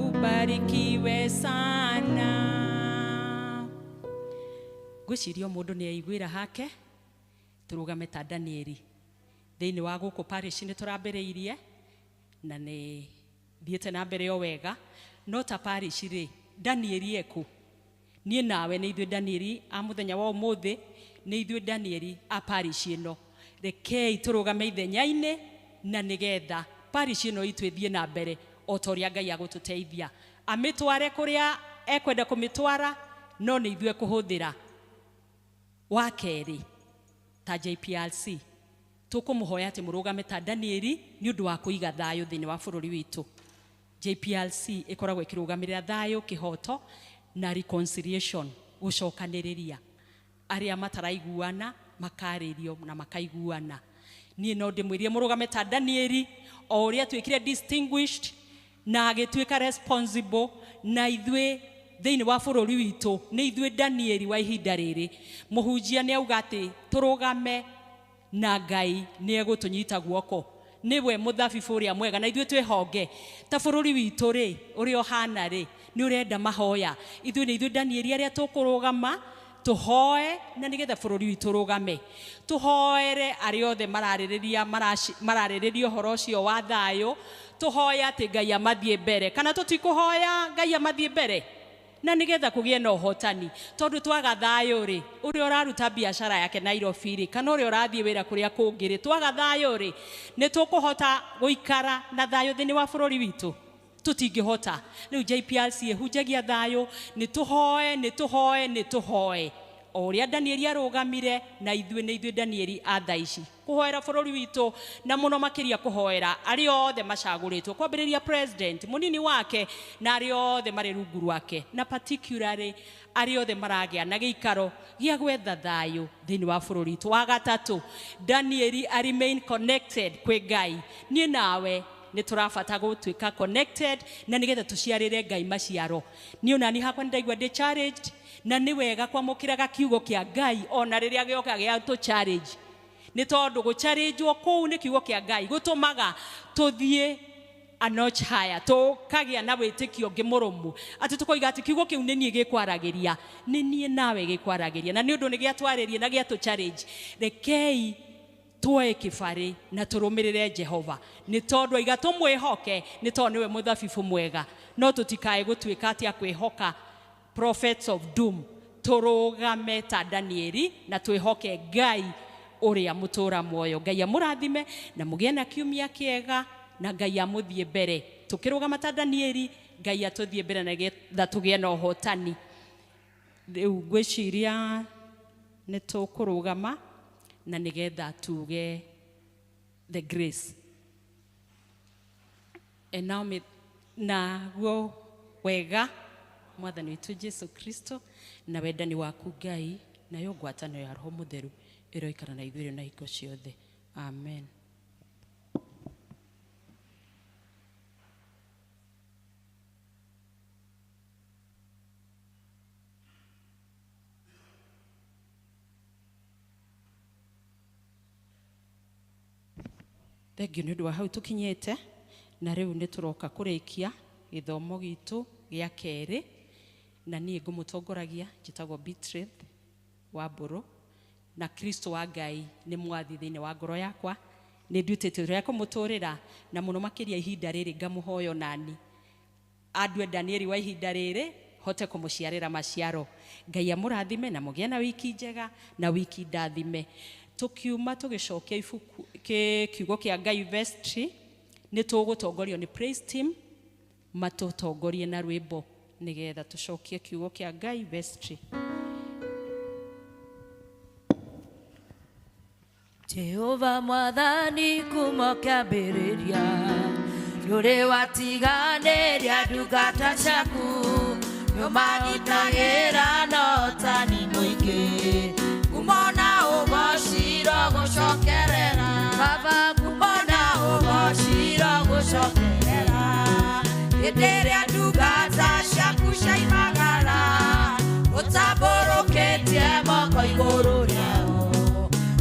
ubarikiwe sana gwĩciria mũndũ nĩ aiguĩra hake tũrũgame ta Danieli thĩinĩ wa gũkũ parish nĩ tũrambĩrĩirie na nĩ thiĩte na mbere o wega no ta parish rĩ Danieli eku niĩ nawe nĩ ithuĩ Danieli a mũthenya wa ũmũthĩ nĩ ithuĩ Danieli a parish ĩno rekei tũrũgame ithenya-inĩ na nĩgetha parish ĩno itwĩthiĩ na mbere o ta ũrĩa Ngai agũtũteithia amĩtware kũrĩa ekwenda kumitwara no ni ithue kuhuthira. Wa keri ta JPLC tukumuhoya ati murugame ta Danieli ni undu wa kuiga thayo thini wa bururi witu. JPLC ikoragwo ikirugamirira thayo, kihoto na reconciliation, gucokaniriria aria mataraiguana makaririo na makaiguana. Nie no ndimwirie murugame ta Danieli o uria twikire distinguished na agituika responsible na ithue thini wa bururi witu ni ithue Danieli wa ihinda riri. Muhunjia ni auga ati turugame na Ngai ni egutunyita guoko, niwe muthabibu uria mwega na ithue twihonge ta bururi witu ri uri ohana ri ni urenda mahoya ithue ni ithue Danieli aria tukurugama tuhoe na nigetha bururi witu rugame. Tuhoere aria othe maraririria horo cio wa thayo, tuhoya ati Ngai amathie mbere, kana tutikuhoya Ngai amathie mbere na nigetha kugie na uhotani. Tondu twaga thayo ri uri oraruta biashara yake Nairobi ri kana uri orathie wira kuria kungiri, twaga thayo ri ni tukuhota guikara na thayo thini wa bururi witu? Tutingihota. Riu JPLC ehunjagia thayo, ni tuhoe oria Danieli arugamire na ithue ni ithue Danieli athaici kuhoera bururi witu na muno makiria kuhoera ari othe macaguritwo kwambiriria president munini wake na ari othe mari rungu rwake na particularly ari othe maragia na giikaro gia gwetha thayo thini wa bururi witu. Wa gatatu, Danieli remain connected kwi Ngai. Nie nawe ni turafata gutwika connected na nigetha tuciarire Ngai maciaro. Ni onani hakwa ndaigua ndi challenged na ni wega kwamukiraga kiugo kia Ngai ona riria gioka gia to challenge. Ni tondu go challenge kuu ni kiugo kia Ngai gutumaga tuthie a notch higher, tukagia na witikio ngimurumu ati tukoiga ati kiugo kiu ni nie gikwaragiria, ni nie nawe gikwaragiria, na ni undu ni giatwaririe na gia to challenge. Rekei tuoe kibari na turumirire Jehova, ni tondu aiga tumwihoke, ni tondu niwe muthabibu mwega, no tutikae gutwika ati akwihoka prophets of doom. Turugame ta Danieli na twihoke Ngai uria mutura moyo. Ngai amurathime na mugie na kiumia kiega na Ngai amuthie mbere. Tukirugama ta Danieli, Ngai atuthie mbere na getha tugie na uhotani. Riu gwiciria ni tukurugama na nigetha tuge the grace. And now na guo wega Mwathani witu Jesu Kristo na wendani waku Ngai na yo ngwatano ya Roho Mutheru iroikara na ithuĩ na hingo ciothe. Amen. Thengiũ nĩ ũndũ wa hau tũkinyĩte na rĩu nĩ tũroka kũrĩkia gĩthomo gitu gĩa kerĩ na niĩ ngũmũtongoragia njĩtagwo Beatrice wa Mbũrũ na Kristo wa Ngai nĩ mwathi thĩinĩ wa ngoro yakwa. Nĩ ndutĩte ũrĩa kũmũtũrĩra na mũno makĩria ihinda rĩrĩ ngamũhoyo nani andue Danieli wa ihinda rĩrĩ hote kũmũciarĩra maciaro. Ngai amũrathime na mũgĩe na wiki njega na wiki ndathime. Tukiuma tugicokia ibuku kiugo kia Ngai vestry ni tugutongorio ni praise team matutongorie na rwimbo nigetha tucokie kiugo kia Ngai vestry. Jehova mwathani kuma kiambĩrĩria ndũrĩ watiganĩria ndungata ciaku nĩũmanyitagĩra na ũtani mũingĩ kumona ũgociro gũcokerera baba kumona ũgociro gũcokerera hĩndĩ ĩrĩa ndungata ciaku ciaimagara ũtambũrũkĩtie moko igũrũ rĩao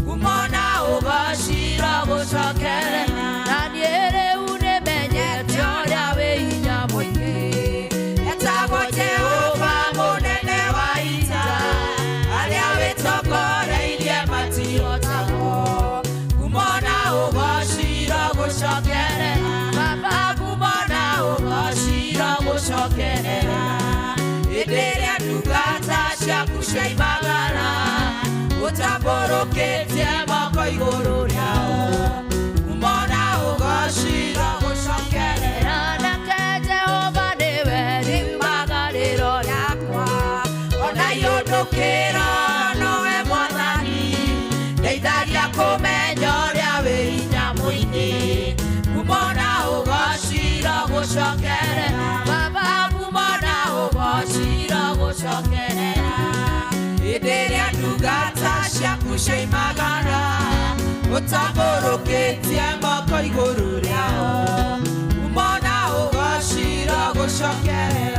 kumona ũgociro gũcokerera na niĩ rĩu nĩmenyete ũrĩa wĩ hinya mũingĩ etagwo Jehova mũnene wa ita arĩa wĩtongoreirie matirotagwo kumona ũgociro gũcokerera baba kumona ũgociro gũcokerera hĩndĩ ĩrĩa ndungata ciaku ciaimagara ũtambũrũkĩtie moko igũrũ rĩao kumona ũgociro gũcokerera nake Jehova nĩwe riumagarĩro rĩa Ndĩrageria kũmenya ũrĩa wĩ hinya mũingĩ kumona ũgocira gũcokerera Baba kumona ũgocira gũcokerera hĩndĩ ĩrĩa ndungata ciaku cioimagara ũtambũrũkĩtie moko igũrũ rĩao kumona ũgocira gũcokerera